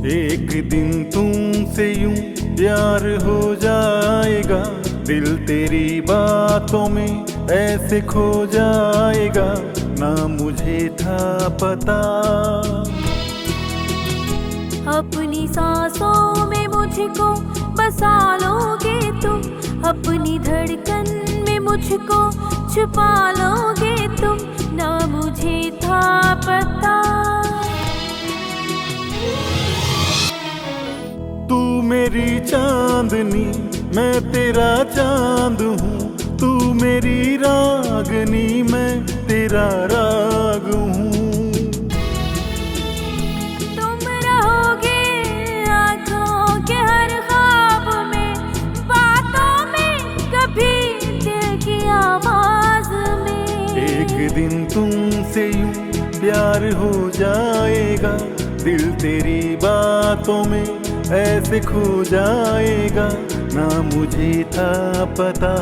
एक दिन तुमसे यूं प्यार हो जाएगा, दिल तेरी बातों में ऐसे खो जाएगा, ना मुझे था पता। अपनी सांसों में मुझको बसा लोगे तुम, अपनी धड़कन में मुझको छुपा लोगे तुम, ना मुझे था पता। तू मेरी चांदनी, मैं तेरा चांद हूँ, तू मेरी रागनी, मैं तेरा राग हूँ। तुम रहोगे आँखों के हर ख्वाब में, बातों में, कभी दिल की आवाज में। एक दिन तुमसे यूं प्यार हो जाएगा, दिल तेरी बातों में ऐसे खो जाएगा, ना मुझे था पता।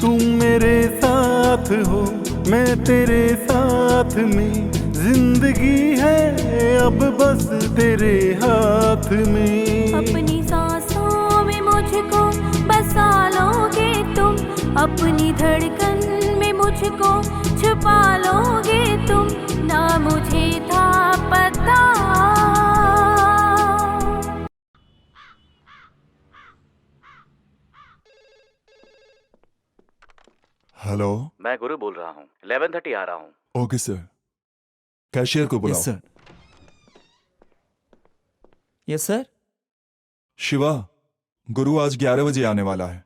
तुम मेरे साथ हो, मैं तेरे साथ में, जिंदगी है अब बस तेरे हाथ में। अपनी सांसों में मुझको बसा लोगे तुम, अपनी धड़कन में मुझको छुपा लोगे तुम, ना मुझे था पता। हेलो, मैं गुरु बोल रहा हूँ। 11:30 आ रहा हूँ। Okay sir. कैशियर को बुलाओ। Yes sir. Yes sir. Shiva, गुरु आज 11 बजे आने वाला है।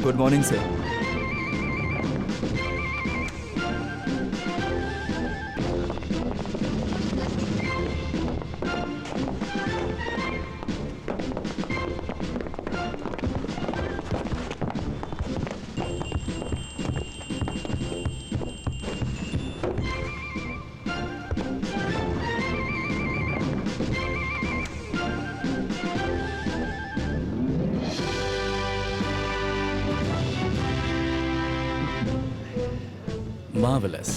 Good morning sir. Marvelous.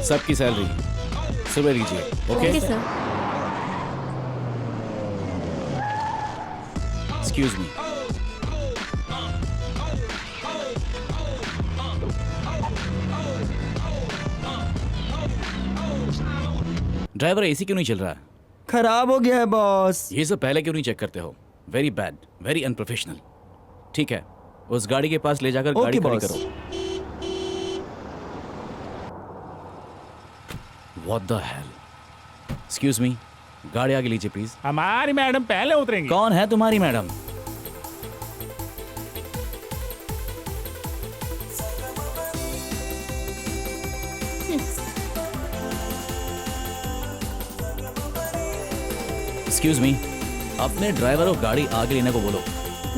सबकी सैलरी सुबह लीजिए। Okay sir. Excuse me. Driver AC क्यों नहीं चल रहा है? खराब हो गया है बॉस। ये सब पहले क्यों नहीं चेक करते हो? Very bad, very unprofessional. ठीक है, उस गाड़ी के पास ले जाकर गाड़ी खड़ी करो। What the hell? Excuse me, गाड़ी आगे लीजिए प्लीज। हमारी मैडम पहले उतरेंगी। कौन है तुम्हारी मैडम? Excuse me, अपने ड्राइवर को गाड़ी आगे लेने को बोलो।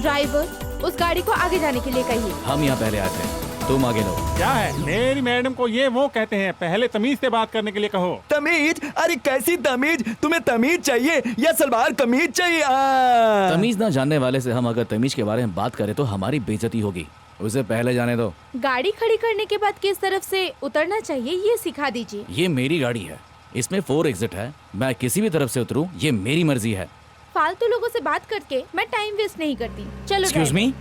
ड्राइवर, उस गाड़ी को आगे जाने के लिए कहिए। हम यहाँ पहले आए थे, तुम आगे लो। क्या है, मेरी मैडम को ये वो कहते हैं, पहले तमीज से बात करने के लिए कहो। तमीज? अरे कैसी तमीज? तुम्हें तमीज चाहिए या सलवार कमीज चाहिए? तमीज ना जानने वाले से हम अगर तमीज के बारे में बात करें तो हमारी बेइज्जती होगी। उसे पहले जाने दो। गाड़ी खड़ी करने के बाद किस तरफ से उतरना चाहिए ये सिखा दीजिए। ये मेरी गाड़ी है, इसमें 4 एग्जिट है। मैं किसी भी तरफ से उतरूं ये मेरी मर्जी है। फालतू लोगों से बात करके मैं टाइम वेस्ट नहीं करती। चलो एक्सक्यूज मी,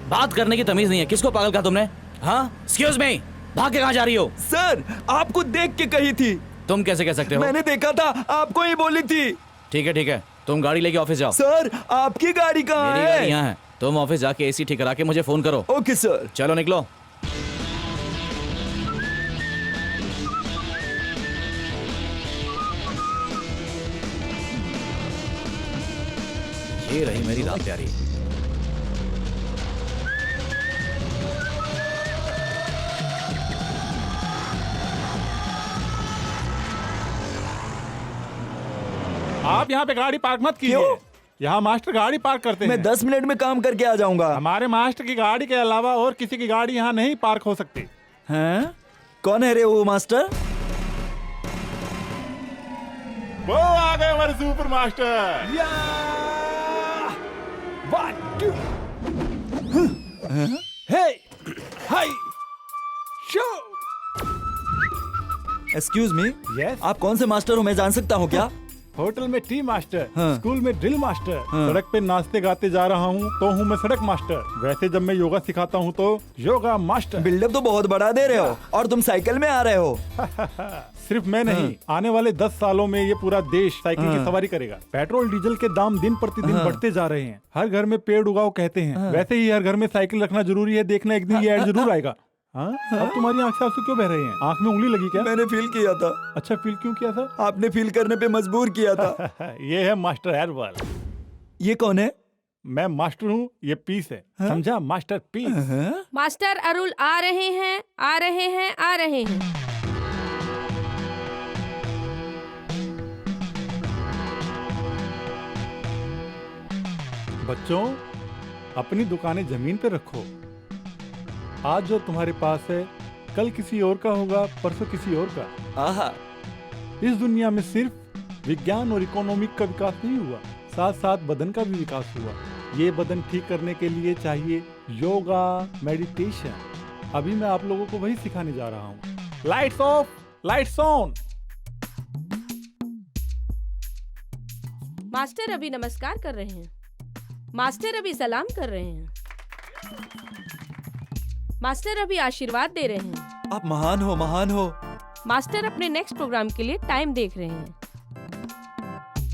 बात करने की तमीज नहीं है। किसको पागल कहा तुमने? हाँ, एक्सक्यूज मी, भाग के कहाँ जा रही हो? सर आपको देख के कही थी। तुम कैसे कह सकते हो? मैंने देखा था, आपको ही बोली थी। ठीक है, तुम गाड़ी लेके ऑफिस जाओ। सर आपकी गाड़ी कहाँ मेरी गाड़ी है? यहाँ है। तुम ऑफिस जाके एसी ठीक करा के मुझे फोन करो। Okay sir. चलो निकलो। ये रही मेरी रात प्यारी। आप यहाँ पे गाड़ी पार्क मत कीजिए। क्यों? यहाँ मास्टर गाड़ी पार्क करते मैं हैं। 10 मिनट में काम करके आ जाऊंगा। हमारे मास्टर की गाड़ी के अलावा और किसी की गाड़ी यहाँ नहीं पार्क हो सकती। हैं? कौन है रे वो मास्टर? वो आ गए हमारे super master. Excuse me, Yes? आप कौन से मास्टर हो, मैं जान सकता हूँ क्या? होटल में टी मास्टर, हाँ। स्कूल में ड्रिल मास्टर, हाँ। सड़क पे नाचते गाते जा रहा हूँ तो हूँ मैं सड़क मास्टर। वैसे जब मैं योगा सिखाता हूँ तो योगा मास्टर। बिल्डअप तो बहुत बड़ा दे रहे हो और तुम साइकिल में आ रहे हो। सिर्फ मैं नहीं, आने वाले 10 सालों में ये पूरा देश साइकिल की सवारी करेगा। पेट्रोल डीजल के दाम दिन प्रतिदिन बढ़ते जा रहे हैं। हर घर में पेड़ उगाओ कहते हैं, वैसे ही हर घर में साइकिल रखना जरूरी है। देखना एक दिन ये ऐड जरूर आएगा। हाँ? अब तुम्हारी आंख से आंसू क्यों बह रहे हैं? आंख में उंगली लगी क्या? मैंने फील किया था। अच्छा, फील क्यों किया था? आपने फील करने पे मजबूर किया था। ये है मास्टर एयरवाल। ये कौन है? मैं मास्टर हूँ, ये पीस है। समझा? Master piece. मास्टर अरुल आ रहे हैं, आ रहे हैं, आ रहे हैं। बच्चों, अपनी दुकानें जमीन पे रखो। आज जो तुम्हारे पास है कल किसी और का होगा, परसों किसी और का। आहा, इस दुनिया में सिर्फ विज्ञान और इकोनॉमिक का विकास नहीं हुआ, साथ साथ बदन का भी विकास हुआ। ये बदन ठीक करने के लिए चाहिए योगा, मेडिटेशन। अभी मैं आप लोगों को वही सिखाने जा रहा हूँ। Lights off, lights on. Master अभी नमस्कार कर रहे हैं। मास्टर अभी सलाम कर रहे हैं। मास्टर अभी आशीर्वाद दे रहे हैं। आप महान हो, महान हो। मास्टर अपने नेक्स्ट प्रोग्राम के लिए टाइम देख रहे हैं।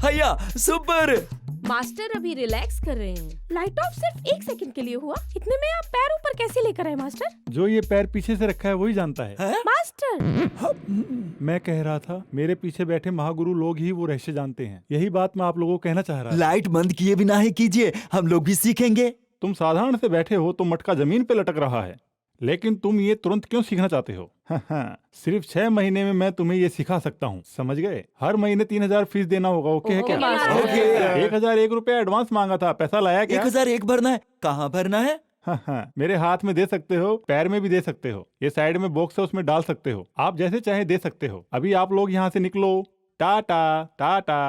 हैया, सुपर। मास्टर अभी रिलैक्स कर रहे हैं। लाइट ऑफ सिर्फ 1 सेकंड के लिए हुआ, इतने में आप पैर ऊपर कैसे लेकर आए मास्टर? जो ये पैर पीछे से रखा है वही जानता है। मास्टर, मैं कह रहा था, मेरे पीछे बैठे महागुरु लोग ही वो रहस्य जानते हैं। यही बात मैं आप लोगों को कहना चाह रहा था। लाइट बंद किए बिना ही कीजिए, हम लोग भी सीखेंगे। तुम साधारण से बैठे हो तो मटका जमीन पे लटक रहा है, लेकिन तुम ये तुरंत क्यों सीखना चाहते हो? सिर्फ 6 महीने में मैं तुम्हें ये सिखा सकता हूँ, समझ गए? हर महीने 3000 फीस देना होगा। ओके है क्या? ओके। 1001 रुपया एडवांस मांगा था, पैसा लाया क्या? 1001 भरना है। कहाँ भरना है? मेरे हाथ में दे सकते हो, पैर में भी दे सकते हो, ये साइड में बॉक्स है उसमें डाल सकते हो। आप जैसे चाहे दे सकते हो। अभी आप लोग यहाँ से निकलो। टाटा टाटा।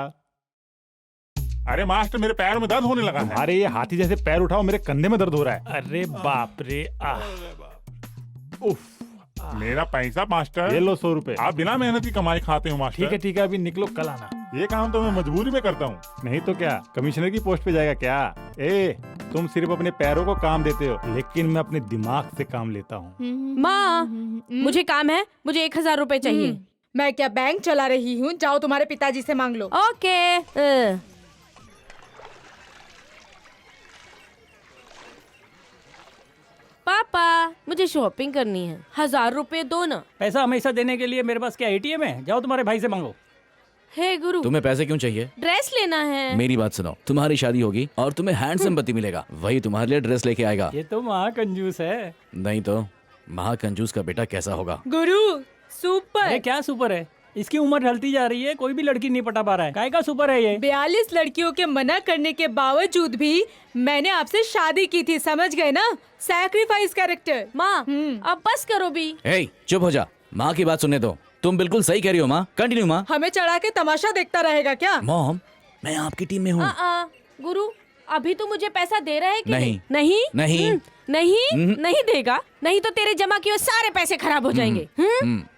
अरे मास्टर, मेरे पैर में दर्द होने लगा है। अरे ये हाथी जैसे पैर उठाओ, मेरे कंधे में दर्द हो रहा है। अरे बाप रे। उफ, मेरा पैसा मास्टर। ये लो 100 रुपए। आप बिना मेहनत की कमाई खाते हो मास्टर। ठीक है, अभी निकलो, कल आना। ये काम तो मैं मजबूरी में करता हूँ, नहीं तो क्या कमिश्नर की पोस्ट पे जाएगा क्या? तुम सिर्फ अपने पैरों को काम देते हो, लेकिन मैं अपने दिमाग से काम लेता हूँ। माँ, मुझे काम है, मुझे 1000 रुपए चाहिए। मैं क्या बैंक चला रही हूँ? जाओ तुम्हारे पिताजी से मांग लो। ओके। पापा, मुझे शॉपिंग करनी है, 1000 रुपए दो ना। पैसा हमेशा देने के लिए मेरे पास क्या एटीएम है? जाओ तुम्हारे भाई से मांगो। हे गुरु, तुम्हें पैसे क्यों चाहिए? ड्रेस लेना है। मेरी बात सुनो, तुम्हारी शादी होगी और तुम्हें हैंडसम पति मिलेगा, वही तुम्हारे लिए ड्रेस लेके आएगा। ये तो महाकंजूस है। नहीं तो महाकंजूस का बेटा कैसा होगा? गुरु सुपर। अरे क्या सुपर है? इसकी उम्र ढलती जा रही है, कोई भी लड़की नहीं पटा पा रहा है। काय का सुपर है ये? 42 लड़कियों के मना करने के बावजूद भी मैंने आपसे शादी की थी, समझ गए ना? Sacrifice character. माँ, अब बस करो भी। हे, चुप हो जा, माँ की बात सुनने दो। तुम बिल्कुल सही कह रही हो माँ, कंटिन्यू माँ। हमें चढ़ा के तमाशा देखता रहेगा क्या? मॉम, मैं आपकी टीम में हूँ। गुरु, अभी तू मुझे पैसा दे रहा है कि नहीं। नहीं नहीं। नहीं नहीं देगा। नहीं तो तेरे जमा किए हुए सारे पैसे खराब हो जाएंगे।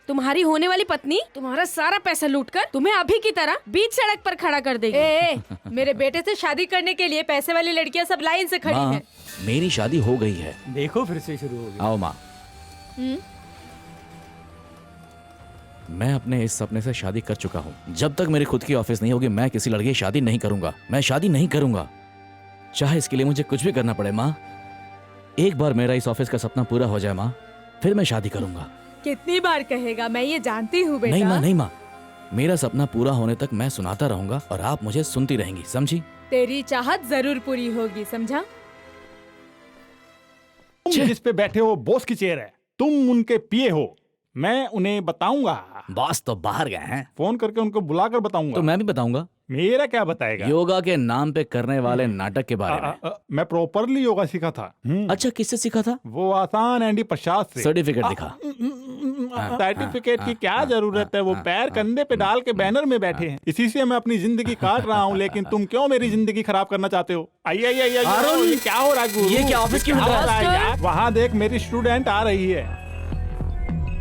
तुम्हारी होने वाली पत्नी तुम्हारा सारा पैसा लूटकर तुम्हें अभी की तरह बीच सड़क पर खड़ा कर देगी। मेरे बेटे से शादी करने के लिए पैसे वाली लड़कियां सब लाइन से खड़ी माँ, हैं। मेरी शादी हो गई है। देखो फिर से शुरू हो गया। आओ माँ। मैं अपने इस सपने से शादी कर चुका हूँ। जब तक मेरी खुद की ऑफिस नहीं होगी मैं किसी लड़की की शादी नहीं करूंगा। मैं शादी नहीं करूंगा, चाहे इसके लिए मुझे कुछ भी करना पड़े। माँ, एक बार मेरा इस ऑफिस का सपना पूरा हो जाए माँ, फिर मैं शादी करूंगा। कितनी बार कहेगा, मैं ये जानती हूँ बेटा। नहीं माँ, नहीं माँ, मेरा सपना पूरा होने तक मैं सुनाता रहूंगा और आप मुझे सुनती रहेंगी, समझी? तेरी चाहत जरूर पूरी होगी, समझा? तुम जिस पे बैठे हो बॉस की चेयर है, तुम उनके पीए हो। मैं उन्हें बताऊंगा। बॉस तो बाहर गए हैं। फोन करके उनको बुलाकर बताऊंगा। तो मैं भी बताऊंगा। मेरा क्या बताएगा? योगा के नाम पे करने वाले नाटक के बारे में। मैं प्रॉपरली योगा सीखा था। अच्छा, किससे सीखा था? वो आसान एंडी प्रसाद से। सर्टिफिकेट दिखा। सर्टिफिकेट की क्या जरूरत है? वो पैर कंधे पे डाल के बैनर में बैठे हैं। इसी से मैं अपनी जिंदगी काट रहा हूँ, लेकिन तुम क्यों मेरी जिंदगी खराब करना चाहते हो? आइए ये क्या हो रहा है? ये क्या ऑफिस क्यों हो रहा है? वहाँ देख, मेरी स्टूडेंट आ रही है।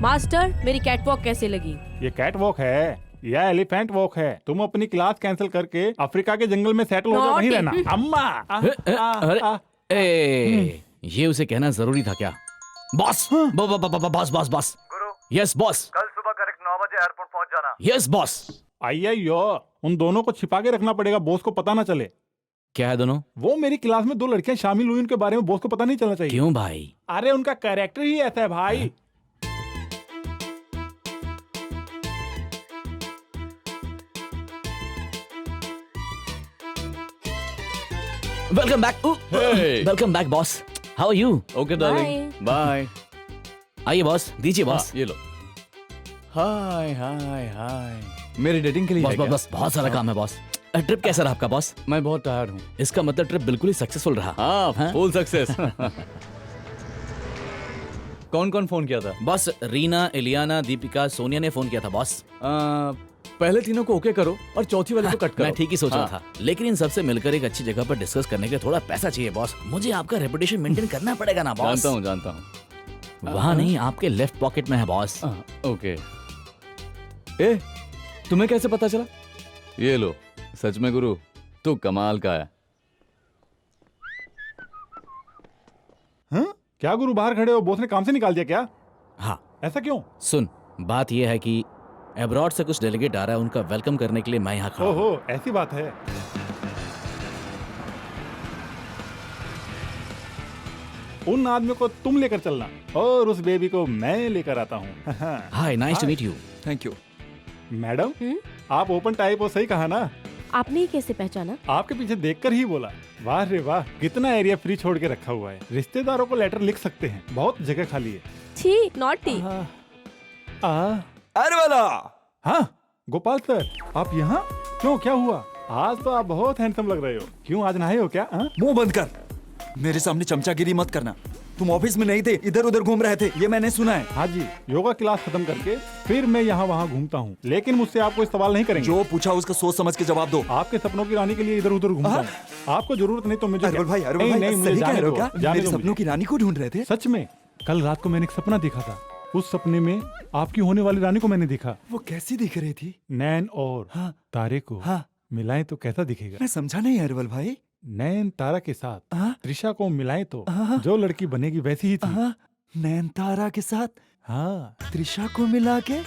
मास्टर, मेरी कैटवॉक कैसे लगी? ये कैट वॉक है या एलिफेंट वॉक है? तुम अपनी क्लास कैंसिल करके अफ्रीका के जंगल में सेटल हो जाओ, वहीं रहना। अम्मा अरे ये उसे कहना जरूरी था क्या? Boss, boss boss boss. Yes boss. कल सुबह करेक्ट 9 बजे एयरपोर्ट पहुंच जाना। Yes boss. आइए, उन दोनों को छिपा के रखना पड़ेगा, बॉस को पता ना चले। क्या है दोनों? वो मेरी क्लास में 2 लड़कियां शामिल हुई, उनके बारे में बॉस को पता नहीं चलना चाहिए। क्यों भाई? अरे उनका कैरेक्टर ही ऐसा है भाई। Welcome back. Welcome back boss. How are you? Okay darling, bye. आइए बॉस, दीजिए बॉस। ये लो। हाय हाय हाय। मेरी डेटिंग के लिए बॉस है बॉस क्या? बॉस, बहुत सारा काम है बॉस। ट्रिप कैसा रहा आपका बॉस? मैं बहुत टायर्ड हूँ। इसका मतलब ट्रिप बिल्कुल ही सक्सेसफुल रहा। हाँ, फुल सक्सेस। कौन कौन फोन किया था? बॉस, रीना, इलियाना, दीपिका, सोनिया ने फोन किया था बॉस। पहले तीनों को ओके करो और चौथी वाले को कट करो। मैं ठीक ही सोच रहा हाँ। था, लेकिन इन सबसे मिलकर एक अच्छी जगह पर डिस्कस करने के लिए थोड़ा पैसा चाहिए बॉस। मुझे आपका रेपुटेशन मेंटेन करना पड़ेगा ना बॉस। जानता हूँ। वहाँ नहीं, आपके लेफ्ट पॉकेट में है बॉस। ओके। ए, तुम्हें कैसे पता चला? ये लो, सच में गुरु, तू कमाल का है। हाँ? क्या गुरु बाहर खड़े हो? बॉस ने काम से निकाल दिया क्या? हाँ। ऐसा क्यों? सुन, बात यह है कि अब्रॉड से कुछ डेलीगेट आ रहा है, उनका वेलकम करने के लिए मैं यहाँ खड़ा हूँ। ओहो, ऐसी बात है। उन आदमी को तुम लेकर चलना और उस बेबी को मैं लेकर आता हूँ। Hi, nice to meet you. Thank you. Madam, आप ओपन टाइप हो, सही कहा ना? आपने ही कैसे पहचाना? आपके पीछे देखकर ही बोला। वाह रे वाह, कितना एरिया फ्री छोड़ के रखा हुआ है। रिश्तेदारों को लेटर लिख सकते हैं, बहुत जगह खाली है। छी, नॉटी। अरे वाला। हाँ गोपाल सर, आप यहाँ क्यों? क्या हुआ? आज तो आप बहुत हैंडसम लग रहे हो। क्यों, आज नहाए हो क्या? मुंह बंद कर, मेरे सामने चमचागिरी मत करना। तुम ऑफिस में नहीं थे, इधर उधर घूम रहे थे, ये मैंने सुना है। हाँ जी, योगा क्लास खत्म करके फिर मैं यहाँ वहाँ घूमता हूँ, लेकिन मुझसे आप कोई सवाल नहीं करेंगे। जो पूछा उसका सोच समझ के जवाब दो। आपके सपनों की रानी के लिए इधर उधर घूमता हूँ। आपको जरूरत नहीं तो मुझे अरवल भाई, नहीं, नहीं, मुझे जाने दो, जाने मेरे दो सपनों की रानी को ढूंढ रहे थे? सच में, कल रात को मैंने एक सपना देखा था। उस सपने में आपकी होने वाली रानी को मैंने देखा। वो कैसी दिख रही थी? नैन और तारे को मिलाएं तो कैसा दिखेगा? मैं समझा नहीं अरवल भाई। नैन तारा के साथ त्रिशा को मिलाएं तो जो लड़की बनेगी वैसी ही थी। नैन तारा के साथ हाँ, त्रिशा को मिला के।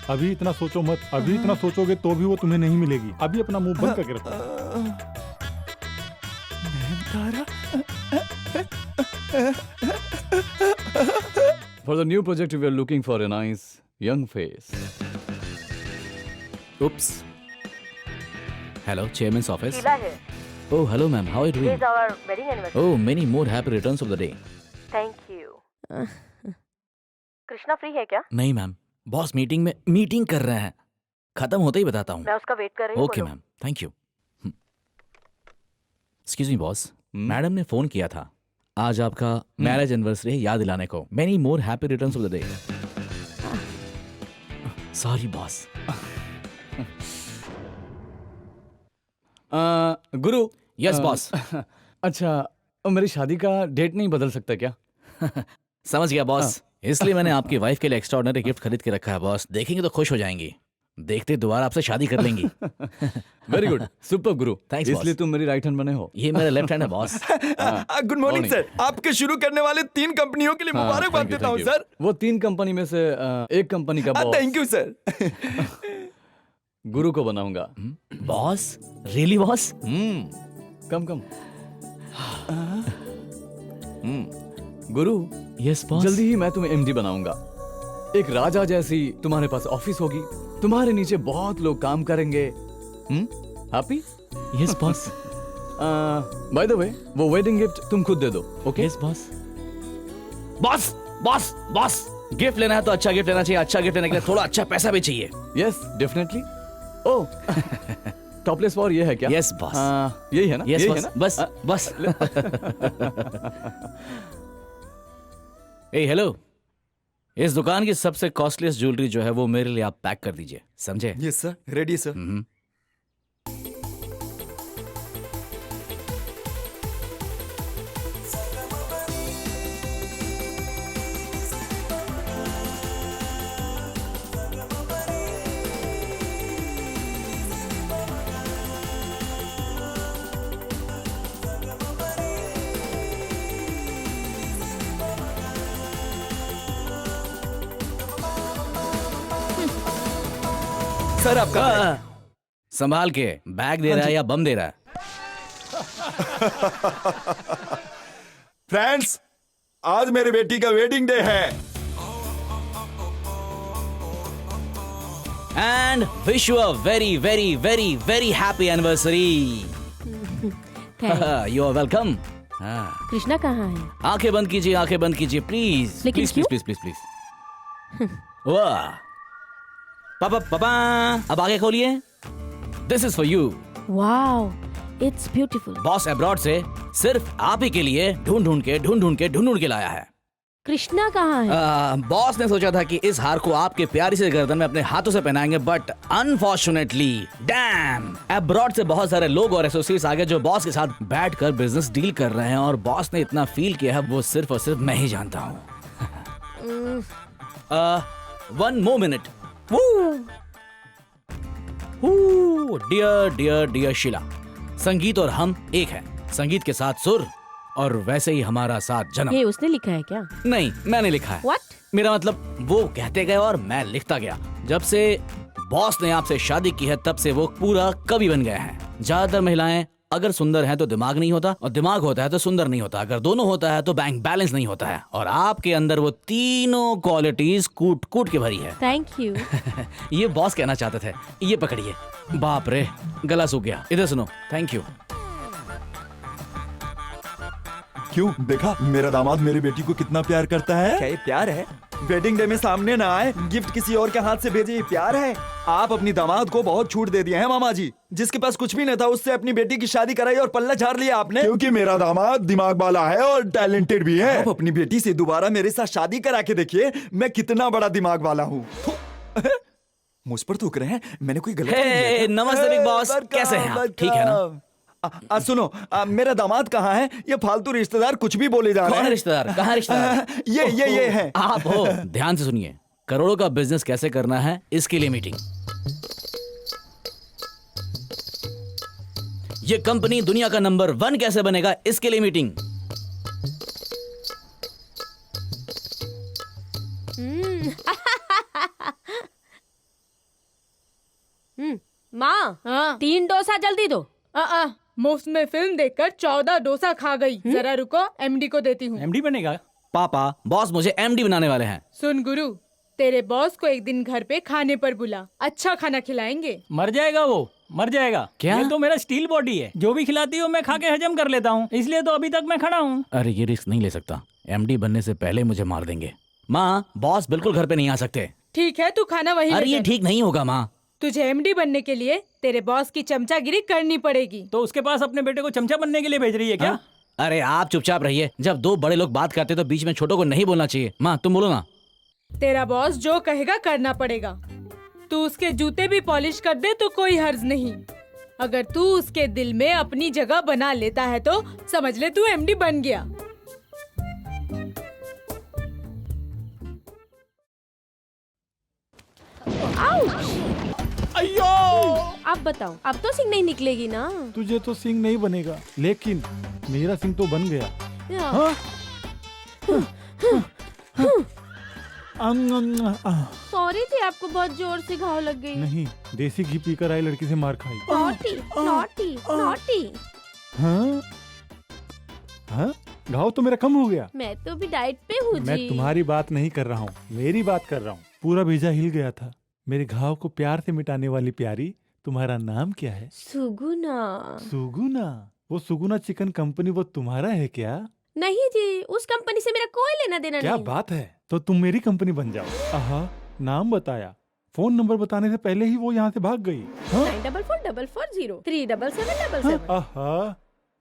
अभी इतना सोचो मत, अभी इतना सोचोगे तो भी वो तुम्हें नहीं मिलेगी। अभी अपना मुंह बंद करके रखो। नैन तारा। For the new project, we are looking for a nice young face. Oops. Hello, chairman's office. Oh, hello, ma'am. How are you doing? It's our wedding anniversary. Oh, many more happy returns of the day. Thank you. Krishna free है क्या? नहीं ma'am, boss meeting कर रहे हैं। खत्म होते ही बताता हूँ। मैं उसका वेट कर रही हूँ। Okay ma'am, thank you. Excuse me boss, madam ने फोन किया था आज आपका मैरिज एनिवर्सरी है याद दिलाने को। Many more happy returns of the day. Sorry boss. Guru. Yes boss. अच्छा, मेरी शादी का डेट नहीं बदल सकता क्या? समझ गया बॉस। इसलिए मैंने आपकी वाइफ के लिए एक्स्ट्राऑर्डिनरी गिफ्ट खरीद के रखा है बॉस। देखेंगे तो खुश हो जाएंगी, देखते दोबारा आपसे शादी कर लेंगी। वेरी गुड, सुपर गुरु। Thanks, इसलिए boss. तुम मेरी राइट हैंड बने हो। ये मेरा लेफ्ट हैंड है बॉस। Good morning sir. आपके शुरू करने वाले 3 कंपनियों के लिए हाँ, मुबारकबाद thank you, देता हूँ thank you. सर। वो 3 कंपनी में से एक कंपनी का boss thank you sir. Guru को बनाऊंगा। Boss really boss? Come come. Guru, yes boss. जल्दी ही मैं तुम्हें एमडी बनाऊंगा। एक राजा जैसी तुम्हारे पास ऑफिस होगी, तुम्हारे नीचे बहुत लोग काम करेंगे। Happy? Yes boss. By the way, वो वेडिंग गिफ्ट तुम खुद दे दो। Okay yes boss. Boss boss boss, gift लेना है तो अच्छा गिफ्ट लेना चाहिए। अच्छा गिफ्ट लेने के लिए थोड़ा अच्छा पैसा भी चाहिए। Yes definitely. Oh, topless for ये है क्या? Yes boss. यही है ना? यस यही है बॉस। ना? बस बस। ए हेलो, इस दुकान की सबसे कॉस्टलीस्ट ज्वेलरी जो है वो मेरे लिए आप पैक कर दीजिए, समझे? Yes sir, ready sir. Sir आपका संभाल के, बैग दे रहा है या बम दे रहा है? फ्रेंड्स, आज मेरी बेटी का वेडिंग डे है। And wish you a very very very very happy anniversary. You are welcome. Krishna कहाँ है? आंखें बंद कीजिए, आंखें बंद कीजिए प्लीज। लेकिन प्लीज प्लीज क्यों? Please please please. वाह, पापा पापा, अब आगे खोलिए। This is for you. Wow, it's beautiful. Boss abroad से सिर्फ आप ही के लिए ढूंढ ढूंढ के लाया है। कृष्णा कहाँ है? बॉस ने सोचा था कि इस हार को आपके प्यारी से गर्दन में अपने हाथों से पहनाएंगे, बट अनफॉर्चुनेटली डैम, अब्रॉड से बहुत सारे लोग और एसोसिएट्स आगे जो बॉस के साथ बैठकर बिजनेस डील कर रहे हैं, और बॉस ने इतना फील किया है वो सिर्फ और सिर्फ मैं ही जानता हूँ। 1 more minute। Dear dear dear Sheela, संगीत और हम एक हैं। संगीत के साथ सुर, और वैसे ही हमारा साथ जन्म। ये उसने लिखा है क्या? नहीं, मैंने लिखा है। What? मेरा मतलब वो कहते गए और मैं लिखता गया। जब से बॉस ने आपसे शादी की है तब से वो पूरा कवि बन गया है। ज्यादातर महिलाएं अगर सुंदर हैं तो दिमाग नहीं होता, और दिमाग होता है तो सुंदर नहीं होता। अगर दोनों होता है तो बैंक बैलेंस नहीं होता है, और आपके अंदर वो तीनों क्वालिटीज कूट कूट के भरी है। Thank you. ये बॉस कहना चाहते थे। ये पकड़िए। बाप रे, गला सूख गया। इधर सुनो। Thank you. क्यों, देखा मेरा दामाद मेरी बेटी को कितना प्यार करता है। क्या ये प्यार है? वेडिंग डे में सामने ना आए, गिफ्ट किसी और के हाथ से भेजे, ये प्यार है? आप अपनी दामाद को बहुत छूट दे दिए हैं मामा जी। जिसके पास कुछ भी नहीं था उससे अपनी बेटी की शादी कराई और पल्ला झाड़ लिया आपने। क्योंकि मेरा दामाद दिमाग वाला है और टैलेंटेड भी है। आप अपनी बेटी से दोबारा मेरे साथ शादी करा के देखिए, मैं कितना बड़ा दिमाग वाला हूँ। मुझ पर थूक रहे हैं? मैंने कोई गलत नहीं किया हे, क्या? नमस्ते बिग बॉस, वेलकम, कैसे हैं आप? ठीक है ना? सुनो, मेरा दामाद कहाँ है? ये फालतू रिश्तेदार कुछ भी बोले जा रहे कौन है हैं। रिश्तेदार? कहाँ है रिश्तेदार? ये है। आप हो। ध्यान से सुनिए। करोड़ों का बिजनेस कैसे करना है, इसके लिए मीटिंग। ये कंपनी दुनिया का नंबर 1 कैसे बनेगा, इसके लिए मीटिंग। माँ, हाँ। 3 डोसा जल्दी दो। मुफ्त में फिल्म देखकर 14 डोसा खा गई। जरा रुको, एमडी को देती हूँ। एमडी बनेगा? पापा, बॉस मुझे एमडी बनाने वाले हैं। सुन गुरु, तेरे बॉस को एक दिन घर पे खाने पर बुला, अच्छा खाना खिलाएंगे। मर जाएगा वो, मर जाएगा। क्या? ये तो मेरा स्टील बॉडी है, जो भी खिलाती हो मैं खा के हजम कर लेता हूँ, इसलिए तो अभी तक मैं खड़ा हूँ। अरे ये रिस्क नहीं ले सकता। एमडी बनने से पहले मुझे मार देंगे। माँ, बॉस बिल्कुल घर पे नहीं आ सकते। ठीक है, तू खाना वही अरे ये लेकर। ठीक नहीं होगा माँ। तुझे एमडी बनने के लिए तेरे बॉस की चमचागिरी करनी पड़ेगी। तो उसके पास अपने बेटे को चमचा बनने के लिए भेज रही है क्या? अरे आप चुपचाप रहिए। जब 2 बड़े लोग बात करते तो बीच में छोटों को नहीं बोलना चाहिए। माँ तुम बोलो ना। तेरा बॉस जो कहेगा करना पड़ेगा। तू उसके जूते भी पॉलिश कर दे तो कोई हर्ज नहीं। अगर तू उसके दिल में अपनी जगह बना लेता है तो समझ ले तू एमडी बन गया। अयो अब बताओ, अब तो सिंह नहीं निकलेगी ना। तुझे तो सिंह नहीं बनेगा, लेकिन मेरा सिंह तो बन गया। हाँ? सॉरी थी, आपको बहुत जोर से घाव लग गई। नहीं, देसी घी पीकर आई लड़की से मार खाई। Naughty naughty naughty. हाँ? हाँ? घाव तो मेरा कम हो गया। मैं तो भी डाइट पे हूँ जी। मैं तुम्हारी बात नहीं कर रहा हूँ, मेरी बात कर रहा हूँ। पूरा भेजा हिल गया था। मेरे घाव को प्यार से मिटाने वाली प्यारी, तुम्हारा नाम क्या है? सुगुना। सुगुना? वो सुगुना चिकन कंपनी वो तुम्हारा है क्या? नहीं जी, उस कंपनी से मेरा कोई लेना देना क्या नहीं। बात है, तो तुम मेरी कंपनी बन जाओ। आहा, नाम बताया, फोन नंबर बताने से पहले ही वो यहाँ से भाग गई। हाँ? 9444037777। आहा,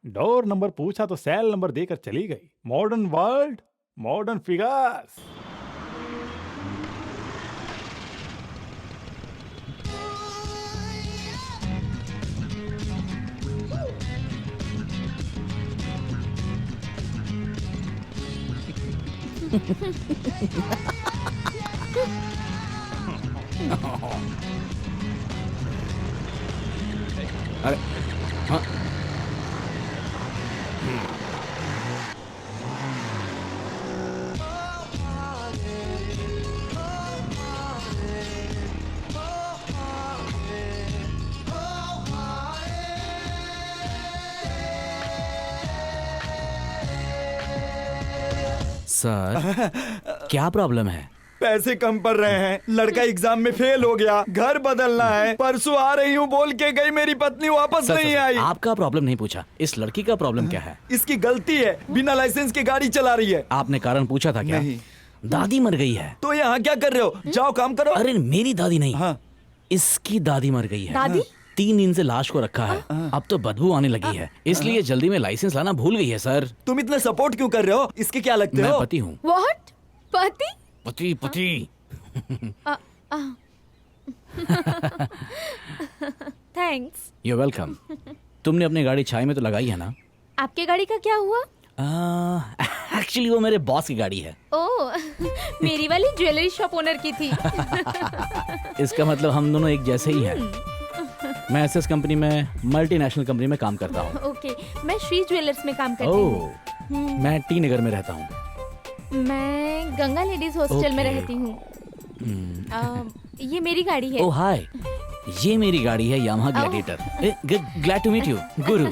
डोर नंबर पूछा तो सेल नंबर देकर चली गई। Modern world, modern figures. अरे हाँ, सर क्या प्रॉब्लम है? पैसे कम पड़ रहे हैं, लड़का एग्जाम में फेल हो गया, घर बदलना है, परसों आ रही हूँ बोल के गई, मेरी पत्नी वापस सर, नहीं सर, आई। आपका प्रॉब्लम नहीं पूछा, इस लड़की का प्रॉब्लम क्या है? इसकी गलती है, बिना लाइसेंस के गाड़ी चला रही है। आपने कारण पूछा था क्या? नहीं। दादी मर गई है। तो यहाँ क्या कर रहे हो? जाओ काम करो। अरे मेरी दादी नहीं, हाँ। इसकी दादी मर गई है। दादी? 3 दिन से लाश को रखा है, अब तो बदबू आने लगी है, इसलिए जल्दी में लाइसेंस लाना भूल गई है। सर तुम इतना सपोर्ट क्यों कर रहे हो? इसके क्या लगते मैं हो? पति हूँ। व्हाट? पति? पति पति। थैंक्स। You welcome. तुमने अपनी गाड़ी छाई में तो लगाई है ना? आपके गाड़ी का क्या हुआ? एक्चुअली वो मेरे बॉस की गाड़ी है। ओह, मेरी वाली ज्वेलरी शॉप ओनर की थी। इसका मतलब हम दोनों एक जैसे ही हैं। मैं एसएस कंपनी में, मल्टीनेशनल कंपनी में काम करता हूँ। ओके, मैं श्री ज्वेलर्स में काम करती हूँ। ओह, मैं टी नगर में रहता हूँ। मैं गंगा लेडीज हॉस्टल में Okay. रहती हूँ। ये मेरी गाड़ी है। ओह हाय, ये मेरी गाड़ी है Yamaha Gladiator. Glad to meet you Guru.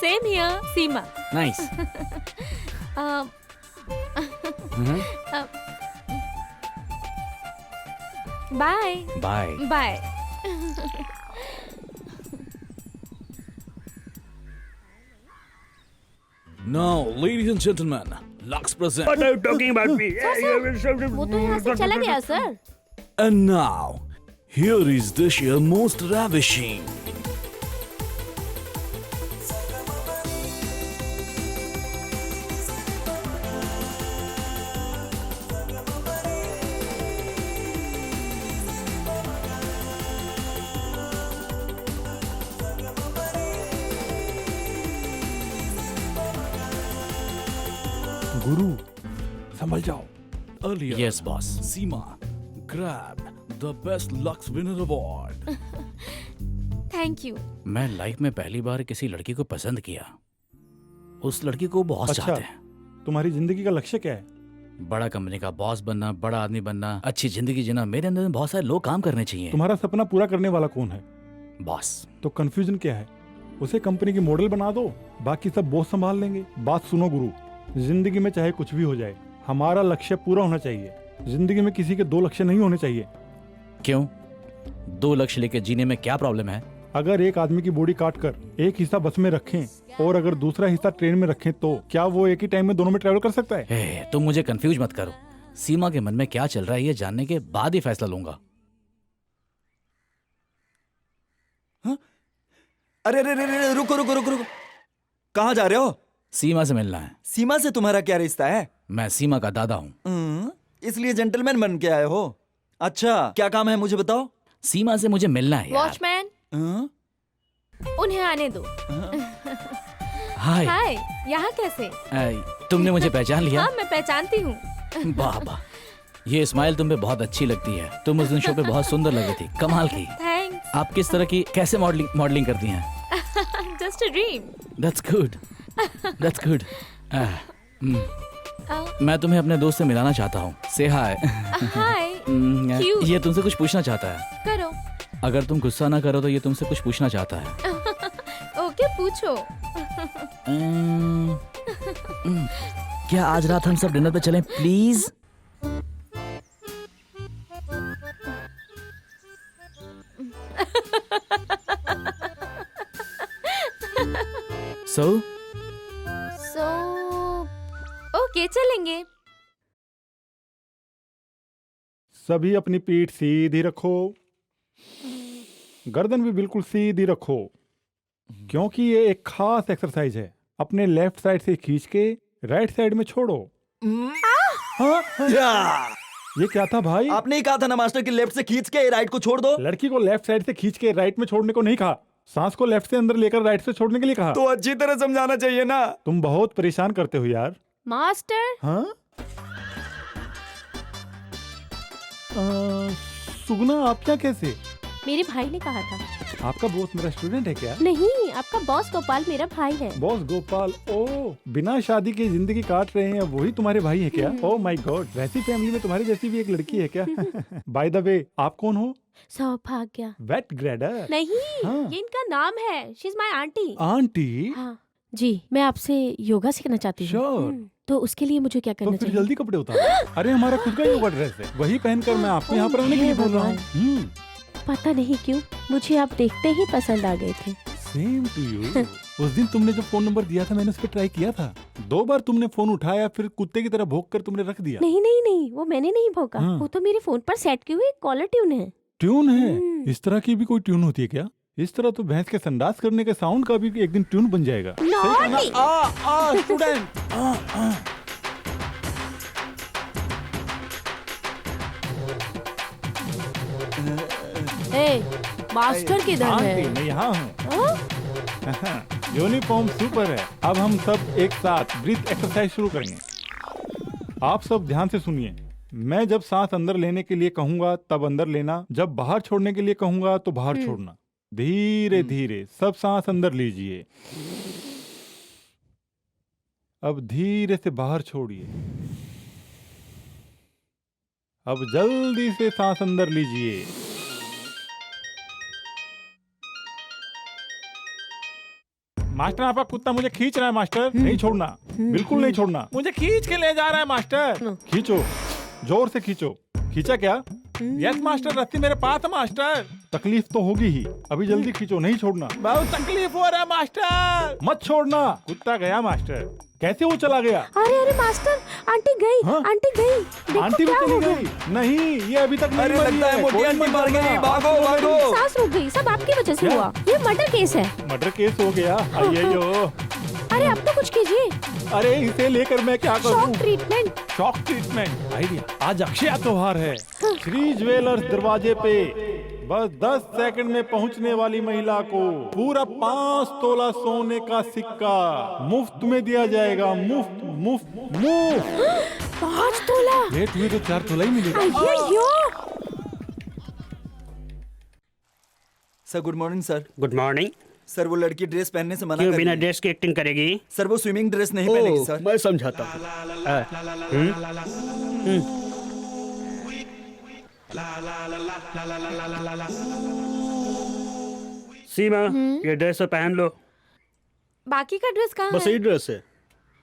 Same here, Seema. Nice. Bye bye. Bye. Now, ladies and gentlemen, Lux present. What are you talking about me? वो तो यहाँ से चला गया sir. And now, here is this year most ravishing. गुरु, संभल जाओ। Earlier, yes, boss. Seema grabbed the best Lux Winner Award. Thank you. मैं life में पहली बार किसी लड़की को पसंद किया। उस लड़की को बहुत अच्छा, चाहते हैं। तुम्हारी जिंदगी का लक्ष्य क्या है? बड़ा कंपनी का बॉस बनना, बड़ा आदमी बनना, अच्छी जिंदगी जीना। मेरे अंदर में बहुत सारे लोग काम करने चाहिए। तुम्हारा सपना पूरा करने वाला कौन है? बॉस। तो कंफ्यूजन क्या है? उसे कंपनी की मॉडल बना दो, बाकी सब बॉस संभाल लेंगे। बात सुनो गुरु, जिंदगी में चाहे कुछ भी हो जाए, हमारा लक्ष्य पूरा होना चाहिए। जिंदगी में किसी के 2 लक्ष्य नहीं होने चाहिए। क्यों? 2 लक्ष्य लेके जीने में क्या प्रॉब्लम है? अगर एक आदमी की बॉडी काट कर एक हिस्सा बस में रखें और अगर दूसरा हिस्सा ट्रेन में रखें, तो क्या वो एक ही टाइम में दोनों में ट्रैवल कर सकता है? तुम मुझे कंफ्यूज मत करो। सीमा के मन में क्या चल रहा है ये जानने के बाद ही फैसला लूंगा। अरे अरे अरे, रुको रुको रुको रुको, कहाँ जा रहे हो? सीमा से मिलना है। सीमा से तुम्हारा क्या रिश्ता है? मैं सीमा का दादा हूँ। इसलिए जेंटलमैन बन के आए हो? अच्छा, क्या काम है मुझे बताओ। सीमा से मुझे मिलना है यार। वॉचमैन। उन्हें आने दो। हाय। हाय, यहाँ कैसे? तुमने मुझे पहचान लिया? हाँ, मैं पहचानती हूँ। वाह वाह, ये स्माइल तुम पे बहुत अच्छी लगती है। तुम उस दिन शो पे बहुत सुंदर लगी थी, कमाल की। थैंक्स। आप किस तरह की कैसे मॉडलिंग करती हैं? Just a dream. That's good, that's good. मैं तुम्हें अपने दोस्त से मिलाना चाहता हूँ। से हाय। हाय। क्यों? ये तुमसे कुछ पूछना चाहता है। करो। अगर तुम गुस्सा ना करो तो ये तुमसे कुछ पूछना चाहता है। ओके, पूछो। क्या आज रात हम सब डिनर पे चलें प्लीज? सो ओके, चलेंगे। सभी अपनी पीठ सीधी रखो, गर्दन भी बिल्कुल सीधी रखो, क्योंकि ये एक खास एक्सरसाइज है। अपने लेफ्ट साइड से खींच के राइट साइड में छोड़ो। हाँ? ये क्या था भाई? आपने ही कहा था ना मास्टर कि लेफ्ट से खींच के राइट को छोड़ दो। लड़की को लेफ्ट साइड से खींच के राइट में छोड़ने को नहीं कहा, सांस को लेफ्ट से अंदर लेकर राइट से छोड़ने के लिए कहा। तो अच्छी तरह समझाना चाहिए ना। तुम बहुत परेशान करते हो यार। मास्टर। हाँ? सुगना, आप क्या कैसे? मेरे भाई ने कहा था। आपका बॉस मेरा स्टूडेंट है क्या? नहीं, आपका बॉस गोपाल मेरा भाई है। बॉस गोपाल, ओ बिना शादी के जिंदगी काट रहे हैं, वही तुम्हारे भाई है क्या? ओ माय गॉड, वैसी फैमिली में तुम्हारी जैसी भी एक लड़की है क्या? बाय द वे, आप कौन हो? सौभाग्य। वेट ग्रेडर? नहीं, हाँ। ये इनका नाम है। She is my aunty. Aunty? हाँ जी, मैं आपसे योगा सीखना चाहती हूँ। Sure. तो उसके लिए मुझे क्या तो करना फिर चाहिए? जल्दी कपड़े उतारो। अरे हमारा खुद का योगा ड्रेस है, वही पहनकर मैं आपको यहाँ पर आने के लिए बोल रहा हूँ। पता नहीं क्यों मुझे आप देखते ही पसंद आ गए थे। Same to you. उस दिन तुमने जो फोन नंबर दिया था मैंने उस पर ट्राई किया था। 2 बार तुमने फोन उठाया, फिर कुत्ते की तरह भौंक कर तुमने रख दिया। नहीं नहीं नहीं, वो मैंने नहीं भौंका। हाँ। वो तो मेरे फोन पर सेट की हुई कॉलर ट्यून है। ट्यून है? इस तरह की भी कोई ट्यून होती है क्या? इस तरह तो भैंस के संडास करने के साउंड का भी एक दिन ट्यून बन जाएगा। स्टूडेंट। मास्टर किधर है? मैं यहाँ हूँ। यूनिफॉर्म सुपर है। अब हम सब एक साथ ब्रीथ एक्सरसाइज शुरू करेंगे। आप सब ध्यान से सुनिए। मैं जब सांस अंदर लेने के लिए कहूंगा तब अंदर लेना, जब बाहर छोड़ने के लिए कहूंगा तो बाहर छोड़ना। धीरे धीरे सब सांस अंदर लीजिए। अब धीरे से बाहर छोड़िए। अब जल्दी से सांस अंदर लीजिए। मास्टर, आपका कुत्ता मुझे खींच रहा है मास्टर। नहीं छोड़ना, बिल्कुल नहीं छोड़ना। मुझे खींच के ले जा रहा है मास्टर। खींचो, जोर से खींचो। खींचा क्या? यस मास्टर, रस्सी मेरे पास है मास्टर। तकलीफ तो होगी ही, अभी जल्दी खींचो, नहीं छोड़ना। बहुत तकलीफ हो रहा है मास्टर। मत छोड़ना। कुत्ता गया मास्टर। कैसे वो चला गया? अरे अरे मास्टर, आंटी गई। हाँ? आंटी गई। देखो आंटी भी क्या चली हो गया? गई? नहीं, ये अभी तक नहीं अरे मरी लगता है मोटी कोई आंटी मत मर गई। डरना। भागो भागो। सांस रुक गई। सब आपकी वजह से क्या? हुआ। ये मर्डर केस है। मर्डर केस हो गया? अय्यो। अरे अब तो कुछ कीजिए। अरे इसे लेकर मैं क्या शॉक करूं? ट्रीटमेंट। Shock treatment idea. आज अक्षय त्योहार है। श्री ज्वेलर्स दरवाजे पे बस 10 सेकंड में पहुंचने वाली महिला को पूरा 5 तोला सोने का सिक्का मुफ्त में दिया जाएगा। मुफ्त मुफ्त मुफ्त। 5 तोला। लेट हुई तो 4 तोला ही मिलेगा। अय्यो। Sir good morning sir. Good morning. Sir वो लड़की ड्रेस पहनने से मना क्यों कर बिना रही है। ड्रेस की एक्टिंग करेगी? सर वो स्विमिंग ड्रेस नहीं पहनेगी सर। मैं समझाता हूँ। सीमा, ये ड्रेस पहन लो। बाकी का ड्रेस कहाँ बस है? यही ड्रेस है।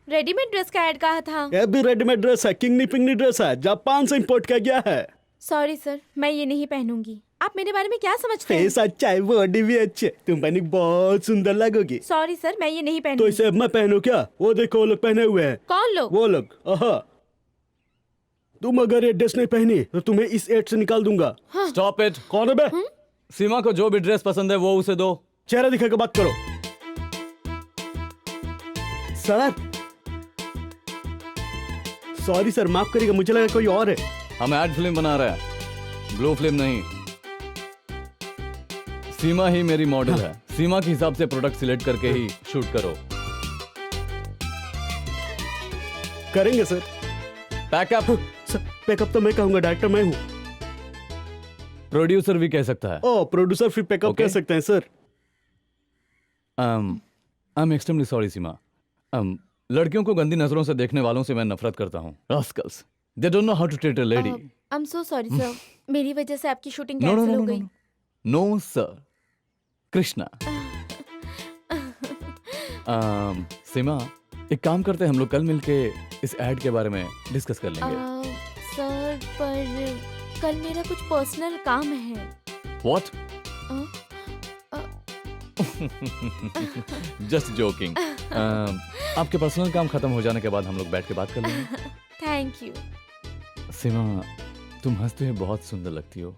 रेडीमेड ड्रेस का ऐड कहा था। ये भी रेडीमेड ड्रेस है, किंगनी पिंगनी ड्रेस है, जापान से इंपोर्ट किया गया है। सॉरी सर, मैं ये नहीं पहनूंगी। आप मेरे बारे में क्या समझते हैं? फेस अच्छा है, बॉडी भी अच्छी है, तुम पहनी बहुत सुंदर लगोगी। सॉरी सर, मैं ये नहीं तो पहनूंगी। इसे अब मैं पहनूं क्या? वो देखो वो लोग पहने हुए हैं। कौन लोग? वो लोग। आहा। तुम अगर ये ड्रेस नहीं पहनी तो तुम्हें इस एड से निकाल दूंगा। Stop it. कौन है बे? सीमा को जो भी ड्रेस पसंद है वो उसे दो। चेहरा दिखा के बात करो। सर सॉरी सर, माफ करिएगा, मुझे लगा कोई और है। हम एड फिल्म बना रहे हैं, ब्लू फिल्म नहीं। सीमा ही मेरी मॉडल है। सीमा के हिसाब से प्रोडक्ट सिलेक्ट करके ही शूट करो। करेंगे सर। पैकअप। सर पैकअप तो मैं कहूंगा, डायरेक्टर मैं हूँ। प्रोड्यूसर भी कह सकता है। ओ प्रोड्यूसर फिर पैकअप Okay. कह सकते हैं sir. I am extremely sorry Seema. लड़कियों को गंदी नजरों से देखने वालों से मैं नफरत करता हूँ। Rascals, they don't know how to treat a lady. I am so sorry sir, मेरी वजह से आपकी shooting no no cancel no हो नो गई। No sir. कृष्णा। सीमा, एक काम करते हैं, हम लोग कल मिलके इस एड के बारे में डिस्कस कर लेंगे। सर पर कल मेरा कुछ पर्सनल काम है। व्हाट? A, just joking. आपके पर्सनल काम खत्म हो जाने के बाद हम लोग बैठ के बात कर लेंगे। Thank you. सीमा, तुम हंसते हुए बहुत सुंदर लगती हो।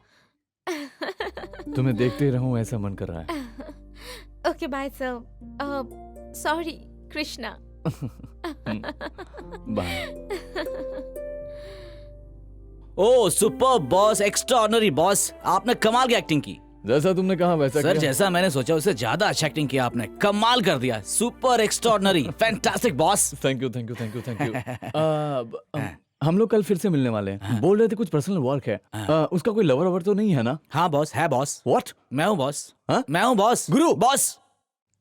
तुम्हें देखते ही रहूं ऐसा मन कर रहा है। Okay bye sir. Sorry Krishna. Bye. Oh super boss, extraordinary boss, आपने कमाल की एक्टिंग की। जैसा तुमने कहा वैसा सर किया। जैसा मैंने सोचा उससे ज्यादा अच्छा एक्टिंग किया आपने, कमाल कर दिया, super extraordinary, fantastic boss. Thank you thank you thank you thank you. हम लोग कल फिर से मिलने वाले हैं। बोल रहे थे कुछ पर्सनल वर्क है। उसका कोई लवर ववर तो नहीं है ना? हाँ बॉस, है बॉस। व्हाट? मैं हूँ बॉस। हाँ? मैं हूँ बॉस। गुरु! बॉस,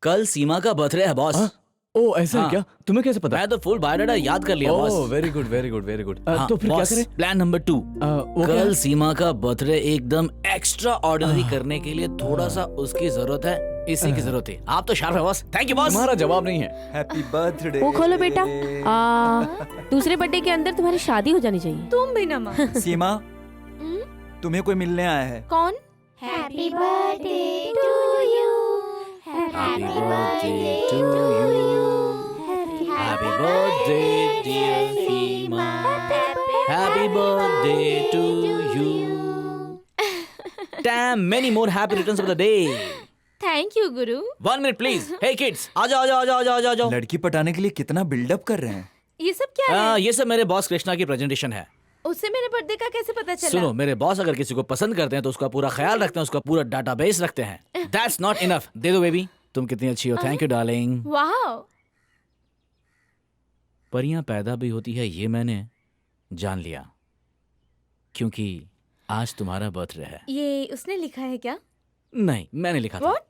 कल सीमा का बर्थडे है बॉस। हाँ? ओ ऐसा है हाँ। क्या? तुम्हें कैसे पता? मैं तो फुल बायोडाटा याद कर लिया boss. Oh very good very good very good. हाँ, तो फिर क्या बॉस, करें? Plan number 2। वो क्या कल है? सीमा का बर्थडे एकदम एक्स्ट्रा ऑर्डिनरी करने के लिए थोड़ा सा उसकी जरूरत है, इसी की जरूरत है। आप तो शार्प है बॉस। Thank you boss. तुम्हारा जवाब नहीं है। Happy birthday. वो खोलो बेटा। दूसरे बर्थडे के अंदर तुम्हारी शादी हो जानी चाहिए। तुम भी ना माँ। सीमा, तुम्हें कोई मिलने आया है। कौन? Happy birthday to you. Happy birthday to you. Happy birthday dear Seema. Happy birthday to you. Damn, many more happy returns of the day. Thank you Guru. 1 minute please. Hey kids, आ जाओ आ जाओ आ जाओ आ जाओ आ जाओ। लड़की पटाने के लिए कितना बिल्डअप कर रहे हैं। ये सब क्या है? ये सब मेरे बॉस कृष्णा की प्रेजेंटेशन है। उससे मेरे बर्थडे का कैसे पता चला? सुनो, मेरे बॉस अगर किसी को पसंद करते हैं तो उसका पूरा ख्याल रखते हैं, उसका पूरा डाटाबेस रखते हैं। That's not enough. दे दो बेबी, तुम कितनी अच्छी हो। Thank you darling. वाह। परियां पैदा भी होती है ये मैंने जान लिया, क्योंकि आज तुम्हारा बर्थडे है। ये उसने लिखा है क्या? नहीं, मैंने लिखा था। What?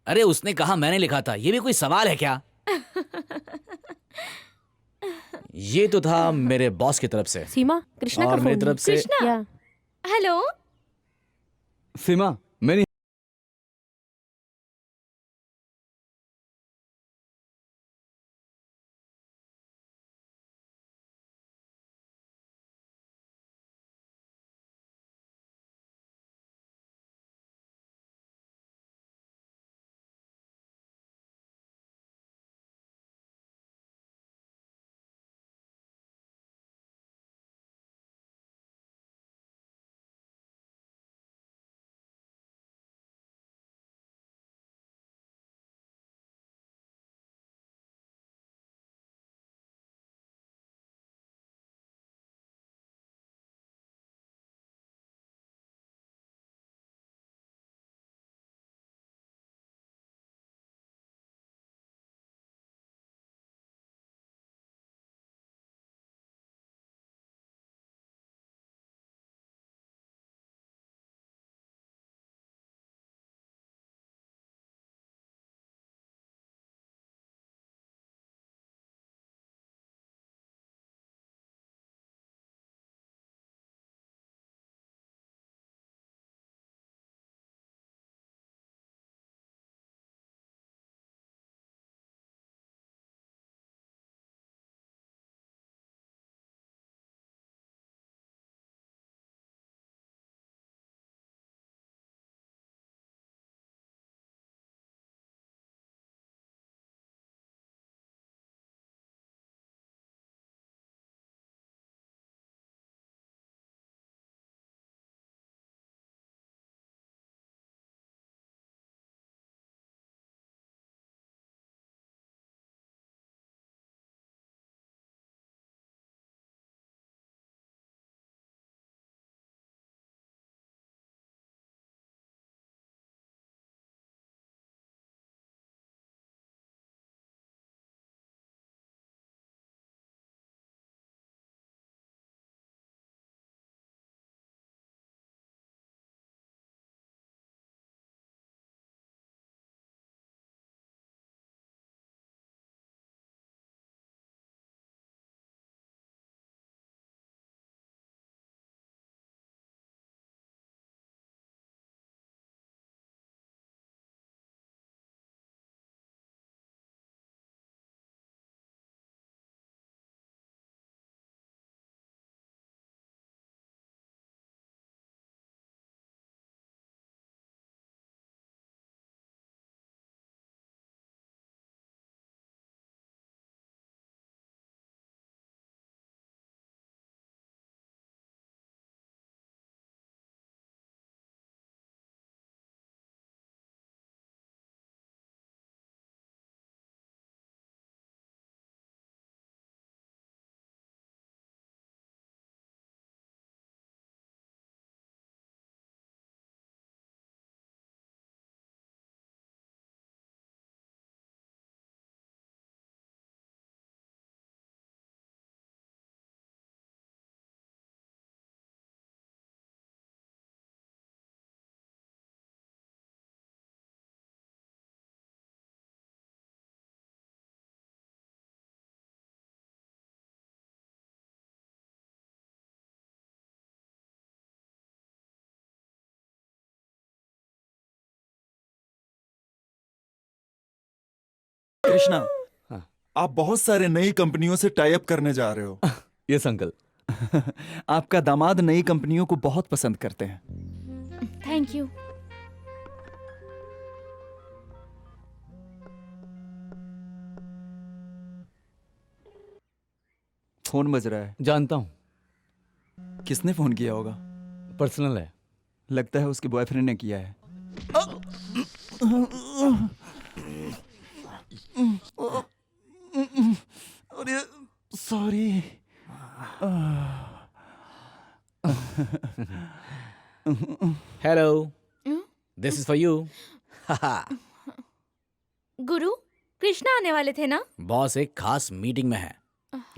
अरे उसने कहा मैंने लिखा था, ये भी कोई सवाल है क्या? ये तो था मेरे बॉस की तरफ से। सीमा, कृष्णा का और मेरी फोन तरफ से कृष्णा। या हेलो। सीमा, मेरी कृष्णा, हाँ। आप बहुत सारे नई कंपनियों से टाई अप करने जा रहे हो। Yes uncle. आपका दामाद नई कंपनियों को बहुत पसंद करते हैं। Thank you. फोन बज रहा है। जानता हूँ, किसने फोन किया होगा? पर्सनल है। लगता है उसके बॉयफ्रेंड ने किया है। अरे sorry. Hello, this is for you. गुरु, कृष्णा आने वाले थे ना? बॉस एक खास मीटिंग में है।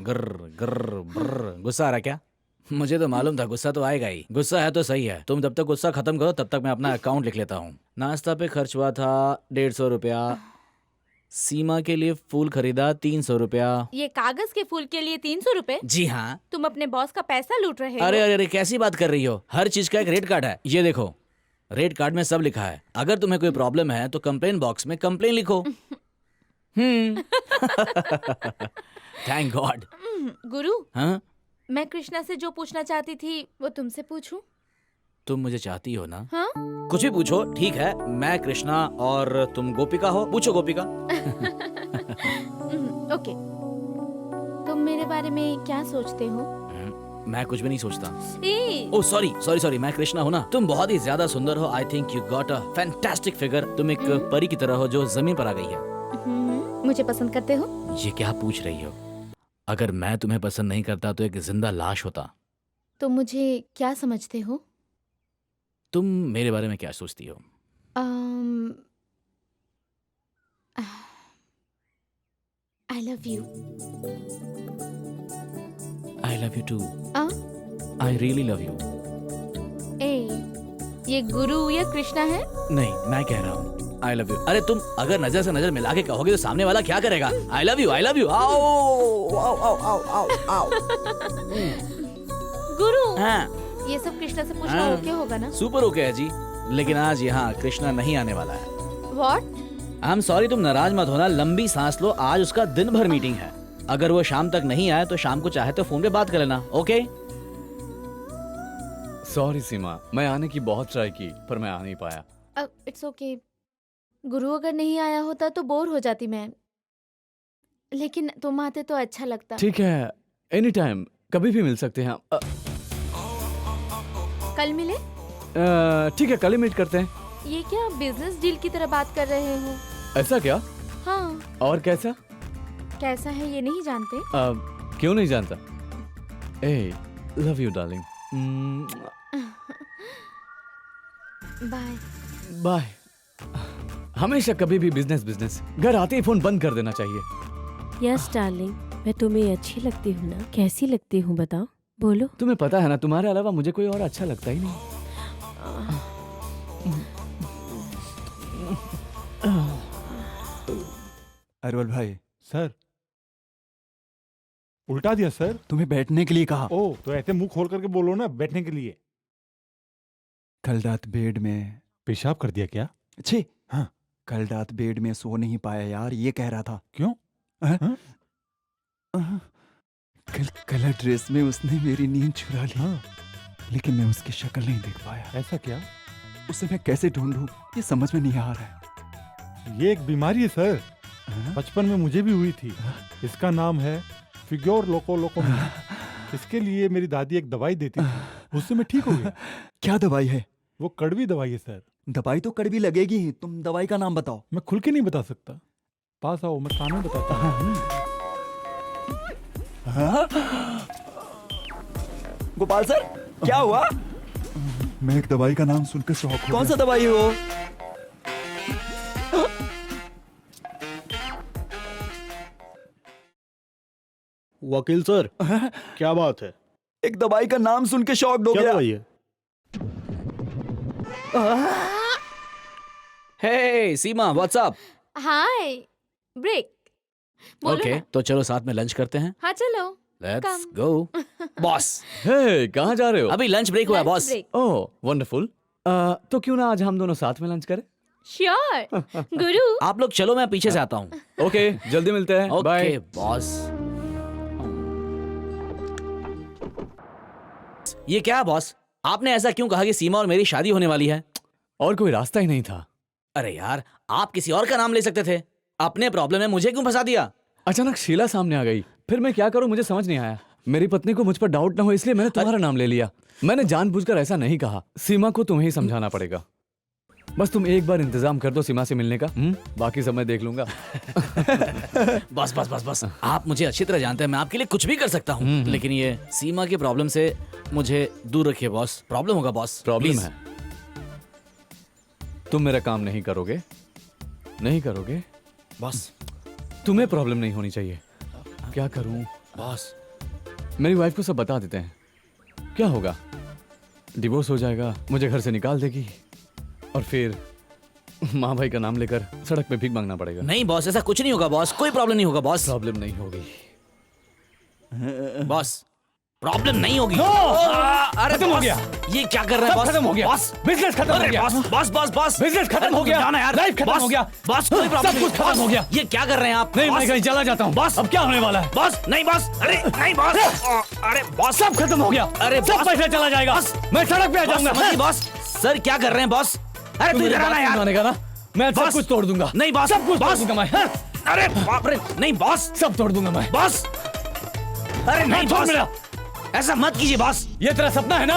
ग्र ग्र ब्र। गुस्सा आ रहा क्या? मुझे तो मालूम था गुस्सा तो आएगा ही। गुस्सा है तो सही है, तुम जब तक गुस्सा खत्म करो तब तक मैं अपना अकाउंट लिख लेता हूँ। नाश्ता पे खर्च हुआ था 150 रुपया। सीमा के लिए फूल खरीदा 300 रुपया। ये कागज के फूल के लिए 300 रुपए? जी हाँ। तुम अपने बॉस का पैसा लूट रहे हो। अरे अरे अरे, कैसी बात कर रही हो? हर चीज का एक रेट कार्ड है। ये देखो, रेट कार्ड में सब लिखा है। अगर तुम्हें कोई प्रॉब्लम है तो कंप्लेन बॉक्स में कंप्लेन लिखो। Thank God. गुरु, हाँ, मैं कृष्णा से जो पूछना चाहती थी वो तुमसे पूछूं? तुम मुझे चाहती हो ना? हाँ? कुछ भी पूछो, ठीक है। मैं कृष्णा और तुम गोपिका हो। पूछो गोपिका। ओके। तुम मेरे बारे में क्या सोचते हो? मैं कुछ भी नहीं सोचता। ए, ओह सॉरी सॉरी सॉरी, मैं कृष्णा हूँ ना। तुम बहुत ही ज्यादा सुंदर हो। I think you got a fantastic figure. तुम एक परी की तरह हो जो जमीन पर आ गई है। मुझे पसंद करते हो? ये क्या पूछ रही हो? अगर मैं तुम्हें पसंद नहीं करता तो एक जिंदा लाश होता। तुम मुझे क्या समझते हो? तुम मेरे बारे में क्या सोचती हो? I love you. I love you too. I really love you. ये गुरु या कृष्णा है? नहीं, मैं कह रहा हूँ आई लव यू। अरे तुम अगर नजर से नजर मिला के कहोगे तो सामने वाला क्या करेगा? आई love you, I love you. आओ आओ आओ आओ आओ आओ। गुरु, हाँ, ये सब कृष्णा से पूछना हाँ। ओके होगा ना? सुपर ओके है जी। लेकिन आज यहाँ कृष्णा नहीं आने वाला है। व्हाट? आई एम सॉरी, तुम नाराज मत होना। लंबी सांस लो, आज उसका दिन भर मीटिंग है। अगर वो शाम तक नहीं आए तो शाम को चाहे तो फोन पे बात कर लेना। ओके? सॉरी सीमा, मैं आने की बहुत ट्राई की पर मैं आ नहीं पाया। It's okay. गुरु अगर नहीं आया होता तो बोर हो जाती मैं, लेकिन तुम आते तो अच्छा लगता। ठीक है, एनी टाइम, कभी भी मिल सकते हैं। कल मिले? ठीक है, कल ही मीट करते हैं। ये क्या बिजनेस डील की तरह बात कर रहे हो? ऐसा क्या? हाँ। और कैसा? कैसा है ये नहीं जानते? क्यों नहीं जानता? ए, love you darling. Bye. Bye. हमेशा कभी भी बिजनेस बिजनेस। घर आते ही फोन बंद कर देना चाहिए। यस डार्लिंग, मैं तुम्हें अच्छी लगती हूँ ना? कैसी लगती हूँ बताओ? बोलो। तुम्हें पता है ना, तुम्हारे अलावा मुझे कोई और अच्छा लगता ही नहीं। अरवल भाई। सर, उल्टा दिया सर। तुम्हें बैठने के लिए कहा। ओ, तो ऐसे मुंह खोल करके बोलो ना, बैठने के लिए। कल रात बेड में पेशाब कर दिया क्या? छी। हाँ। कल रात बेड में सो नहीं पाया यार, ये कह रहा था। क्यों? कल कलर ड्रेस में उसने मेरी नींद चुरा ली। हाँ। लेकिन मैं उसकी शक्ल नहीं देख पाया। ऐसा क्या? उसे मैं कैसे ढूंढूं, ये समझ में नहीं आ रहा है। ये एक बीमारी है सर। बचपन में मुझे भी हुई थी। इसका नाम है फिग्योर लोकोलोकोमी। इसके लिए मेरी दादी एक दवाई देती थी, उससे मैं ठीक हो गया। क्या दवाई है? वो कड़वी दवाई है सर। दवाई तो कड़वी लगेगी ही, तुम दवाई का नाम बताओ। मैं खुल के नहीं बता सकता। पास आओ, मैं कानून बताता हूँ। गोपाल सर, क्या हुआ? मैं एक दवाई का नाम सुनकर शॉक हो गया। कौन सा दवाई है वो? वकील सर, क्या बात है? एक दवाई का नाम सुन के शॉक हो क्या गया। दवाई है? हे सीमा, व्हाट्स अप? हाय। ब्रेक। बोलो ओके, ना। तो चलो साथ में लंच करते हैं। हाँ चलो। Let's go. बॉस, हे, कहाँ जा रहे हो? अभी लंच ब्रेक हुआ है लंच बॉस। ब्रेक। ओह वंडरफुल। तो क्यों ना आज हम दोनों साथ में लंच करें? श्योर गुरु। आप लोग चलो, मैं पीछे से आता हूँ। ओके, जल्दी मिलते हैं। बाय। Okay boss. ये क्या है बॉस? आपने ऐसा क्यों कहा कि सीमा और मेरी शादी होने वाली है? और कोई रास्ता ही नहीं था। अरे यार, आप किसी और का नाम ले सकते थे। अपने प्रॉब्लम में मुझे क्यों फंसा दिया? अचानक शीला सामने आ गई, फिर मैं क्या करूं मुझे समझ नहीं आया। मेरी पत्नी को मुझ पर डाउट ना हो इसलिए मैंने तुम्हारा नाम ले लिया। मैंने जानबूझकर ऐसा नहीं कहा। सीमा को तुम्हें ही समझाना पड़ेगा। बस तुम एक बार इंतजाम कर दो सीमा से मिलने का। बाकी सब मैं देख लूंगा। बस बस बस बस, आप मुझे अच्छी तरह जानते हैं, मैं आपके लिए कुछ भी कर सकता हूँ। लेकिन ये सीमा की प्रॉब्लम से मुझे दूर रखिए बॉस। प्रॉब्लम होगा बॉस। प्रॉब्लम है, तुम मेरा काम नहीं करोगे। नहीं करोगे बॉस। तुम्हें प्रॉब्लम नहीं होनी चाहिए। क्या करूं बॉस? मेरी वाइफ को सब बता देते हैं। क्या होगा? डिवोर्स हो जाएगा, मुझे घर से निकाल देगी और फिर माँ भाई का नाम लेकर सड़क पे भीख मांगना पड़ेगा। नहीं बॉस, ऐसा कुछ नहीं होगा बॉस। कोई प्रॉब्लम नहीं होगा बॉस। प्रॉब्लम नहीं होगी बॉस, प्रॉब्लम नहीं होगी। अरे खत्म हो बॉस, गया। ये क्या कर रहे हैं बॉस? खत्म हो गया। बॉस, बिजनेस खत्म हो अरे गया। Boss boss boss boss, business खत्म हो गया। जाना यार। लाइफ खत्म बॉस, हो गया। बॉस कोई प्रॉब्लम सब कुछ खत्म हो गया। ये क्या कर रहे हैं आप? नहीं, बॉस, मैं कहीं चला जाता हूँ। बॉस। अब क्या होने वाला है? बॉस नहीं बॉस। अरे नहीं बॉस। अरे बॉस, सब खत्म हो गया। अरे सब बॉस, पैसा चला जाएगा। बॉस, मैं सड़क पे आ बॉस, जाऊंगा। समझिए बॉस। सर क्या कर रहे हैं बॉस? अरे तू इधर आना यार। मानेगा ना? मैं सब बॉस। कुछ तोड़ दूंगा। नहीं बॉस, सब कुछ तोड़ बॉस। दूंगा मैं। हाँ? अरे बाप रे, नहीं बॉस। सब तोड़ दूंगा मैं। बॉस, अरे नहीं छोड़ बॉस, मेरा। ऐसा मत कीजिए बॉस। ये तेरा सपना है ना?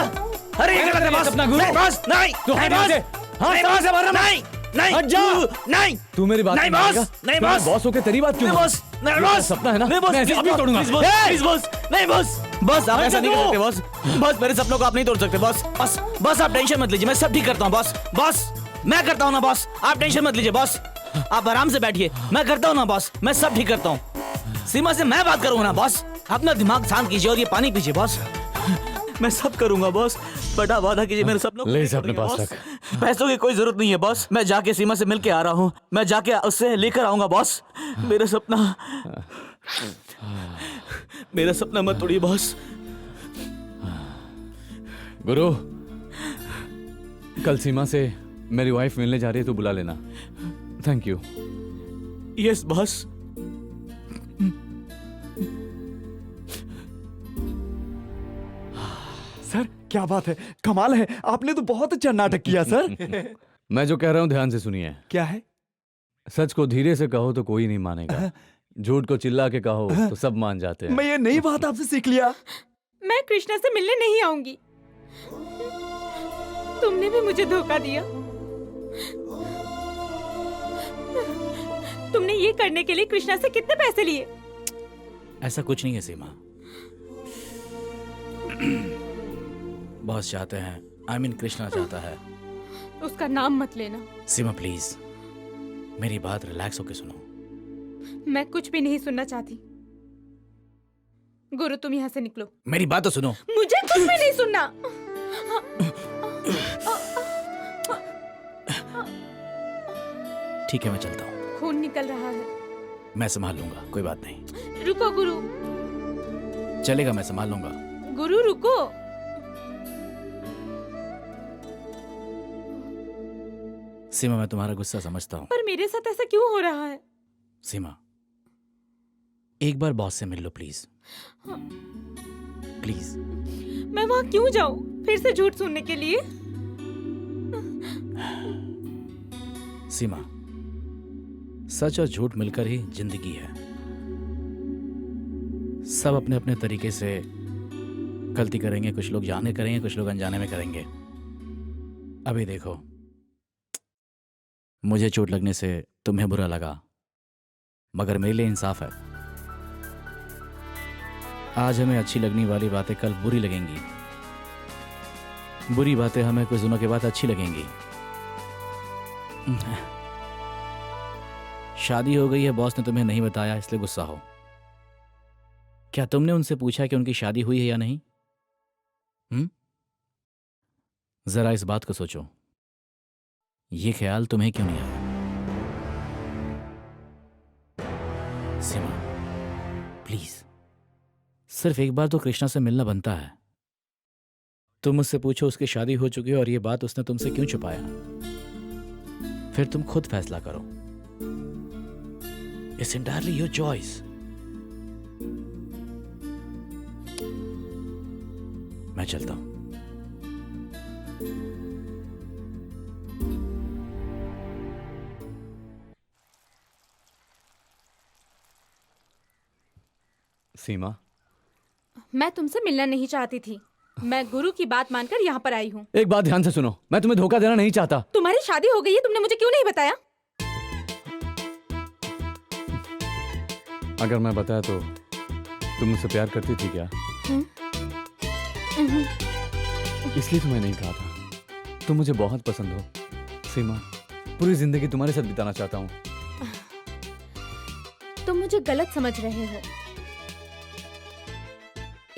अरे ये गलत है बॉस। सपना गुरु। नहीं बॉस, नहीं तो नहीं हट यहाँ बॉस। से। हाँ, नहीं कहाँ बॉस, से मार रहा है? नहीं नहीं हट जा। नहीं। तू मेरी बात नहीं नहीं बॉस, मानेगा? नहीं तो मैं बॉस। बॉस होके तेरी बात क्यों नहीं मानूं? बॉस, नहीं ये तेरा बॉस। सपना है ना? नहीं बॉस, मैं प्लीज अभी बॉस, तोड़ूंगा। प्लीज बॉस, ए! प्लीज बॉस, नहीं बॉस। बॉस आप हट ऐसा जा नहीं कर तू। सकते बॉस। बॉस मेरे सपनों को आप नहीं तोड़ सकते बॉस। बस बस आप टेंशन मत लीजिए, मैं सब ठीक करता हूँ बॉस। बॉस मैं करता हूँ ना बॉस, आप टेंशन मत लीजिए बॉस। आप आराम से बैठिए, मैं करता हूँ ना बॉस, मैं सब ठीक करता हूँ। सीमा से मैं बात करूँगा ना बॉस। अपना दिमाग शांत कीजिए और ये पानी पीजिए बॉस। मैं सब करूंगा बॉस, बड़ा वादा कीजिए मेरे सपनों को ले नहीं इसे अपने तोड़ेंगे, पास बॉस। पैसों की कोई जरूरत नहीं है बॉस, मैं जाके सीमा से मिल के आ रहा हूँ। मैं जाके उससे लेकर आऊंगा बॉस। मेरा सपना मत तोड़िए बॉस। गुरु, कल सीमा से मेरी वाइफ मिलने जा रही है, तो बुला लेना। Thank you. Yes boss. Sir क्या बात है, कमाल है, आपने तो बहुत अच्छा नाटक किया सर। मैं जो कह रहा हूँ ध्यान से सुनिए। क्या है? सच को धीरे से कहो तो कोई नहीं मानेगा, झूठ को चिल्ला के कहो तो सब मान जाते हैं। मैं ये नई बात आपसे सीख लिया। मैं कृष्णा से मिलने नहीं आऊंगी। तुमने भी मुझे धोखा दिया। तुमने ये करने के लिए कृष्णा से कितने पैसे लिए? ऐसा कुछ नहीं है सीमा। बॉस चाहते हैं, आई मीन कृष्णा चाहता है। उसका नाम मत लेना। सीमा प्लीज मेरी बात रिलैक्स होके सुनो। मैं कुछ भी नहीं सुनना चाहती। गुरु तुम यहाँ से निकलो। मेरी बात तो सुनो। मुझे कुछ भी नहीं सुनना। ठीक है मैं चलता हूँ। खून निकल रहा है। मैं संभाल लूंगा, कोई बात नहीं। रुको गुरु। चलेगा, मैं संभाल लूंगा। गुरु रुको। सीमा मैं तुम्हारा गुस्सा समझता हूँ, पर मेरे साथ ऐसा क्यों हो रहा है? सीमा एक बार बॉस से मिल लो प्लीज। प्लीज। मैं वहाँ क्यों जाऊँ फिर से झूठ सुनने के लिए? सीमा सच और झूठ मिलकर ही जिंदगी है। सब अपने अपने तरीके से गलती करेंगे, कुछ लोग जाने करेंगे, कुछ लोग अनजाने में करेंगे। अभी देखो, मुझे चोट लगने से तुम्हें बुरा लगा, मगर मेरे लिए इंसाफ है। आज हमें अच्छी लगने वाली बातें कल बुरी लगेंगी, बुरी बातें हमें कुछ दिनों के बाद अच्छी लगेंगी। शादी हो गई है, बॉस ने तुम्हें नहीं बताया इसलिए गुस्सा हो। क्या तुमने उनसे पूछा कि उनकी शादी हुई है या नहीं? जरा इस बात को सोचो, ये ख्याल तुम्हें क्यों नहीं आया? सीमा प्लीज, सिर्फ एक बार तो कृष्णा से मिलना बनता है। तुम मुझसे पूछो उसकी शादी हो चुकी है और ये बात उसने तुमसे क्यों छुपाया? फिर तुम खुद फैसला करो। It's entirely your choice. मैं चलता हूं। सीमा, मैं तुमसे मिलना नहीं चाहती थी। मैं गुरु की बात मानकर यहाँ पर आई हूँ। एक बात ध्यान से सुनो, मैं तुम्हें धोखा देना नहीं चाहता। तुम्हारी शादी हो गई है, तुमने मुझे क्यों नहीं बताया? अगर मैं बताया तो तुम मुझसे प्यार करती थी क्या? इसलिए तुम्हें नहीं कहा था। तुम मुझे बहुत पसंद हो सीमा, पूरी जिंदगी तुम्हारे साथ बिताना चाहता हूँ। तुम मुझे गलत समझ रहे हो।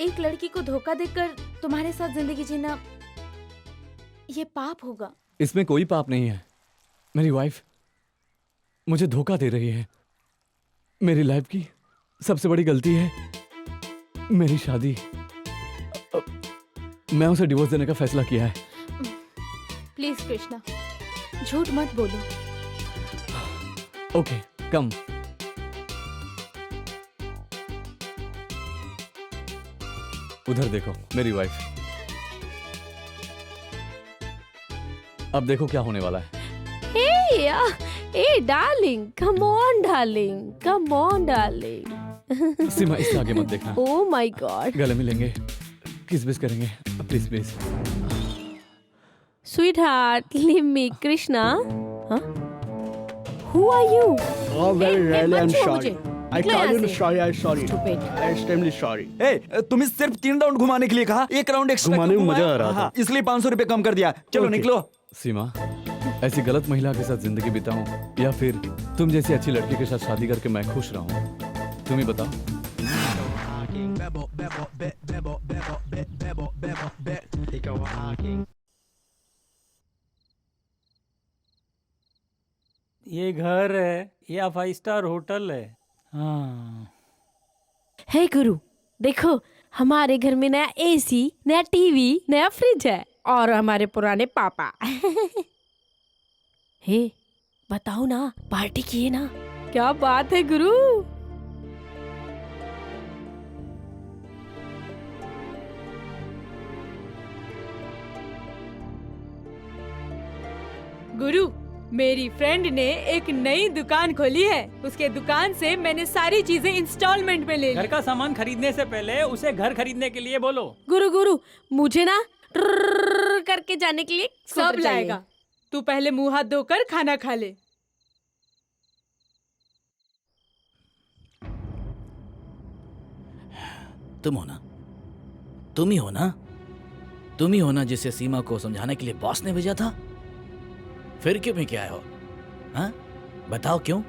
एक लड़की को धोखा देकर तुम्हारे साथ जिंदगी जीना ये पाप होगा। इसमें कोई पाप नहीं है। मेरी वाइफ मुझे धोखा दे रही है। मेरी लाइफ की सबसे बड़ी गलती है मेरी शादी। मैं उसे डिवोर्स देने का फैसला किया है। प्लीज कृष्णा, झूठ मत बोलो। ओके, कम। उधर देखो, मेरी वाइफ। अब देखो क्या होने वाला है। Hey darling, come on darling, come on darling. सीमा, इससे आगे मत देखना। Oh my God. गले मिलेंगे, किस बिस करेंगे, please please. Sweetheart, leave me, Krishna. Huh? Who are you? Oh, very Hey, really, मत I'm छुओ sorry. मुझे। I निकलो can't यहाँ even से। sorry. I'm sorry. Stupid. I'm extremely sorry. ए, तुम्हें सिर्फ 3 राउंड घुमाने के लिए कहा, 1 राउंड एक्स्ट्रा घुमाने में मजा आ रहा था। इसलिए 500 रुपए कम कर दिया। चलो Okay. निकलो। सीमा, ऐसी गलत महिला के साथ जिंदगी बिताऊं या फिर तुम जैसी अच्छी लड़की के साथ शादी करके मैं खुश रहूं? तुम ही बताओ। ये घर है या 5 स्टार होटल है? हाँ। हे गुरु, देखो हमारे घर में नया एसी, नया टीवी, नया फ्रिज है और हमारे पुराने पापा। हे, बताओ ना, पार्टी किए ना? क्या बात है गुरु। गुरु, मेरी फ्रेंड ने एक नई दुकान खोली है। उसके दुकान से मैंने सारी चीजें इंस्टॉलमेंट में ले ली। घर का सामान खरीदने से पहले उसे घर खरीदने के लिए बोलो। गुरु, मुझे ना ट्रररर करके जाने के लिए सब स्कूटर चाहिए। लाएगा। तू पहले मुंह हाथ धोकर खाना खा ले। तुम हो ना? तुम ही हो ना? तुम ही हो ना जिसे सीमा को समझाने के लिए बॉस ने भेजा था? फिर क्यों क्या आए हो? हाँ, बताओ क्यों?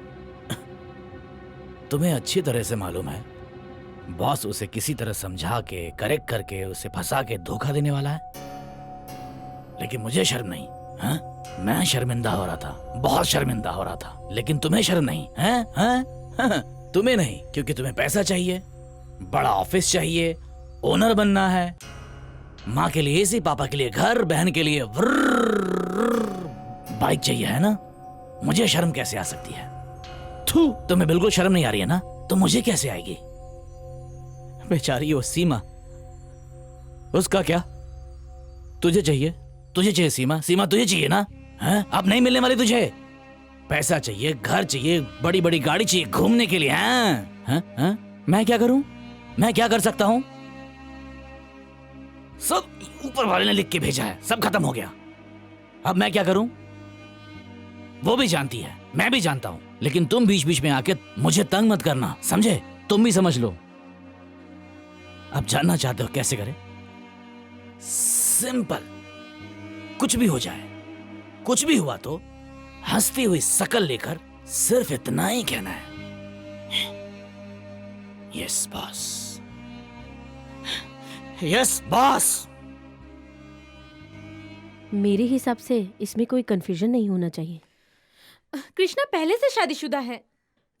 तुम्हें अच्छी तरह से मालूम है बॉस उसे किसी तरह समझा के, करेक्ट करके, उसे फंसा के धोखा देने वाला है। लेकिन मुझे शर्म नहीं। हाँ, मैं शर्मिंदा हो रहा था, बहुत शर्मिंदा हो रहा था। लेकिन तुम्हें शर्म नहीं है? हाँ? तुम्हें नहीं, क्योंकि तुम्हें पैसा चाहिए, बड़ा ऑफिस चाहिए, ओनर बनना है, माँ के लिए एसी, पापा के लिए घर, बहन के लिए बाइक चाहिए, है ना? मुझे शर्म कैसे आ सकती है? थू, तुम्हें बिल्कुल शर्म नहीं आ रही है ना? तो मुझे कैसे आएगी? बेचारी वो सीमा, उसका क्या? तुझे चाहिए, तुझे चाहिए सीमा, सीमा तुझे चाहिए ना? हैं? अब नहीं मिलने वाली तुझे। पैसा चाहिए, घर चाहिए, बड़ी बड़ी गाड़ी चाहिए घूमने के लिए। हैं? मैं क्या करूं? मैं क्या कर सकता हूं? सब ऊपर वाले ने लिख के भेजा है, सब खत्म हो गया। अब मैं क्या करूं? वो भी जानती है, मैं भी जानता हूं, लेकिन तुम बीच बीच में आके मुझे तंग मत करना, समझे? तुम भी समझ लो। अब जानना चाहते हो कैसे करें? सिंपल, कुछ भी हो जाए, कुछ भी हुआ तो हंसती हुई शकल लेकर सिर्फ इतना ही कहना है, यस बॉस, यस बॉस। मेरे हिसाब से इसमें कोई कंफ्यूजन नहीं होना चाहिए। कृष्णा पहले से शादीशुदा है।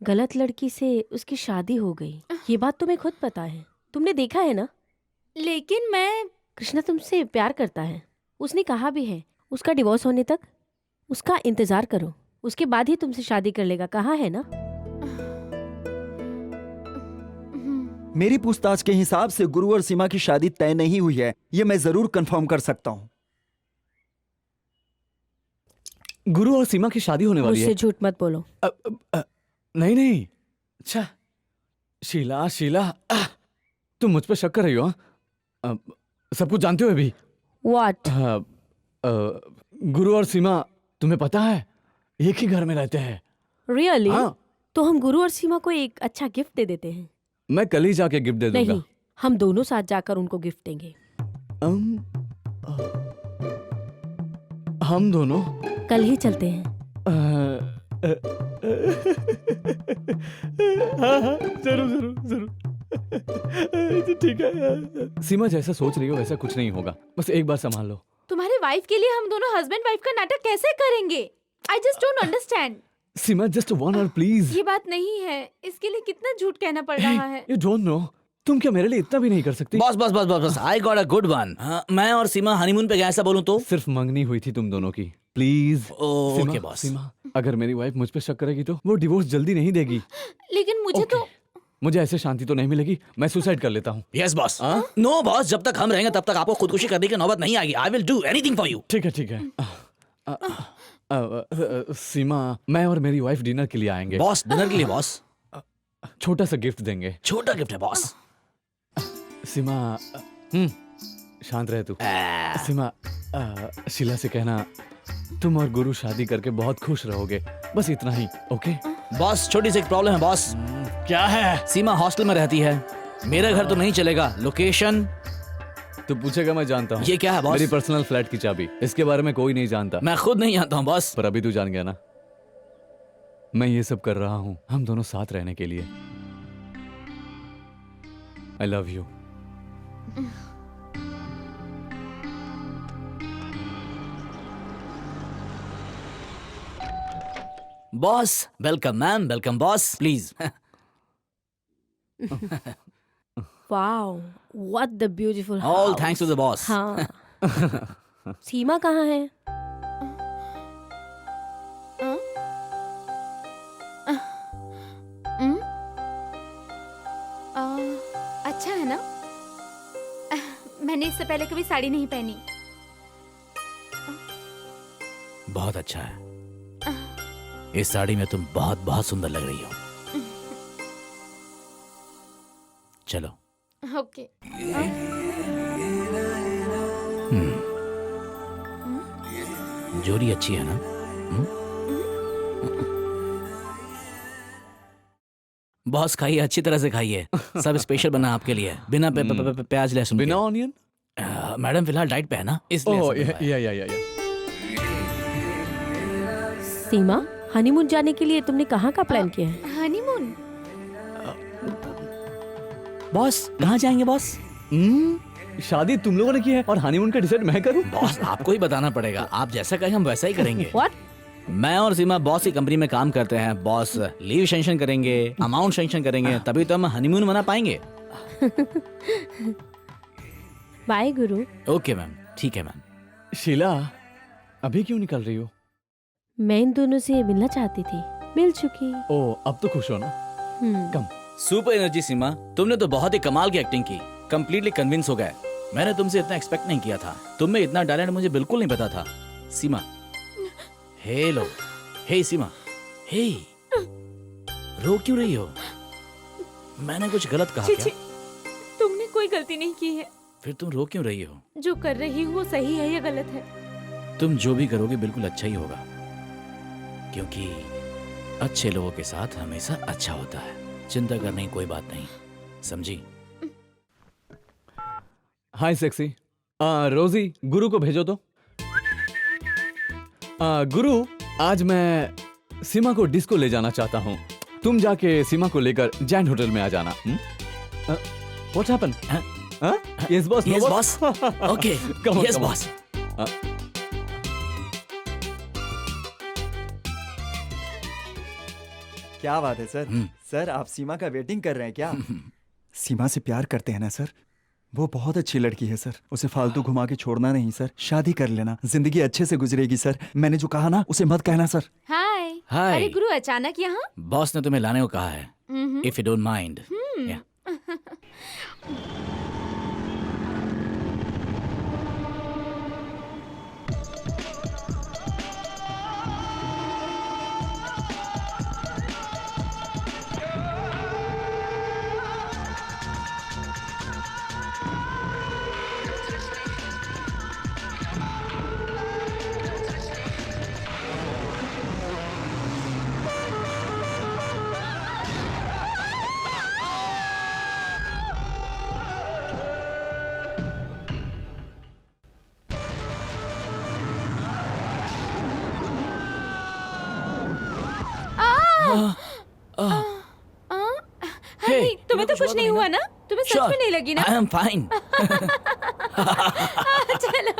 गलत लड़की से उसकी शादी हो गई, ये बात तुम्हें खुद पता है, तुमने देखा है ना? लेकिन मैं कृष्णा तुमसे प्यार करता है, उसने कहा भी है उसका डिवोर्स होने तक उसका इंतजार करो। उसके बाद ही तुमसे शादी कर लेगा, कहा है ना? मेरी पूछताछ के हिसाब से गुरु और सीमा की शादी तय नहीं हुई है, ये मैं जरूर कंफर्म कर सकता हूँ। गुरु और सीमा की शादी होने वाली है। मुझसे झूठ मत बोलो। नहीं नहीं, अच्छा शीला शीला, तुम मुझ पर शक कर रही हो? हाँ? सब कुछ जानते हो अभी? What? गुरु और सीमा, तुम्हें पता है, एक ही घर में रहते हैं। Really? हाँ। तो हम गुरु और सीमा को एक अच्छा गिफ्ट दे देते हैं। मैं कल ही जाके गिफ्ट दे दूंगा। नहीं, हम दोनों साथ जाकर उनको गिफ्ट देंगे। हम दोनों कल ही चलते हैं। हाँ, जरूर जरूर जरूर। ठीक है। सीमा जैसा सोच रही हो वैसा कुछ नहीं होगा, बस एक बार संभाल लो। तुम्हारे वाइफ के लिए हम दोनों हस्बैंड वाइफ का नाटक कैसे करेंगे? I just don't understand. Seema just 1 hour please. ये बात नहीं है, इसके लिए कितना झूठ कहना पड़ रहा है। यू डोंट नो, तुम क्या मेरे लिए इतना भी नहीं कर सकती? Boss boss boss boss boss, I got a good one. मैं और सीमा हनीमून पे गए, ऐसा बोलूं तो? सिर्फ मंगनी हुई थी तुम दोनों की, प्लीज। Okay boss. सीमा, अगर मेरी वाइफ मुझ पे शक करेगी तो वो डिवोर्स जल्दी नहीं देगी। लेकिन मुझे तो मुझे ऐसे शांति तो नहीं मिलेगी, मैं सुसाइड कर लेता हूँ। Yes boss. नो बॉस, जब तक हम रहेंगे तब तक आपको खुदकुशी करने की नौबत नहीं आएगी। I will do anything for you. ठीक है ठीक है। सीमा, मैं और मेरी वाइफ डिनर के लिए आएंगे। बॉस, डिनर के लिए बॉस? छोटा सा गिफ्ट देंगे। छोटा गिफ्ट है बॉस? सीमा, शांत रहे तू। सीमा, शीला से कहना तुम और गुरु शादी करके बहुत खुश रहोगे, बस इतना ही। ओके बॉस, छोटी सी एक प्रॉब्लम है बॉस। क्या है? सीमा हॉस्टल में रहती है, मेरा घर तो नहीं चलेगा। लोकेशन तू पूछेगा, मैं जानता हूँ। ये क्या है बॉस? मेरी पर्सनल फ्लैट की चाबी। इसके बारे में कोई नहीं जानता। मैं खुद नहीं जानता हूँ बॉस। पर अभी तू जान गया ना। मैं ये सब कर रहा हूँ हम दोनों साथ रहने के लिए। I love you. Boss, welcome ma'am, welcome boss, please. Wow, what the beautiful house. All thanks to the boss. हाँ। सीमा कहाँ है? अच्छा है ना? मैंने इससे पहले कभी साड़ी नहीं पहनी। बहुत अच्छा है, इस साड़ी में तुम बहुत बहुत सुंदर लग रही हो। चलो। ओके। जोड़ी अच्छी है ना? बॉस, खाइए, अच्छी तरह से खाइए। सब स्पेशल बना आपके लिए, बिना प्याज लहसुन के। बिना ऑनियन? मैडम फिलहाल डाइट पे है ना, इसलिए ओह, ऐसा बनवाया। या। सीमा, हनीमून जाने के लिए तुमने कहाँ का प्लान किया है? हनीमून? बॉस, कहाँ जाएंगे बॉस? शादी तुम लोगों ने की है और हनीमून का डिसाइड मैं करूं? बॉस, आपको ही बताना पड़ेगा। आप जैसा कहें हम वैसा ही करेंगे। What? मैं और सीमा बॉस की कंपनी में काम करते हैं। बॉस लीव सेंक्शन करेंगे, अमाउंट सेंक्शन करेंगे, तभी तो हम हनीमून मना पाएंगे। बाय गुरु। ओके मैम, ठीक है मैम। शीला, अभी क्यों निकल रही हो? मैं इन दोनों से मिलना चाहती थी, मिल चुकी। ओह, अब तो खुश हो ना? कम। सुपर एनर्जी सीमा, तुमने तो बहुत ही कमाल की एक्टिंग की। कंप्लीटली कन्विंस हो गए। मैंने तुमसे इतना एक्सपेक्ट नहीं किया था। तुम में इतना टैलेंट मुझे बिल्कुल नहीं पता था। सीमा, हेलो। हे सीमा, हे, रो क्यों रही हो? मैंने कुछ गलत कहा क्या? तुमने कोई गलती नहीं की है। फिर तुम रो क्यों रही हो? जो कर रही हूँ वो सही है या गलत है? तुम जो भी करोगे बिल्कुल अच्छा ही होगा, क्योंकि अच्छे लोगों के साथ हमेशा अच्छा होता है। चिंता करने की कोई बात नहीं, समझी? हाय सेक्सी। रोजी, गुरु को भेजो तो। गुरु, आज मैं सीमा को डिस्को ले जाना चाहता हूँ। तुम जाके सीमा को लेकर जैंट होटल में आ जाना। What happened? Yes boss. Yes boss. Okay. Yes boss. क्या बात है सर? सर, आप सीमा का वेटिंग कर रहे हैं क्या? सीमा से प्यार करते हैं ना सर? वो बहुत अच्छी लड़की है सर, उसे फालतू घुमा के छोड़ना नहीं सर, शादी कर लेना, जिंदगी अच्छे से गुजरेगी सर। मैंने जो कहा ना उसे मत कहना सर। हाय। हाय अरे गुरु अचानक यहाँ? बॉस ने तुम्हें लाने को कहा है, इफ यू डोंट माइंड। नहीं, तुम्हें तो कुछ नहीं हुआ ना? तुम्हें सच में नहीं लगी ना? आई एम फाइन। चलो।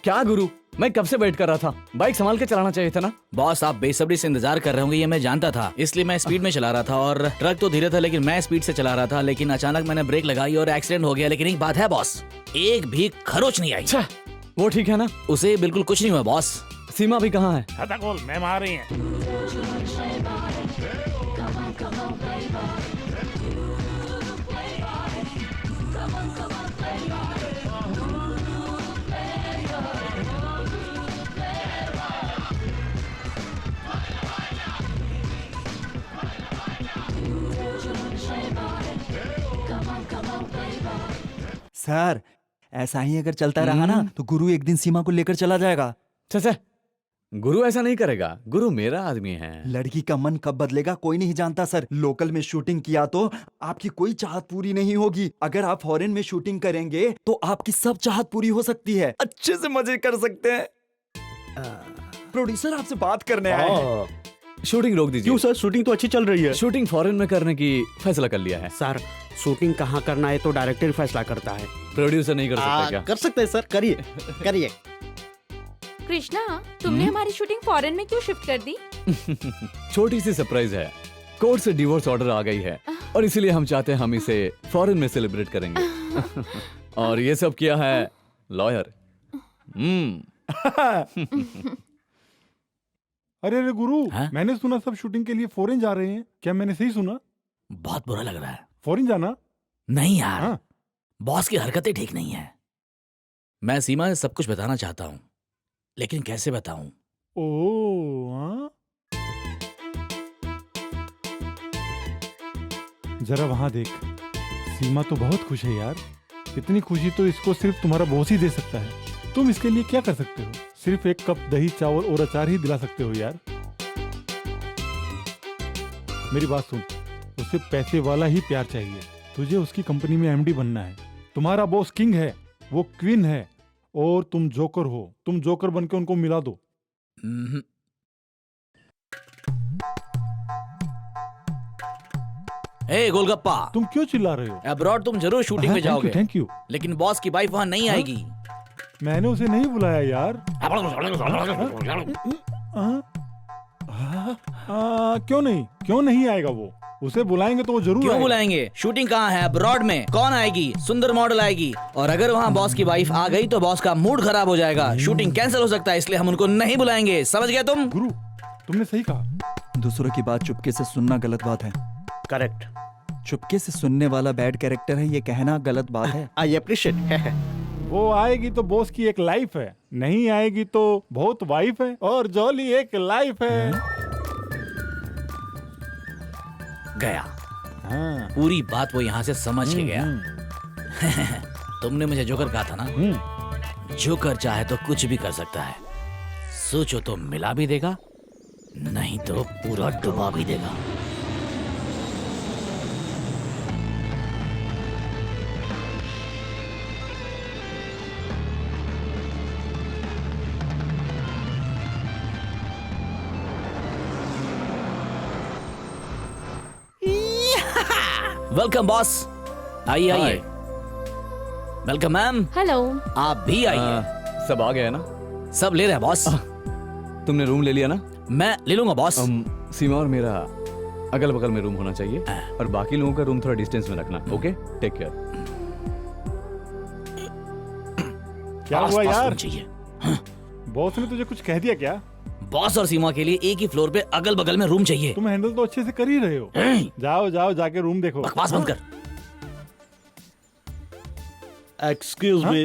क्या गुरु, मैं कब से वेट कर रहा था, बाइक संभाल के चलाना चाहिए था ना। बॉस आप बेसब्री से इंतजार कर रहे होंगे ये मैं जानता था, इसलिए मैं स्पीड में चला रहा था और ट्रक तो धीरे था लेकिन मैं स्पीड से चला रहा था, लेकिन अचानक मैंने ब्रेक लगाई और एक्सीडेंट हो गया। लेकिन एक बात है बॉस, एक भी खरोच नहीं आई। अच्छा, वो ठीक है ना? उसे बिल्कुल कुछ नहीं हुआ बॉस। सीमा भी कहाँ है? खाता खोल, मैम आ रही हैं। सर ऐसा ही अगर चलता रहा ना तो गुरु एक दिन सीमा को लेकर चला जाएगा। अच्छा, गुरु ऐसा नहीं करेगा, गुरु मेरा आदमी है। लड़की का मन कब बदलेगा कोई नहीं जानता सर। लोकल में शूटिंग किया तो आपकी कोई चाहत पूरी नहीं होगी, अगर आप फॉरेन में शूटिंग करेंगे तो आपकी सब चाहत पूरी हो सकती है, अच्छे से मजे कर सकते हैं। प्रोड्यूसर आपसे बात करने आए हैं। शूटिंग रोक दीजिए। क्यों सर, शूटिंग तो अच्छी चल रही है। शूटिंग फॉरेन में करने की फैसला कर लिया है। सर शूटिंग कहाँ करना है तो डायरेक्टर ही फैसला करता है। प्रोड्यूसर नहीं कर सकता क्या? कर सकते हैं सर, करिए करिए। कृष्णा, तुमने हमारी शूटिंग फॉरेन में क्यों शिफ्ट कर दी? छोटी सी सरप्राइज है, कोर्ट से डिवोर्स ऑर्डर आ गई है और इसीलिए हम चाहते हैं हम इसे फॉरेन में सेलिब्रेट करेंगे। और ये सब किया है लॉयर। अरे अरे गुरु, हाँ? मैंने सुना सब शूटिंग के लिए फॉरेन जा रहे हैं, क्या मैंने सही सुना? बहुत बुरा लग रहा है। फॉरेन जाना? नहीं यार, हाँ। बॉस की हरकतें ठीक नहीं है। मैं सीमा से सब कुछ बताना चाहता हूँ, लेकिन कैसे बताऊं? ओह हाँ? जरा वहां देख, सीमा तो बहुत खुश है यार। इतनी खुशी तो इसको सिर्फ तुम्हारा बॉस ही दे सकता है। तुम इसके लिए क्या कर सकते हो? सिर्फ एक कप दही चावल और अचार ही दिला सकते हो यार। मेरी बात सुन, उसे पैसे वाला ही प्यार चाहिए। तुझे उसकी कंपनी में एमडी बनना है। तुम्हारा बॉस किंग है, वो क्वीन है और तुम जोकर हो। तुम जोकर बनके उनको मिला दो। ए गोलगप्पा, तुम क्यों चिल्ला रहे हो? अब्रॉड तुम जरूर शूटिंग में जाओगे, थैंक यू। लेकिन बॉस की वाइफ वहां नहीं आएगी। मैंने उसे नहीं बुलाया यार। क्यों नहीं आएगा वो? उसे बुलाएंगे तो वो जरूर क्यों आएगा। बुलाएंगे? शूटिंग कहाँ है? अब्रॉड में। कौन आएगी? सुंदर मॉडल आएगी, और अगर वहाँ बॉस की वाइफ आ गई तो बॉस का मूड खराब हो जाएगा, शूटिंग कैंसिल हो सकता है, इसलिए हम उनको नहीं बुलाएंगे। समझ गए तुम? गुरु, तुमने सही कहा। दूसरों की बात चुपके से सुनना गलत बात है। करेक्ट। चुपके से सुनने वाला बैड कैरेक्टर है, ये कहना गलत बात है। I appreciate. वो आएगी तो बॉस की एक लाइफ है, नहीं आएगी तो बहुत वाइफ है और जॉली एक लाइफ है। गया। हाँ। पूरी बात वो यहाँ से समझ के गया। तुमने मुझे जोकर कहा था ना, जोकर चाहे तो कुछ भी कर सकता है। सोचो तो मिला भी देगा, नहीं तो पूरा डुबा भी देगा। वेलकम बॉस, आइए आइए। Welcome ma'am. हेलो। आप भी आइए। सब आ गए ना? सब ले रहे हैं बॉस। तुमने रूम ले लिया ना? मैं ले लूंगा बॉस। सीमा और मेरा अगल बगल में रूम होना चाहिए और बाकी लोगों का रूम थोड़ा डिस्टेंस में रखना। Okay, take care. क्या हुआ पास यार? होना चाहिए। बॉस ने तुझे कुछ कह दिया क्या? बॉस और सीमा के लिए एक ही फ्लोर पे अगल बगल में रूम चाहिए। तुम हैंडल तो अच्छे से कर ही रहे हो। जाओ जाओ जाके रूम देखो। बकवास बंद कर। एक्सक्यूज मी,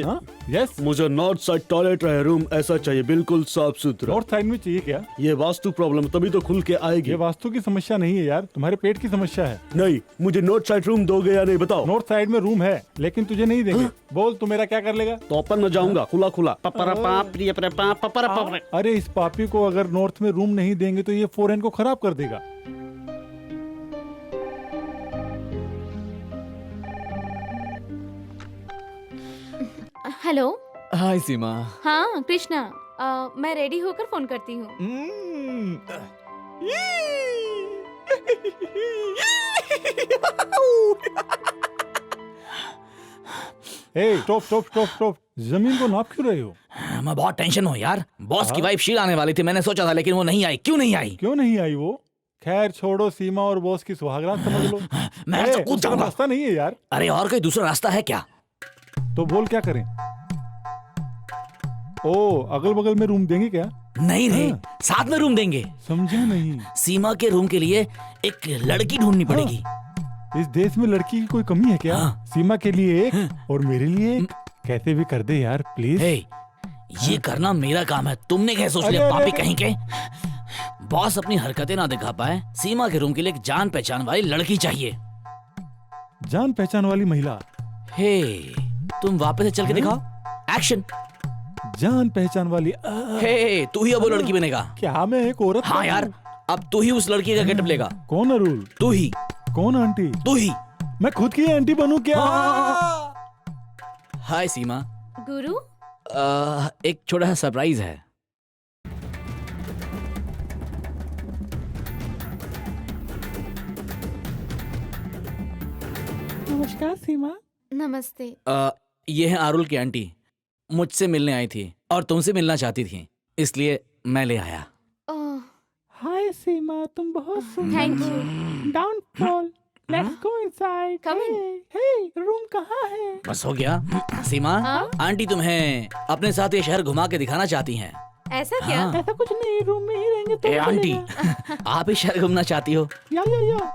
यस, मुझे नॉर्थ साइड टॉयलेट रहे रूम ऐसा चाहिए, बिल्कुल साफ सुथरा। नॉर्थ साइड में चाहिए क्या? ये वास्तु प्रॉब्लम तभी तो खुल के आएगी। ये वास्तु की समस्या नहीं है यार, तुम्हारे पेट की समस्या है। नहीं, मुझे नॉर्थ साइड रूम दोगे या नहीं बताओ। नॉर्थ साइड में रूम है लेकिन तुझे नहीं देंगे। बोल तू मेरा क्या कर लेगा? तो अपन में जाऊंगा खुला खुला। अरे इस पापी को अगर नॉर्थ में रूम नहीं देंगे तो ये फॉरेन को खराब कर देगा। हेलो। हाय सीमा। हाँ कृष्णा, मैं रेडी होकर फोन करती हूँ। स्टॉप स्टॉप स्टॉप स्टॉप, जमीन को नाप क्यों रहे हो? मैं बहुत टेंशन हूँ यार। बॉस की वाइफ शील आने वाली थी, मैंने सोचा था लेकिन वो नहीं आई। क्यों नहीं आई? क्यों नहीं आई वो? खैर छोड़ो, सीमा और बॉस की सुहागरात समझ लो। मैं तो कूद उसका जाऊंगा। रास्ता नहीं है यार। अरे और कोई दूसरा रास्ता है क्या? तो बोल क्या करें? ओ, अगल बगल में रूम देंगे क्या? नहीं रे, साथ में रूम देंगे। समझा नहीं। सीमा के रूम के लिए एक लड़की ढूंढनी पड़ेगी। इस देश में लड़की की कोई कमी है क्या? हाँ। सीमा के लिए एक और मेरे लिए एक, कैसे भी कर दे यार प्लीज। हे, ये करना मेरा काम है, तुमने क्या सोच लिया पापी कहीं के? बॉस अपनी हरकतें ना दिखा पाए, सीमा के रूम के लिए एक जान पहचान वाली लड़की चाहिए। जान पहचान वाली महिला? हे, तुम वापस से चल के दिखाओ। एक्शन। जान पहचान वाली। हे, तू ही अब वो लड़की बनेगा। क्या मैं एक औरत? हाँ यार, अब तू ही उस लड़की का गेटअप लेगा। कौन अरुल? तू ही। कौन आंटी? तू ही। मैं खुद की आंटी बनूं क्या? हाय सीमा। गुरु, एक छोटा सा सरप्राइज है। नमस्कार सीमा। नमस्ते। ये है आरुल की आंटी, मुझसे मिलने आई थी और तुमसे मिलना चाहती थी, इसलिए मैं ले आया। हाय सीमा, तुम बहुत thank you. Down fall, let's go inside. Come in. Hey, room कहाँ है? बस हो गया। सीमा, हाँ? आंटी तुम्हें अपने साथ ये शहर घुमा के दिखाना चाहती हैं। ऐसा क्या? हाँ। ऐसा कुछ नहीं, रूम में ही रहेंगे तो ए आंटी, चलेगा। आप ही शहर घूमना चाहती हो? या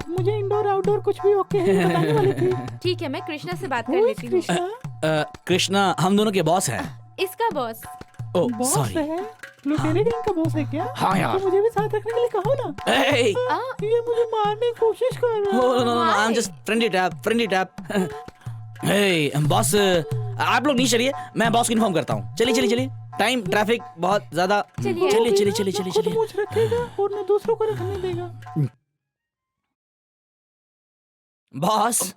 मुझे इंडोर आउटडोर कुछ भी ओके है, बताने वाली थी। ठीक है, मैं कृष्णा से बात कर लेती हूँ। कृष्णा हम दोनों के बॉस हैं। इसका बॉस। ओ सॉरी। लुटेरे गैंग का बॉस है क्या? हाँ यार। तो मुझे भी साथ रखने के लिए कहो ना। Hey! ये मुझे मारने की कोशिश कर रहा है। Oh, no, I'm just friendly tap. Hey, boss, आप लोग नहीं चलिए, मैं बॉस को इन्फॉर्म करता हूँ। चलिए, टाइम ट्रैफिक बहुत ज्यादा। चलिए। खुद मुझ रखेगा और न दूसरों को रखने देगा। बॉस,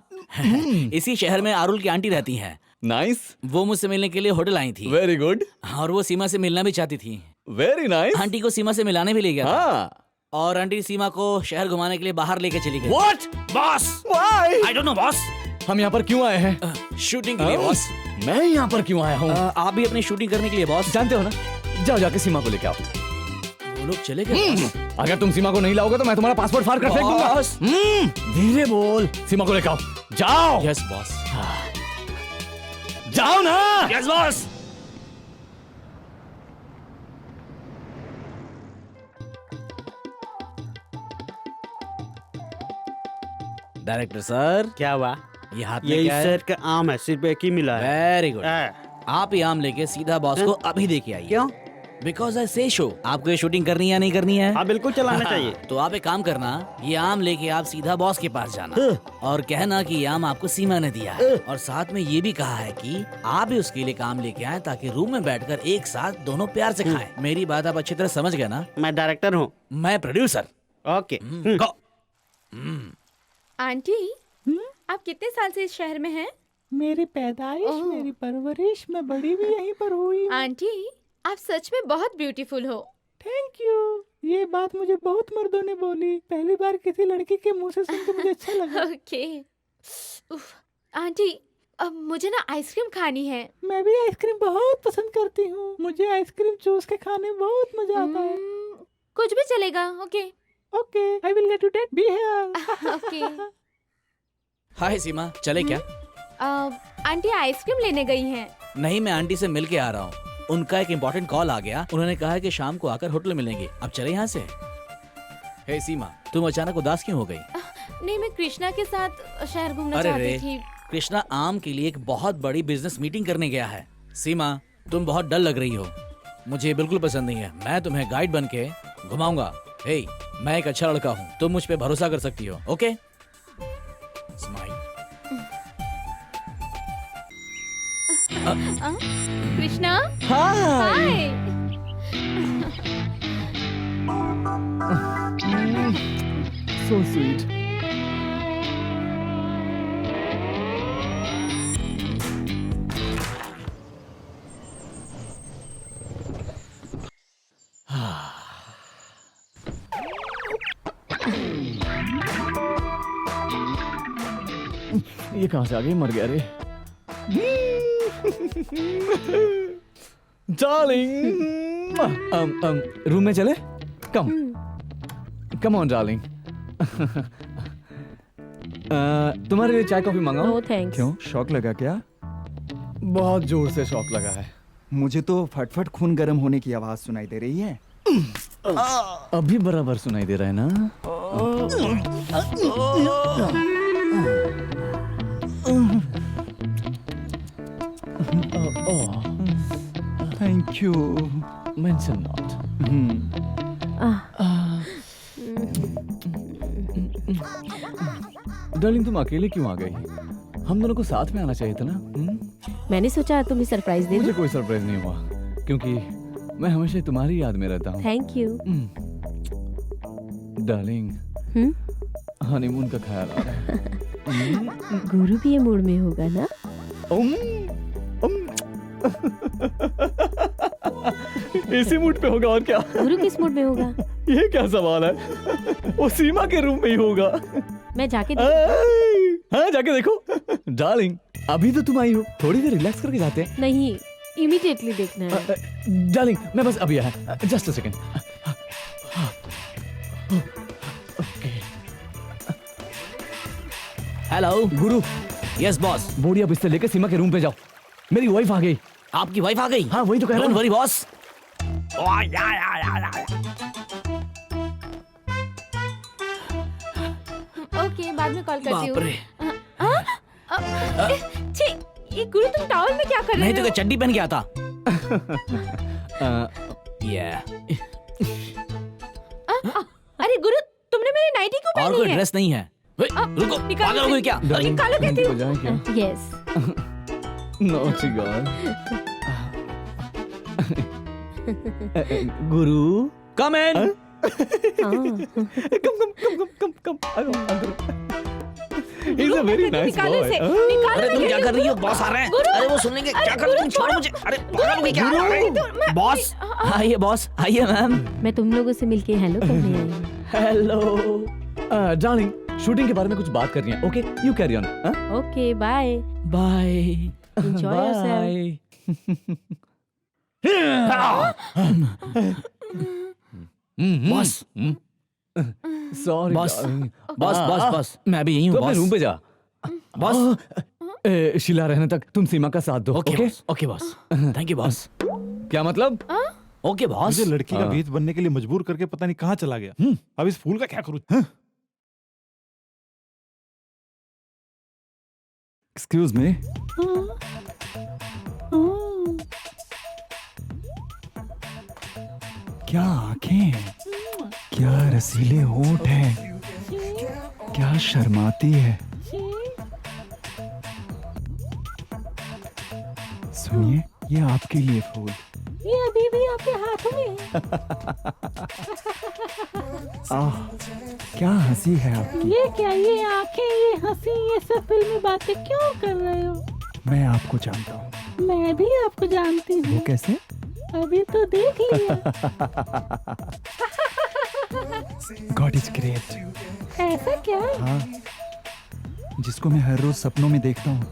इसी शहर में आरुल की आंटी रहती हैं। नाइस। वो मुझसे मिलने के लिए होटल आई थी वेरी गुड। और वो सीमा से मिलना भी चाहती थी। Very nice. आंटी को सीमा से मिलाने भी ले गया था। हाँ। और आंटी सीमा को शहर घुमाने के लिए बाहर लेके चली गई। What? Boss? Why? I don't know, boss. हम यहाँ पर क्यों आए हैं? शूटिंग के लिए बॉस। मैं यहाँ पर क्यों आया हूँ? आप भी अपनी शूटिंग करने के लिए बॉस। जानते हो ना, जाओ जाके सीमा को लेके आओ। वो लोग चले गए बॉस। अगर तुम सीमा को नहीं लाओगे तो मैं तुम्हारा पासपोर्ट फाड़ कर फेंक दूंगा। बॉस। धीरे बोल। सीमा को लेके आओ। जाओ। Yes boss. जाओ ना। Yes boss. डायरेक्टर सर, क्या हुआ? ये हाथ में ये क्या है? सर का आम है, सिर्फ एक ही मिला है। Very good. आप ये आम लेके सीधा बॉस को अभी दे के आइए। क्यों? बिकॉज आई से शो। आपको ये शूटिंग करनी है या नहीं करनी है? हाँ बिल्कुल चलाना चाहिए। तो आप एक काम करना, ये आम लेके आप सीधा बॉस के पास जाना और कहना कि ये आम आपको सीमा ने दिया है, और साथ में ये भी कहा है कि आप भी उसके लिए काम लेके आए ताकि रूम में बैठकर एक साथ दोनों प्यार से खाएं। मेरी बात आप अच्छी तरह समझ गए ना? मैं डायरेक्टर हूँ। मैं प्रोड्यूसर। ओके। गो। आंटी, आप कितने साल से इस शहर में हैं? मेरी पैदाइश, मेरी परवरिश, मैं बड़ी भी यहीं पर हुई। आंटी, आप सच में बहुत ब्यूटीफुल हो। Thank you. ये बात मुझे बहुत मर्दों ने बोली, पहली बार किसी लड़की के मुंह से सुन के मुझे अच्छा लगा। ओके। उफ, आंटी, अब मुझे ना आइसक्रीम खानी है। मैं भी आइसक्रीम बहुत पसंद करती हूँ, मुझे आइसक्रीम चूस के खाने में बहुत मजा आता है। कुछ भी चलेगा। Okay okay, I will get you that, be here. Okay. Hi Seema, चले क्या? आंटी आइसक्रीम लेने गई हैं। नहीं, मैं आंटी से मिल के आ रहा हूँ। उनका एक इम्पोर्टेंट कॉल आ गया। उन्होंने कहा है कि शाम को आकर होटल मिलेंगे। अब चले यहाँ से। हे सीमा, तुम अचानक उदास क्यों हो गई? नहीं, मैं कृष्णा के साथ शहर घूमना अरे चाहती रे, थी। कृष्णा आम के लिए एक बहुत बड़ी बिजनेस मीटिंग करने गया है। सीमा, तुम बहुत डल लग रही हो। मुझे बिल्कुल पसंद नहीं है। मैं तुम्हें गाइड बन के घुमाऊंगा। हे, मैं एक अच्छा लड़का हूँ, तुम मुझ पे भरोसा कर सकती हो। ओके? स्माइल। कृष्णा, हाय। So sweet. ये कहाँ से आ गई? मर गया रे। डार्लिंग, रूम में चले? Come on darling. तुम्हारे लिए चाय कॉफी मंगाऊं? No thanks. क्यों, शौक लगा क्या? बहुत जोर से शौक लगा है। मुझे तो फटफट खून गर्म होने की आवाज सुनाई दे रही है। अभी बराबर सुनाई दे रहा है ना? Thank you. Mention not. Darling, तुम अकेले क्यों आ गई? हम दोनों को साथ में आना चाहिए था ना? मैंने सोचा तुम्हें सरप्राइज दे मुझे दूं। कोई सरप्राइज नहीं हुआ, क्योंकि मैं हमेशा तुम्हारी याद में रहता हूँ। Thank you. डार्लिंग, हनीमून का ख्याल आ रहा है। गुरु भी ये मूड में होगा ना? इसी मूड पे होगा और क्या? गुरु किस मूड में होगा? ये क्या सवाल है? वो सीमा के रूम में ही होगा। मैं जाके हाँ, जाके देखो। डार्लिंग, अभी तो तुम आई हो, थोड़ी देर रिलैक्स करके जाते हैं। नहीं, इमीडिएटली देखना है। डार्लिंग, मैं बस अभी आया। Just a second. Hello Guru. Yes boss. बोरिया बिस्तर लेकर सीमा के रूम पे जाओ। मेरी वाइफ आ गई। आपकी वाइफ आ गई? हाँ, वही तो कह रहा डोंट हूँ। Worry boss. ओके, बाद में कॉल करती बाप रे, हूँ। छी, ये गुरु तुम टॉवल में क्या कर रहे नहीं हो? तो क्या चड्डी पहन के आता? अरे गुरु, तुमने मेरी नाइटी क्यों और पहनी कोई है? ड्रेस नहीं है। रुको, निकालो पागल हो गई क्या? निकालो कहती हूँ। बजाएं क्या? Yes. Naughty girl. Guru, come in. Come. He's a very nice निकालो boy. इसे, निकालो। अरे तुम क्या कर रही हो? बॉस आ रहे हैं। गुरु, अरे वो सुन लेंगे। क्या कर रही हो? तुम छोड़ो मुझे। अरे पागल हो गई क्या? मैं- बॉस, आइए बॉस, आइए मैम। मैं तुम लोगों से मिलके हेलो करने आई हूँ। हेलो। डार्लिंग, शूटिंग के बारे में कुछ बात करनी है। Okay, you carry on. Okay, bye. Bye. Enjoy yourself. Boss, sorry boss, boss, मैं भी यही हूँ तो अपने बॉस। रूम पे जा। बॉस, शीला रहने तक तुम सीमा का साथ दो। Okay okay boss, thank you boss. क्या मतलब? Okay boss. मुझे लड़की का भेष बनने के लिए मजबूर करके पता नहीं कहाँ चला गया। अब इस फूल का क्या करूँ? Excuse me. क्या आंखें, क्या रसीले होंठ हैं, क्या शर्माती है। सुनिए, ये आपके लिए फूल। ये अभी भी आपके हाथों में है। आह, क्या हंसी है आपकी। ये क्या, ये आंखें, ये हंसी, ये सब फिल्मी बातें क्यों कर रहे हो? मैं आपको जानता हूँ। मैं भी आपको जानती वो हूँ। कैसे? अभी तो देख लिया। God is great. ऐसा क्या? हाँ, जिसको मैं हर रोज सपनों में देखता हूँ,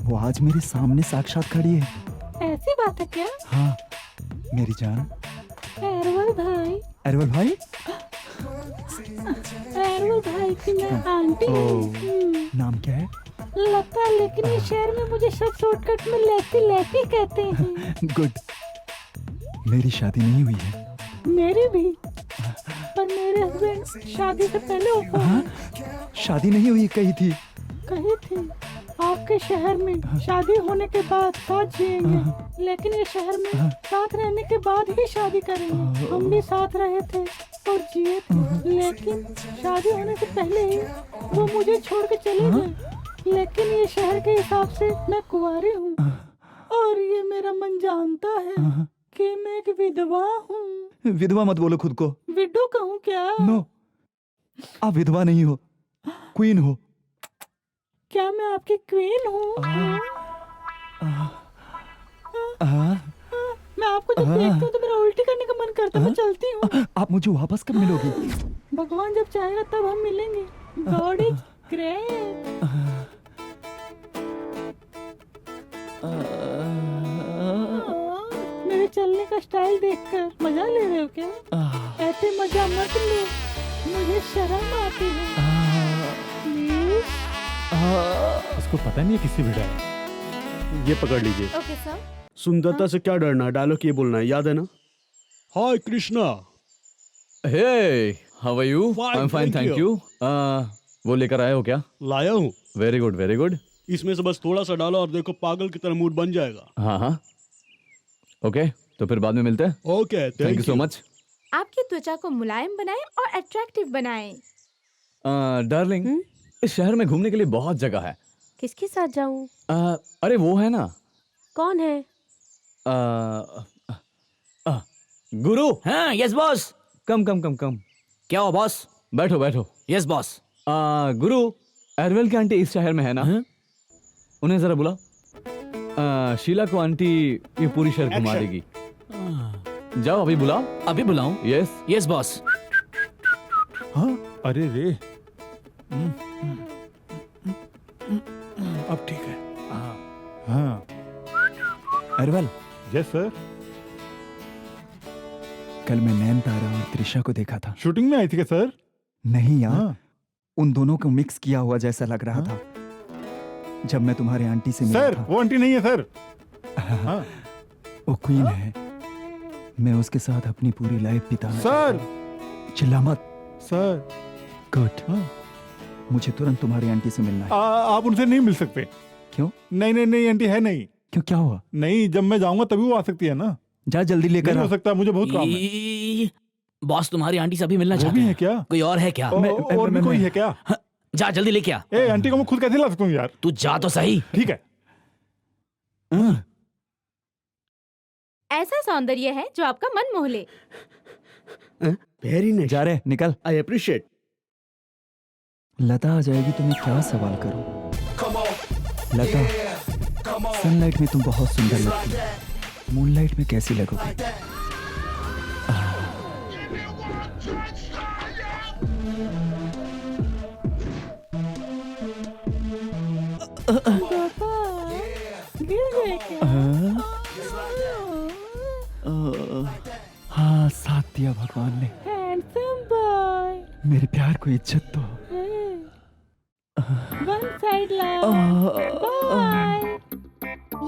वो आज मेरे सामने साक्षात खड़ी है। ऐसी बात है क्या? हाँ मेरी जान। अरवल भाई, अरवल भाई? अरवल भाई की मैं आंटी हूँ। नाम क्या है? लता, लेकिन इस शहर में मुझे सब शॉर्टकट में लेती लेती कहते हैं। गुड। मेरी शादी नहीं हुई है। मेरी भी, पर मेरे हस्बैंड शादी से पहले ऑफर शादी नहीं हुई कही थी। कही थी आपके शहर में शादी होने के बाद साथ जिएंगे, लेकिन ये शहर में साथ रहने के बाद ही शादी करेंगे। हम भी साथ रहे थे और जिए थे, लेकिन शादी होने से पहले ही वो मुझे छोड़ के चले गए। लेकिन ये शहर के हिसाब से मैं कुंवारी हूँ और ये मेरा मन जानता है कि मैं एक विधवा हूँ। विधवा मत बोलो खुद को। विडो कहूँ क्या? नो, आप विधवा नहीं हो, क्वीन हो। क्या मैं आपकी क्वीन हूँ? मैं आपको जब देखती हूँ तो मेरा उल्टी करने का मन करता है। मैं चलती हूँ। आप मुझे वापस कब मिलोगी? भगवान जब चाहेगा तब हम मिलेंगे। God is great. मेरे चलने का स्टाइल देखकर मजा ले रहे हो क्या? ऐसे मजा मत लो, मुझे शर्म आती है। प्लीज। उसको पता नहीं है किससे भिड़ा है। ये पकड़ लीजिए। Okay sir. सुंदरता से क्या डरना, डायलॉग ये बोलना है, याद है ना? Hi Krishna. Hey, how are you? Fine, I am fine, thank thank you. वो लेकर आए हो क्या? लाया हूँ। Very good, very good. इसमें से बस थोड़ा सा डालो और देखो पागल की तरह मूड बन जाएगा। हाँ हाँ, ओके, तो फिर बाद में मिलते हैं। Okay, thank you so much. आपकी त्वचा को मुलायम बनाएं और अट्रैक्टिव बनाएं। डार्लिंग, इस शहर में घूमने के लिए बहुत जगह है। किसके साथ जाऊं? अरे वो है ना, कौन है? गुरु। हाँ yes boss. Come come come कम। क्या हो बॉस? बैठो बैठो। Yes boss. गुरु, एरवेल की आंटी इस शहर में है ना? उन्हें जरा बुलाओ। शीला को आंटी ये पूरी शहर घुमा देगी। जाओ अभी बुलाओ। अभी बुलाऊं? Yes yes boss. हाँ अरे रे, अब ठीक है। हाँ अरवल, यस सर। कल मैं नैन तारा और त्रिशा को देखा था। शूटिंग में आई थी क्या सर? नहीं यार, हाँ। उन दोनों को मिक्स किया हुआ जैसा लग रहा था जब मैं तुम्हारे आंटी से मिला सर था। वो आंटी नहीं है सर। हाँ। वो क्वीन है। मैं उसके साथ अपनी पूरी लाइफ बिताना सर। चाहता हूं। चिल्ला मत सर। गुड। मुझे तुरंत तुम्हारी आंटी से मिलना है। आप उनसे नहीं मिल सकते। क्यों? नहीं नहीं नहीं, आंटी है नहीं। क्यों, क्या हुआ? नहीं, जब मैं जाऊंगा तभी वो आ सकती है ना। जा जल्दी लेकर नहीं आ। हो सकता, मुझे बहुत काम है। बॉस तुम्हारी आंटी से अभी मिलना वो चाहते भी हैं। है क्या? कोई और है क्या? और भी कोई है क्या? जा जल्दी लेके आ। ए आंटी को मैं खुद कैसे ला सकता हूँ यार? तू जा तो सही। ठीक है। ऐसा सौंदर्य है जो आपका मन मोह ले। Very nice. जा रहे, निकल। I appreciate. लता आ जाएगी तो मैं क्या सवाल करूं? लता, सनलाइट में तुम बहुत सुंदर लगती हो, मूनलाइट में कैसी लगोगी? गिर गए क्या? हाँ, साथ दिया भगवान ने। Handsome boy. मेरे प्यार को इज्जत दो। वन साइड लाओ। बाय।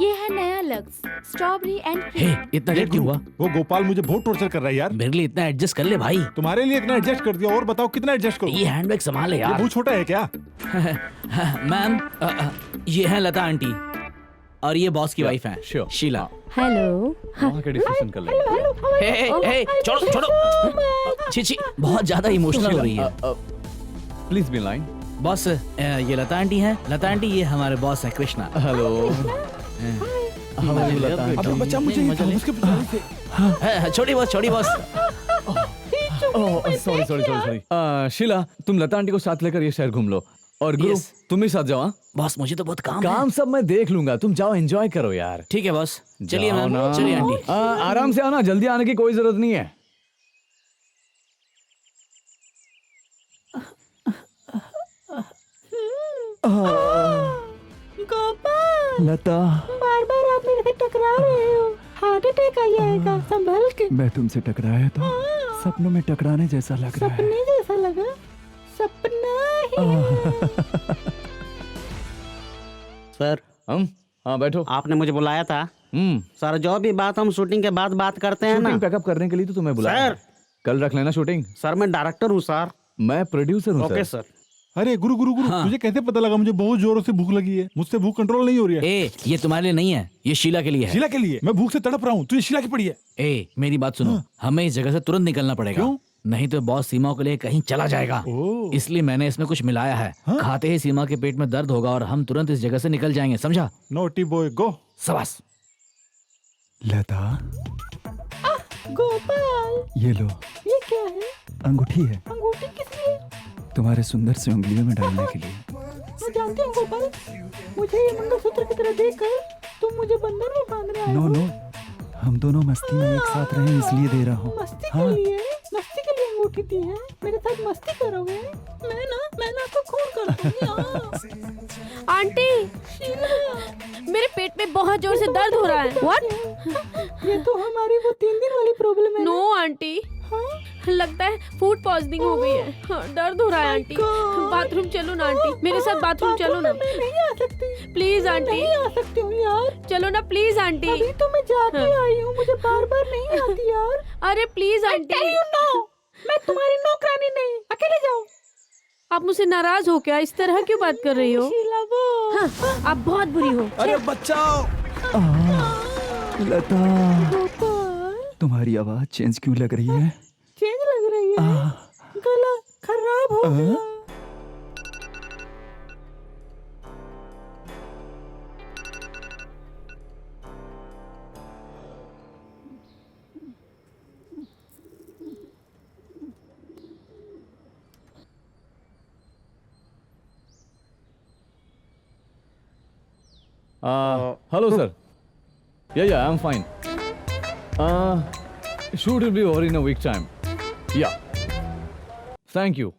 ये है नया Lux strawberry and hey, cream. इतना लेट क्यों हुआ? वो गोपाल मुझे बहुत टॉर्चर कर रहा है यार। मेरे लिए इतना एडजस्ट कर ले भाई। तुम्हारे लिए इतना एडजस्ट कर दिया, और बताओ कितना एडजस्ट करूं? ये हैंडबैग संभाल ले ये यार। बहुत छोटा है क्या? मैम, ये है लता आंटी और ये बॉस की वाइफ है sure. शीला। हेलो। वहाँ के डिस्कशन कर लेंगे। हे हे हे, छोड़ो छोड़ो। छी छी, बहुत ज्यादा इमोशनल हो रही है। Please be line. बॉस, ये लता आंटी है। लता आंटी, ये हमारे बॉस है कृष्णा। हेलो। अब बच्चा मुझे उसके छोड़ी बॉस, छोड़ी boss. Sorry sorry sorry. Sheela, तुम लता आंटी को साथ लेकर ये शहर घूम लो, और गुरु Yes. तुम ही साथ जाओ। हाँ? बॉस मुझे तो बहुत काम काम सब मैं देख लूंगा, तुम जाओ एंजॉय करो यार। ठीक है बॉस, चलिए जाओ मैम, ना। चलिए आंटी। आराम से आना, जल्दी आने की कोई जरूरत नहीं है। गोपाल, लता, बार बार आप मेरे से टकरा रहे हो। हार्ट अटैक आ जाएगा, संभल के। मैं तुमसे टकराया तो सपनों में टकराने जैसा लग रहा है। सपने जैसा लगा? सपना ही। सर, हाँ बैठो। आपने मुझे बुलाया था। सर जो भी बात हम शूटिंग के बाद बात करते हैं ना। शूटिंग पैकअप करने के लिए तो तुम्हें बुलाया सर। है। कल रख लेना शूटिंग। सर मैं डायरेक्टर हूँ सर। मैं प्रोड्यूसर हूँ ओके सर। अरे गुरु गुरु गुरु, तुझे कैसे पता लगा? मुझे बहुत जोरों से भूख लगी है, मुझसे भूख कंट्रोल नहीं हो रही है। ए, ये तुम्हारे लिए नहीं है, ये शीला के लिए है। शीला के लिए? मैं भूख से तड़प रहा हूँ, तुझे शीला की पड़ी है। ए, मेरी बात सुनो, हमें इस जगह से तुरंत निकलना पड़ेगा। क्यों? नहीं तो बॉस सीमा को लिए कहीं चला जाएगा। इसलिए मैंने इसमें कुछ मिलाया है। खाते ही सीमा के पेट में दर्द होगा और हम तुरंत इस जगह से निकल जाएंगे, समझा? नोटी बॉय गो। शाबाश। लता, गोपाल, ये लो, ये क्या है? अंगूठी है, अंगूठी किस लिए? तुम्हारे सुंदर से उंगलियों में डालने के लिए। मैं जानती हूँ गोपाल, मुझे ये मंगलसूत्र की तरह देखकर तुम मुझे बंधन में बांधने आए नो हो। नो, हम दोनों मस्ती में एक साथ रहें इसलिए दे रहा हूँ। मस्ती के लिए? मस्ती के लिए अंगूठी दी है? मेरे साथ मस्ती करोगे? मैं ना आपको खून कर दूंगी। आंटी, मेरे पेट में बहुत जोर से दर्द हो रहा है। व्हाट? ये तो हमारी वो 3 दिन वाली प्रॉब्लम है। नो आंटी, लगता है फूड पॉइजनिंग हो गई है। दर्द हो रहा है आंटी। बाथरूम चलो ना आंटी, मेरे साथ बाथरूम चलो ना। मैं नहीं आ सकती। Please aunty. नहीं आ सकती हूँ यार। चलो ना प्लीज आंटी। अभी तो मैं जाके आई हूँ, मुझे बार बार नहीं आती यार। अरे प्लीज आंटी। मैं तुम्हारी नौकरानी नहीं, अकेले जाओ। आप मुझसे नाराज हो क्या? इस तरह क्यों बात कर रही हो? शीला वो। हाँ, आप बहुत बुरी हो। अरे बचाओ! लता, तुम्हारी आवाज चेंज क्यों लग रही है? चेंज लग रही है? गला खराब हो गया। Hello, sir. Yeah, I'm fine. Shoot will be over in a week time. Yeah. Thank you.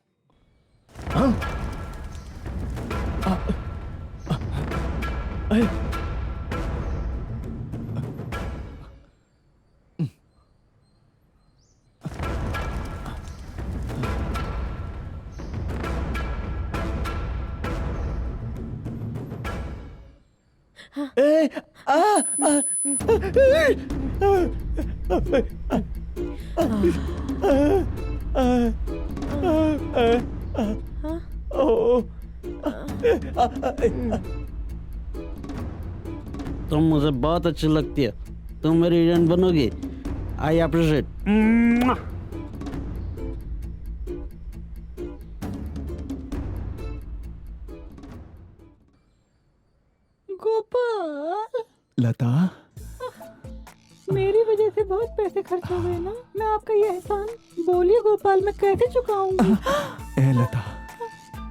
तुम मुझे बहुत अच्छी लगती है, तुम मेरी हीरोइन बनोगी। I appreciate. गोपाल, लता, मेरी वजह से बहुत पैसे खर्च हो गए ना। मैं आपका ये एहसान, बोलिए गोपाल, मैं कैसे चुकाऊंगी? ए लता,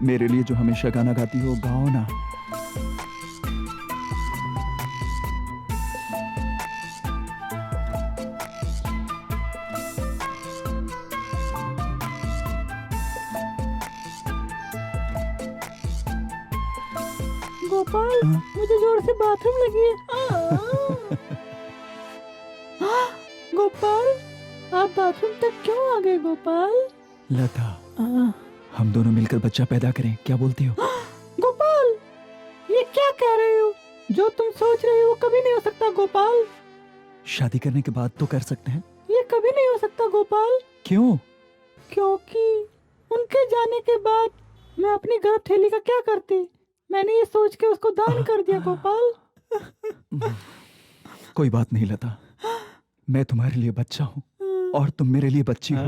मेरे लिए जो हमेशा गाना गाती हो गाओ ना। गोपाल, मुझे जोर से बाथरूम लगी है। गोपाल, आप बाथरूम तक क्यों आ गए गोपाल? लता, हम दोनों मिलकर बच्चा पैदा करें, क्या बोलती हो? गोपाल, ये क्या कह रहे हो? जो तुम सोच रहे हो वो कभी नहीं हो सकता गोपाल। शादी करने के बाद तो कर सकते हैं। ये कभी नहीं हो सकता गोपाल। क्यों? क्योंकि उनके जाने के बाद मैं अपनी गर्भथैली का क्या करती? मैंने ये सोच के उसको दान कर दिया गोपाल। कोई बात नहीं लता, मैं तुम्हारे लिए बच्चा हूँ और तुम मेरे लिए बच्ची हो।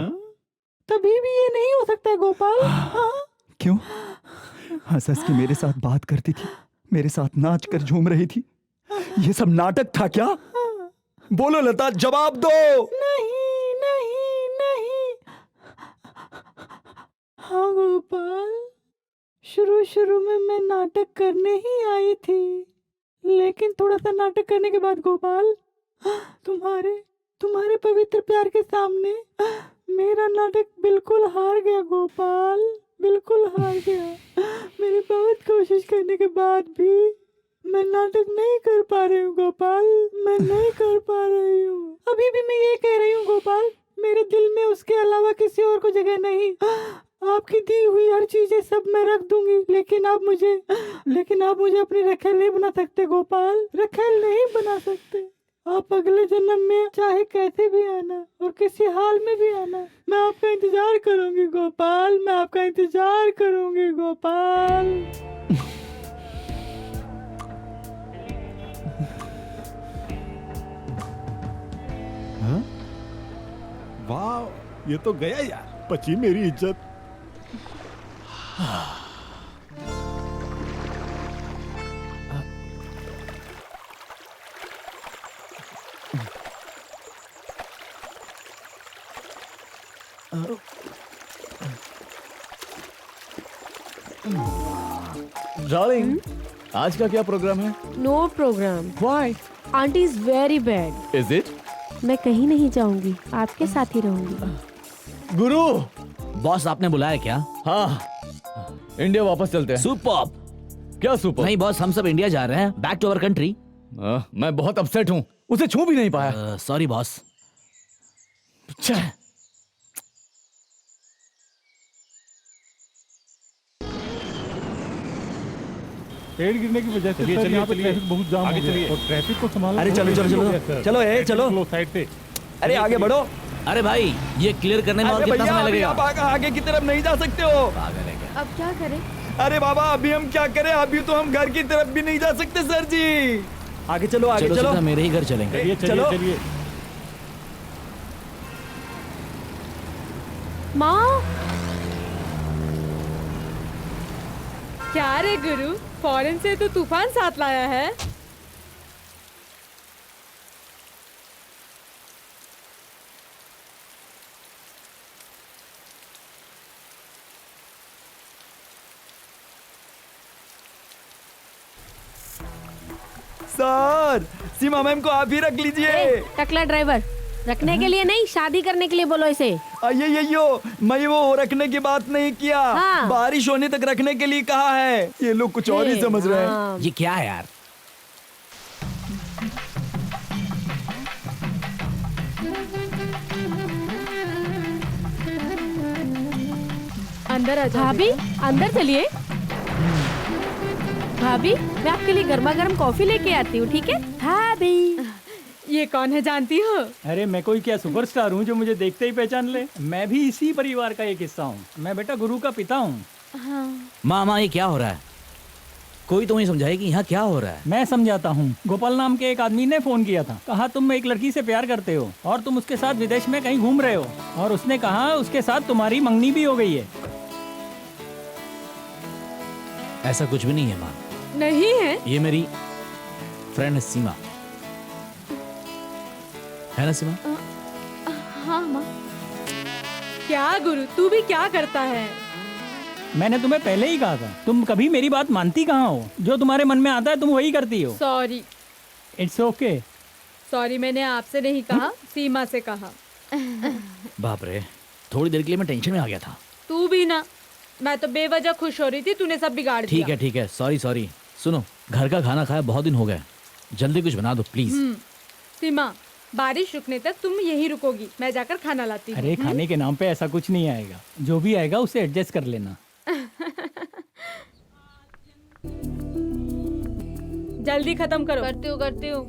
तभी भी ये नहीं हो सकता है गोपाल। क्यों? हंस हंस के मेरे साथ बात करती थी, मेरे साथ नाच कर झूम रही थी, ये सब नाटक था क्या? बोलो लता, जवाब दो। नहीं नहीं नहीं। हाँ गोपाल, शुरू में मैं नाटक करने ही आई थी, लेकिन थोड़ा सा नाटक करने के बाद गोपाल, तुम्हारे पवित्र प्यार के सामने मेरा नाटक बिल्कुल हार गया गोपाल, बिल्कुल हार गया। मेरी बहुत कोशिश करने के बाद भी मैं नाटक नहीं कर पा रही हूँ गोपाल, मैं नहीं कर पा रही हूँ। अभी भी मैं ये कह रही हूँ गोपाल, मेरे दिल में उसके अलावा किसी और को जगह नहीं। आपकी दी हुई हर चीजें सब मैं रख दूंगी, लेकिन आप मुझे अपनी रखेल नहीं बना सकते गोपाल, रखेल नहीं बना सकते। आप अगले जन्म में चाहे कैसे भी आना और किसी हाल में भी आना, मैं आपका इंतजार करूंगी गोपाल, मैं आपका इंतजार करूंगी गोपाल। हाँ? वाह, ये तो गया यार, बची मेरी इज्जत। डार्लिंग, आज का क्या प्रोग्राम है? No programme. Why? Aunty is very bad. Is it? मैं कहीं नहीं जाऊंगी, आपके साथ ही रहूंगी। गुरु। बॉस आपने बुलाया क्या? हाँ, इंडिया वापस चलते हैं। सुपर्ब। क्या सुपर? नहीं बॉस, हम सब इंडिया जा रहे हैं, बैक टू अवर कंट्री। मैं बहुत अपसेट हूँ, उसे छू भी नहीं पाया। Sorry boss. पेड़ गिरने की वजह से सर यहाँ पे ट्रैफिक बहुत जाम हो गया और ट्रैफिक को संभालना। अरे चलो चलो चलो चलो चलो साइड से। अरे आगे बढ़ो। अरे भाई, ये क्लियर करने में और कितना समय लगेगा? आप आगे की तरफ नहीं जा सकते हो। अब क्या करें? अरे बाबा, अभी हम क्या करें? अभी तो हम घर की तरफ भी नहीं जा सकते सर जी। आगे चलो, आगे चलो, चलो। सीधा मेरे ही घर चलेंगे। चलो। माँ, क्या रे गुरु, फॉरेन से तो तूफान साथ लाया है। सर, सीमा मैम को आप ही रख लीजिए। टकला ड्राइवर, रखने के लिए नहीं, शादी करने के लिए बोलो इसे। ये मैं वो रखने की बात नहीं किया। हाँ। बारिश होने तक रखने के लिए कहा है। ये लोग कुछ और ही समझ रहे हैं। ये क्या है यार? अंदर आ जाओ। भाभी, अंदर चलिए। भाभी, मैं आपके लिए गर्मा गर्म कॉफी लेके आती हूँ, ठीक है? भाभी, ये कौन है जानती हो? अरे मैं कोई क्या सुपरस्टार हूँ जो मुझे देखते ही पहचान ले? मैं भी इसी परिवार का एक हिस्सा हूँ। मैं बेटा गुरु का पिता हूँ। मामा, ये क्या हो रहा है? कोई तो नहीं समझाए कि यहाँ क्या हो रहा है। मैं समझाता हूँ। गोपाल नाम के एक आदमी ने फोन किया था, कहा तुम एक लड़की से प्यार करते हो और तुम उसके साथ विदेश में कहीं घूम रहे हो, और उसने कहा उसके साथ तुम्हारी मंगनी भी हो गई है। ऐसा कुछ भी नहीं है माँ। नहीं है? ये मेरी फ्रेंड है सीमा, है ना सीमा? हाँ माँ। क्या गुरु, तू भी क्या करता है? मैंने तुम्हें पहले ही कहा था, तुम कभी मेरी बात मानती कहाँ हो? जो तुम्हारे मन में आता है तुम वही करती हो। सॉरी। It's okay. सॉरी, मैंने आपसे नहीं कहा, सीमा से कहा। बाप रे, थोड़ी देर के लिए मैं टेंशन में आ गया था। तू भी ना, मैं तो बेवजह खुश हो रही थी, तूने सब बिगाड़ दिया। ठीक है, सॉरी सॉरी। सुनो, घर का खाना खाया बहुत दिन हो गए, जल्दी कुछ बना दो प्लीज। सीमा, बारिश रुकने तक तुम यहीं रुकोगी, मैं जाकर खाना लाती हूँ। अरे खाने के नाम पे ऐसा कुछ नहीं आएगा, जो भी आएगा उसे एडजस्ट कर लेना। जल्दी खत्म करो। करती हूँ।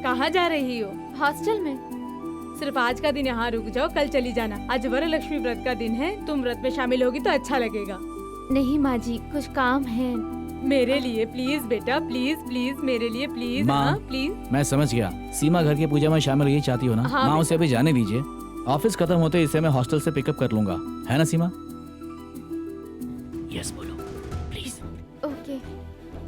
कहाँ जा रही हो? हॉस्टल में। सिर्फ आज का दिन यहाँ रुक जाओ, कल चली जाना। आज वरलक्ष्मी व्रत का दिन है, तुम व्रत में शामिल होगी तो अच्छा लगेगा। नहीं माँ जी, कुछ काम है। मेरे लिए प्लीज बेटा, प्लीज प्लीज, मेरे लिए प्लीज। माँ, हाँ प्लीज। मैं समझ गया, सीमा घर की पूजा में शामिल यही चाहती हो ना? हाँ, माँ, उसे अभी जाने दीजिए। ऑफिस खत्म होते इसे मैं हॉस्टल से पिकअप कर लूंगा, है ना सीमा? यस बोलो प्लीज। ओके।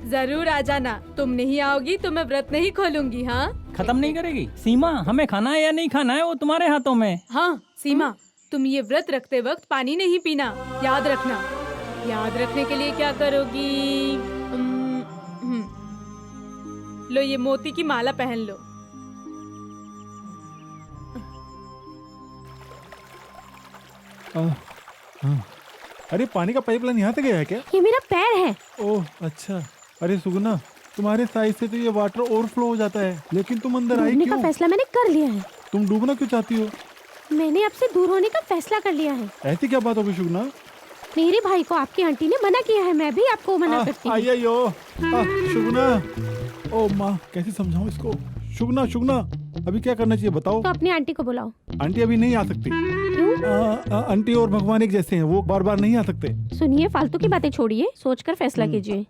जरूर आ जाना। तुम नहीं आओगी तो मैं व्रत नहीं खोलूंगी। हाँ, खत्म नहीं करेगी? सीमा, हमें खाना है या नहीं खाना है वो तुम्हारे हाथों में। हाँ सीमा, तुम ये व्रत रखते वक्त पानी नहीं पीना, याद रखना। याद रखने के लिए क्या करोगी? लो, ये मोती की माला पहन लो। अरे पानी का पाइपलाइन यहाँ से गया है क्या? ये मेरा पैर है। ओह अच्छा। अरे सुगना, तुम्हारे साइज से तो ये वाटर ओवरफ्लो हो जाता है, लेकिन तुम अंदर आई डूबने का क्यों? फैसला मैंने कर लिया है। तुम डूबना क्यों चाहती हो? मैंने आपसे दूर होने का फैसला कर लिया है। ऐसी क्या बात होगी सुगना? मेरे भाई को आपकी आंटी ने मना किया है, मैं भी आपको मना करती हूँ। सुगना, ओ माँ, कैसे समझाऊं इसको? शुगना शुगना, अभी क्या करना चाहिए बताओ? तो अपनी आंटी को बुलाओ। आंटी अभी नहीं आ सकती। क्यों? आंटी और भगवान एक जैसे हैं, वो बार बार नहीं आ सकते। सुनिए, फालतू की बातें छोड़िए, सोचकर फैसला कीजिए।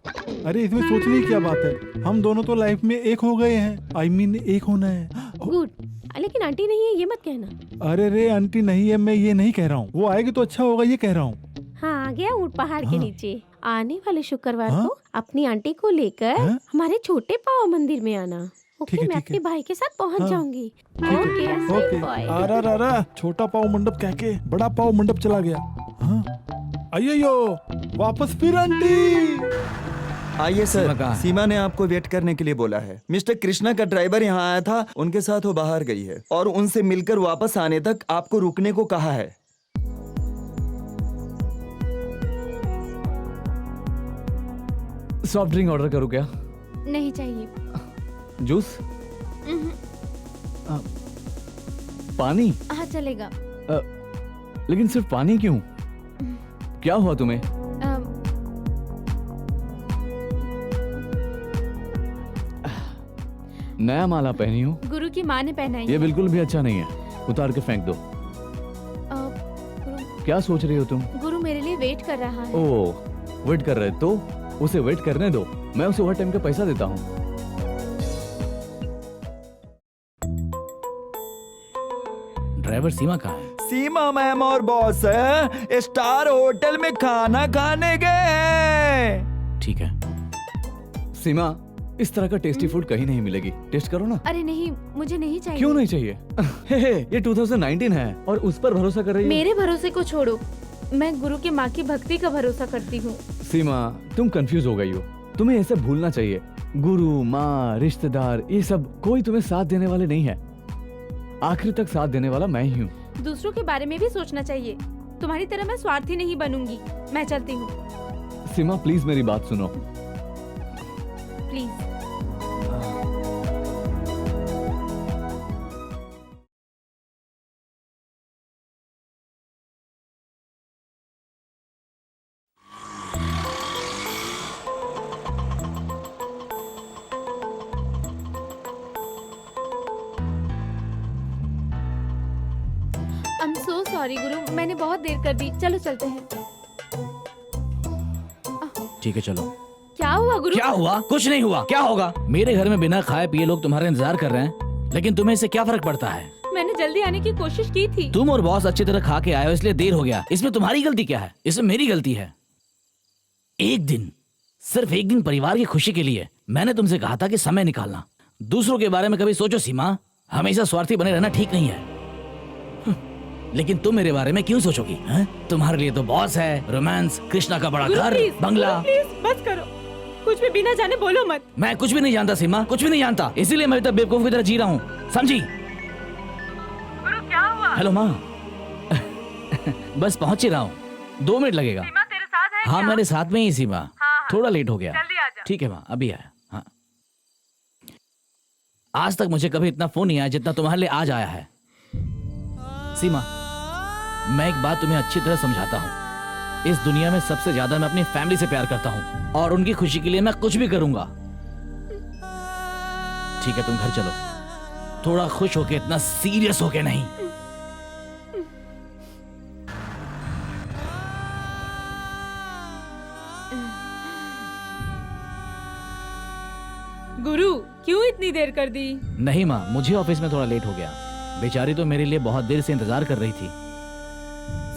अरे इसमें सोचने की क्या बात है, हम दोनों तो लाइफ में एक हो गए हैं। आई मीन एक होना है। गुड, लेकिन आंटी नहीं है ये मत कहना। अरे रे, आंटी नहीं है, मैं ये नहीं कह रहा हूँ। वो आएगी तो अच्छा होगा, ये कह रहा हूँ। हाँ, आ गया ऊंट पहाड़ के नीचे। आने वाले शुक्रवार हाँ? को अपनी आंटी को लेकर हाँ? हमारे छोटे पाव मंदिर में आना। ठीक ओके, है, मैं ठीक अपने है। भाई के साथ पहुंच हाँ। जाऊंगी। Okay okay boy. आरा रा छोटा पाव मंडप कह के बड़ा पाव मंडप चला गया। हाँ, अयो वापस फिर आंटी। आइए सीमा सर, कहाँ है? सीमा ने आपको वेट करने के लिए बोला है। मिस्टर कृष्णा का ड्राइवर यहाँ आया था, उनके साथ वो बाहर गई है और उनसे मिलकर वापस आने तक आपको रुकने को कहा है। सॉफ्ट ड्रिंक ऑर्डर करूँ क्या? नहीं चाहिए। जूस? पानी? हाँ चलेगा। लेकिन सिर्फ पानी क्यों? क्या हुआ तुम्हें? नया माला पहनी हो? गुरु की माँ ने पहनाई ये है। बिल्कुल भी अच्छा नहीं है, उतार के फेंक दो। क्या सोच रही हो तुम? गुरु मेरे लिए वेट कर रहा है। ओ, वेट कर रहे तो उसे वेट करने दो, मैं उसे ओवर टाइम का पैसा देता हूँ। ड्राइवर सीमा कहाँ है? सीमा मैम और बॉस स्टार होटल में खाना खाने गए हैं। ठीक है। सीमा, इस तरह का टेस्टी फूड कहीं नहीं मिलेगी, टेस्ट करो ना। अरे नहीं, मुझे नहीं चाहिए। क्यों नहीं चाहिए? हे, ये 2019 है और उस पर भरोसा कर रही हो। मेरे भरोसे को छोड़ो, मैं गुरु की माँ की भक्ति का भरोसा करती हूँ। सीमा, तुम कंफ्यूज हो गई हो, तुम्हें ऐसे भूलना चाहिए। गुरु, माँ, रिश्तेदार, ये सब कोई तुम्हें साथ देने वाले नहीं है। आखिर तक साथ देने वाला मैं ही हूँ। दूसरों के बारे में भी सोचना चाहिए। तुम्हारी तरह मैं स्वार्थी नहीं बनूंगी। मैं चलती हूँ। सीमा प्लीज मेरी बात सुनो। प्लीज। I'm so sorry गुरु, मैंने बहुत देर कर दी। चलो चलते हैं। ठीक है चलो। क्या हुआ गुरु? क्या हुआ? कुछ नहीं हुआ। क्या होगा? मेरे घर में बिना खाए पिए लोग तुम्हारा इंतजार कर रहे हैं, लेकिन तुम्हें इससे क्या फर्क पड़ता है? मैंने जल्दी आने की कोशिश की थी। तुम और बॉस अच्छी तरह खा के आए हो इसलिए देर हो गया। इसमें तुम्हारी गलती क्या है? इसमें मेरी गलती है। एक दिन, सिर्फ एक दिन परिवार की खुशी के लिए मैंने तुमसे कहा था कि समय निकालना। दूसरों के बारे में कभी सोचो सीमा, हमेशा स्वार्थी बने रहना ठीक नहीं है। लेकिन तुम मेरे बारे में क्यों सोचोगी? हैं? तुम्हारे लिए तो बॉस है, रोमांस, कृष्णा का बड़ा घर, बंगला। प्लीज बस करो, कुछ भी बिना जाने बोलो मत। मैं कुछ भी नहीं जानता सीमा, कुछ भी नहीं जानता, इसीलिए मैं अभी तक बेवकूफ की तरह जी रहा हूँ, समझी? गुरु क्या हुआ? हेलो माँ। बस पहुंच ही रहा हूँ, 2 मिनट लगेगा। सीमा तेरे साथ है? हाँ मेरे साथ में ही सीमा। हाँ, थोड़ा लेट हो गया। जल्दी आ जा। ठीक है माँ, अभी आया। हाँ, आज तक मुझे कभी इतना फोन नहीं आया जितना तुम्हारे लिए आज आया है। सीमा, मैं एक बात तुम्हें अच्छी तरह समझाता हूँ। इस दुनिया में सबसे ज्यादा मैं अपनी फैमिली से प्यार करता हूँ और उनकी खुशी के लिए मैं कुछ भी करूंगा। ठीक है तुम घर चलो, थोड़ा खुश होके, इतना सीरियस होके नहीं। गुरु क्यों इतनी देर कर दी? नहीं माँ, मुझे ऑफिस में थोड़ा लेट हो गया। बेचारी तो मेरे लिए बहुत देर से इंतजार कर रही थी।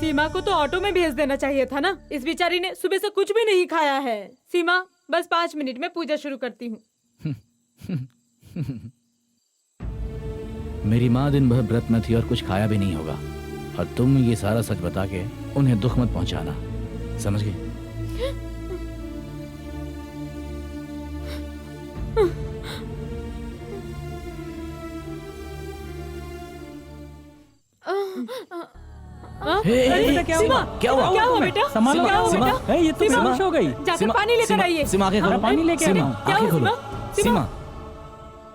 सीमा को तो ऑटो में भेज देना चाहिए था ना। इस बेचारी ने सुबह से कुछ भी नहीं खाया है। सीमा बस 5 मिनट में पूजा शुरू करती हूँ। मेरी माँ दिन भर व्रत में थी और कुछ खाया भी नहीं होगा, और तुम ये सारा सच बता के उन्हें दुख मत पहुंचाना, समझ गए? सीमा क्या हुआ? क्या हुआ बेटा? संभालो, क्या हुआ सीमा, बेटा? ये तो सीमा, बेहोश हो गई। जाकर पानी लेकर आइए। सीमा आंखें खोलो। पानी लेके आ रही। सीमा क्या आंखें हुआ, खोलो। सीमा? सीमा,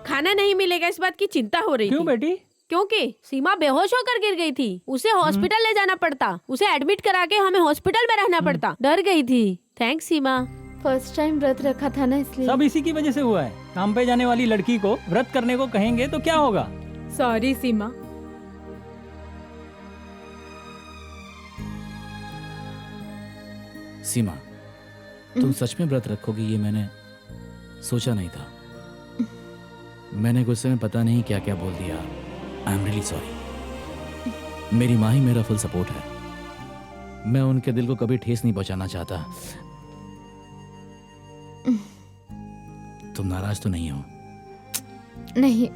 खाना नहीं मिलेगा इस बात की चिंता हो रही क्यों थी। बेटी? क्योंकि सीमा बेहोश होकर गिर गई थी। उसे हॉस्पिटल ले जाना पड़ता, उसे एडमिट करा के हमें हॉस्पिटल में रहना पड़ता। डर गई थी। थैंक्स सीमा। फर्स्ट टाइम व्रत रखा था ना इसलिए। सब इसी की वजह से हुआ है। काम पे जाने वाली लड़की को व्रत करने को कहेंगे तो क्या होगा? सॉरी सीमा। सीमा, तुम सच में व्रत रखोगी ये मैंने सोचा नहीं था। मैंने गुस्से में पता नहीं क्या क्या बोल दिया। I am really sorry. मेरी माँ ही मेरा फुल सपोर्ट है। मैं उनके दिल को कभी ठेस नहीं पहुंचाना चाहता। तुम नाराज तो नहीं हो? नहीं।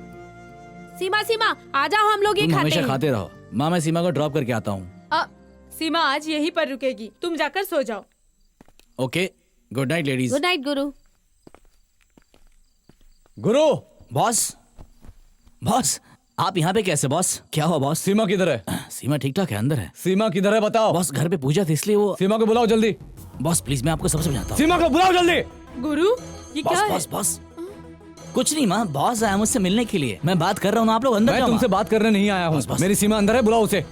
सीमा सीमा आ जाओ, हम लोग ये तुम खाते हमेशा हैं। खाते रहो। माँ, मैं सीमा को ड्रॉप करके आता हूँ। सीमा आज यहीं पर रुकेगी, तुम जाकर सो जाओ। Okay, good night ladies. Good night गुरु। गुरु। बॉस, बॉस आप यहाँ पे कैसे? बॉस क्या हुआ बॉस? सीमा किधर है? सीमा ठीक ठाक है, अंदर है। सीमा किधर है बताओ। बॉस घर पे पूजा थी इसलिए वो। सीमा को बुलाओ जल्दी। बॉस प्लीज, मैं आपको सब समझाता हूँ। सीमा को बुलाओ जल्दी। गुरु ये बॉस क्या है? बॉस बॉस कुछ नहीं माँ, बॉस आया मुझसे मिलने के लिए। मैं बात कर रहा हूँ, आप लोग अंदर मैं जाओ। तुमसे माँ। बात करने नहीं आया हूँ। बस। मेरी सीमा अंदर है, बुलाओ उसे।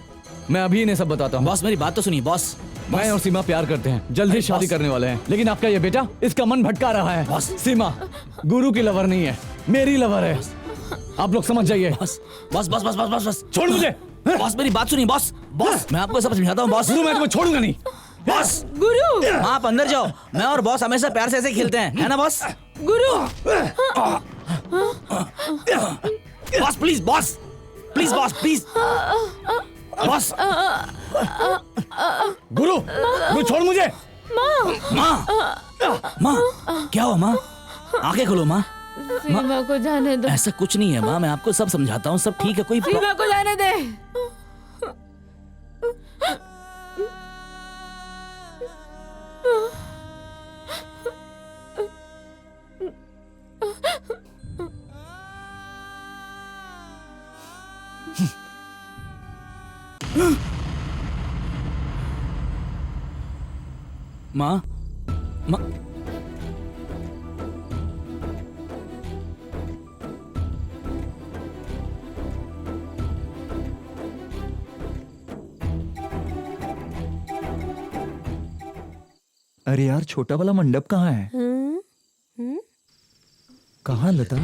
मैं अभी इन्हें सब बताता हूँ। बॉस मेरी बात तो सुनिए बॉस। मैं और सीमा प्यार करते हैं, जल्दी अरे शादी बॉस। करने वाले हैं। लेकिन आपका ये बेटा इसका मन भटका रहा है। बॉस। सीमा गुरु की लवर नहीं है, मेरी लवर है। आप लोग समझ जाइए। Boss boss boss boss boss boss boss छोड़ मुझे। बॉस मेरी बात सुनिए बॉस। बॉस मैं आपको सब समझाता हूँ बॉस। गुरु मैं तुम्हें छोड़ूंगा नहीं। बॉस गुरु आप अंदर जाओ। मैं और बॉस हमेशा प्यार से ऐसे खेलते हैं, है ना boss? Guru boss please, boss please, boss please, boss. गुरु गुरु छोड़ मुझे। माँ, माँ क्या हुआ माँ? आंखें खोलो माँ। सीमा को जाने दो। ऐसा कुछ नहीं है माँ, मैं आपको सब समझाता हूँ, सब ठीक है। कोई सीमा को जाने दे। माँ, माँ अरे यार, छोटा वाला मंडप कहाँ है? कहाँ लता?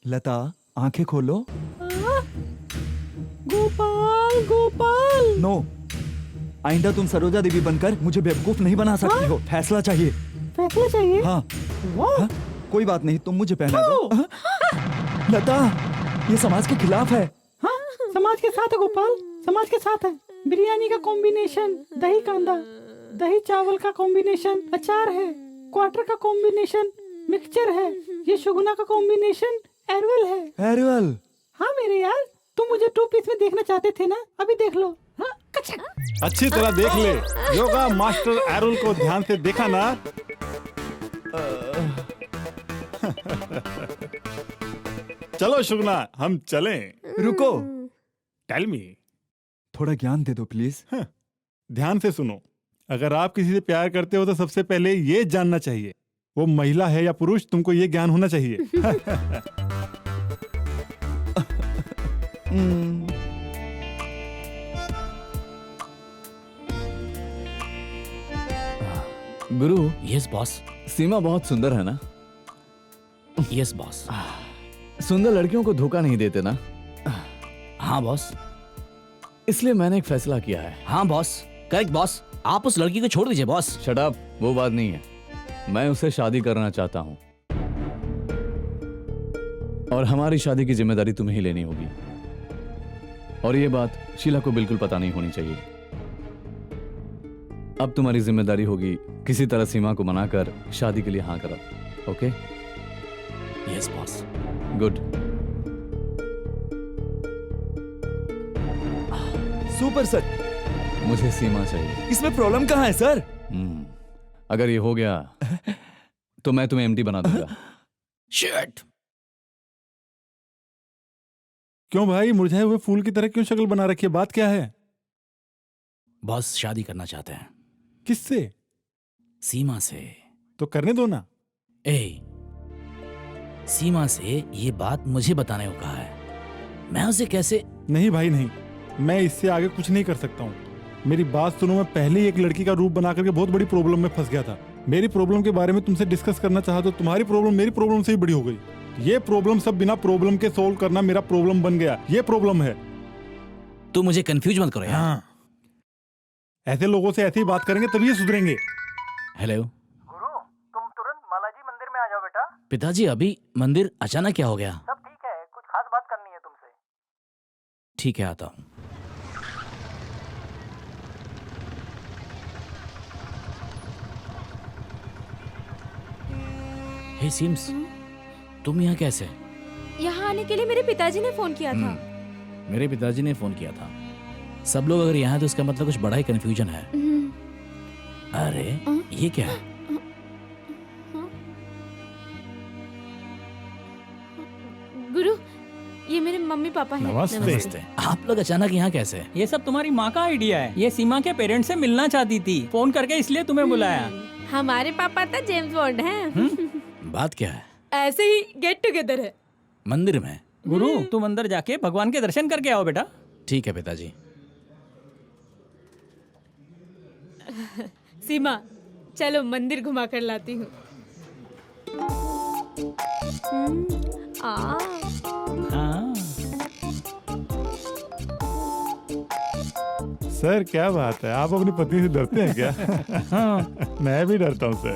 लता आंखें खोलो। गोपाल गोपाल। नो, आइंदा तुम सरोजा देवी बनकर मुझे बेवकूफ नहीं बना सकती हो। फैसला चाहिए। फैसला चाहिए। हाँ। वाह। हाँ? कोई बात नहीं, तुम मुझे पहना दो। हाँ? लता, ये समाज के खिलाफ है। हाँ समाज के साथ है गोपाल, समाज के साथ है। बिरयानी का कॉम्बिनेशन, दही कांदा, दही चावल का कॉम्बिनेशन, अचार है, क्वार्टर का कॉम्बिनेशन, मिक्सचर है, ये शुगुना का कॉम्बिनेशन एरवल है। एरवल? हाँ मेरे यार, तुम मुझे 2 पीस में देखना चाहते थे ना, अभी देख लो। हाँ, कचक। अच्छी तरह देख ले। योगा मास्टर एरुल को ध्यान से देखा ना। चलो शुगना, हम चलें। रुको, टेल मी। थोड़ा ज्ञान दे दो प्लीज। ध्यान से सुनो। अगर आप किसी से प्यार करते हो तो सबसे पहले ये जानना चाहिए वो महिला है या पुरुष। तुमको ये ज्ञान होना चाहिए। गुरु। Yes boss. सीमा बहुत सुंदर है ना? Yes boss. सुंदर लड़कियों को धोखा नहीं देते ना? हाँ बॉस। इसलिए मैंने एक फैसला किया है। हाँ बॉस, करेक्ट बॉस। आप उस लड़की को छोड़ दीजिए बॉस। शट अप, वो बात नहीं है। मैं उससे शादी करना चाहता हूं और हमारी शादी की जिम्मेदारी तुम्हें ही लेनी होगी। और ये बात शीला को बिल्कुल पता नहीं होनी चाहिए। अब तुम्हारी जिम्मेदारी होगी किसी तरह सीमा को मनाकर शादी के लिए हाँ करो। Okay yes boss. Good. Super sir. मुझे सीमा चाहिए। इसमें प्रॉब्लम कहाँ है सर? अगर ये हो गया तो मैं तुम्हें एमडी बना दूंगा। शिट। क्यों भाई, मुरझाए हुए फूल की तरह क्यों शक्ल बना रखी है? बात क्या है? बॉस शादी करना चाहते हैं। किससे? सीमा से। तो करने दो ना। सीमा से ये बात मुझे बताने को कहा है, मैं उसे कैसे? नहीं भाई नहीं, मैं इससे आगे कुछ नहीं कर सकता हूँ। मेरी बात सुनो, मैं पहले ही एक लड़की का रूप बना करके बहुत बड़ी प्रॉब्लम में फंस गया था। मेरी प्रॉब्लम के बारे में तुमसे डिस्कस करना चाहा तो तुम्हारी प्रॉब्लम मेरी प्रॉब्लम से ही बड़ी हो गई। ये प्रॉब्लम सब बिना प्रॉब्लम के सोल्व करना मेरा प्रॉब्लम बन गया। ये प्रॉब्लम है। तू मुझे कंफ्यूज मत करो यार। हाँ, ऐसे लोगों से ऐसे ही बात करेंगे तभी ये सुधरेंगे। हेलो गुरु, तुम तुरंत बालाजी मंदिर में आ जाओ बेटा। पिताजी, अभी मंदिर अचानक क्या हो गया? सब ठीक है, कुछ खास बात करनी है तुमसे। ठीक है, आता हूँ। हे सिम्स, तुम यहाँ कैसे? यहाँ आने के लिए मेरे पिताजी ने फोन किया था। मेरे पिताजी ने फोन किया था। सब लोग अगर यहाँ है तो इसका मतलब कुछ बड़ा ही कंफ्यूजन है। अरे ये क्या है? गुरु, ये मेरे मम्मी पापा हैं। नमस्ते। आप लोग अचानक यहाँ कैसे? ये सब तुम्हारी माँ का आइडिया है। ये सीमा के पेरेंट्स से मिलना चाहती थी, फोन करके इसलिए तुम्हें बुलाया। हमारे पापा तो जेम्स बॉन्ड हैं। बात क्या है? ऐसे ही गेट टुगेदर है। मंदिर में? गुरु, तुम अंदर जाके भगवान के दर्शन करके आओ बेटा। ठीक है पिताजी। सीमा, चलो मंदिर घुमा कर लाती हूँ। हाँ। सर क्या बात है, आप अपनी पत्नी से डरते हैं क्या? हाँ। मैं भी डरता हूँ सर।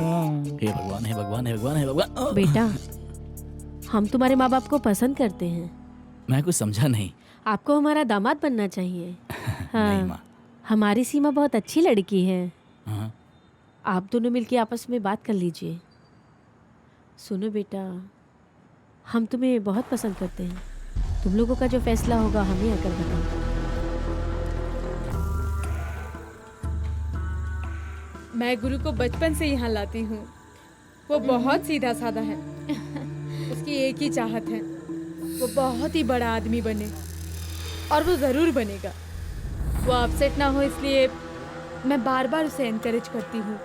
हे भगवान, हे भगवान, हे भगवान, हे भगवान। बेटा, हम तुम्हारे माँ बाप को पसंद करते हैं। मैं कुछ समझा नहीं। आपको हमारा दामाद बनना चाहिए। नहीं माँ। हमारी सीमा बहुत अच्छी लड़की है। हाँ। आप दोनों मिलके आपस में बात कर लीजिए। सुनो बेटा, हम तुम्हें बहुत पसंद करते हैं। तुम लोगों का जो फैसला होगा हमें आकर बताओ। मैं गुरु को बचपन से यहाँ लाती हूँ। वो बहुत सीधा साधा है। उसकी एक ही चाहत है, वो बहुत ही बड़ा आदमी बने, और वो जरूर बनेगा। वो अपसेट ना हो, इसलिए मैं बार बार उसे एनकरेज करती हूँ।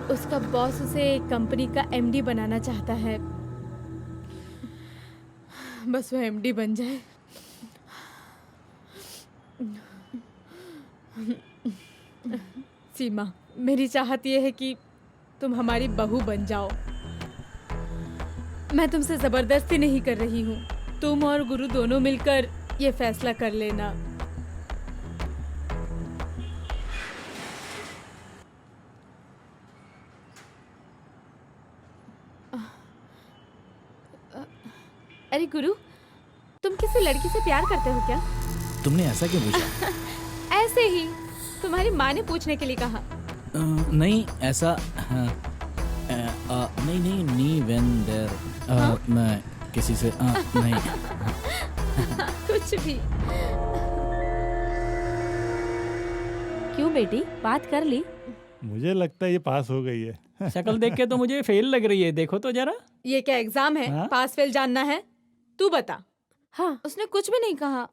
उसका बॉस उसे कंपनी का एमडी बनाना चाहता है। बस वो एमडी बन जाए। सीमा, मेरी चाहत ये है कि तुम हमारी बहू बन जाओ। मैं तुमसे जबरदस्ती नहीं कर रही हूँ। तुम और गुरु दोनों मिलकर ये फैसला कर लेना। अरे गुरु, तुम किसी लड़की से प्यार करते हो क्या? तुमने ऐसा क्यों पूछा? ऐसे ही, तुम्हारी माँ ने पूछने के लिए कहा। नहीं ऐसा। नहीं नहीं नी वेन देर। मैं किसी से नहीं। कुछ भी। क्यों बेटी, बात कर ली? मुझे लगता है ये पास हो गई है। शक्ल देख के तो मुझे फेल लग रही है, देखो तो जरा। ये क्या एग्जाम है? हाँ? पास फेल जानना है? तू बता। हाँ, उसने कुछ भी नहीं कहा।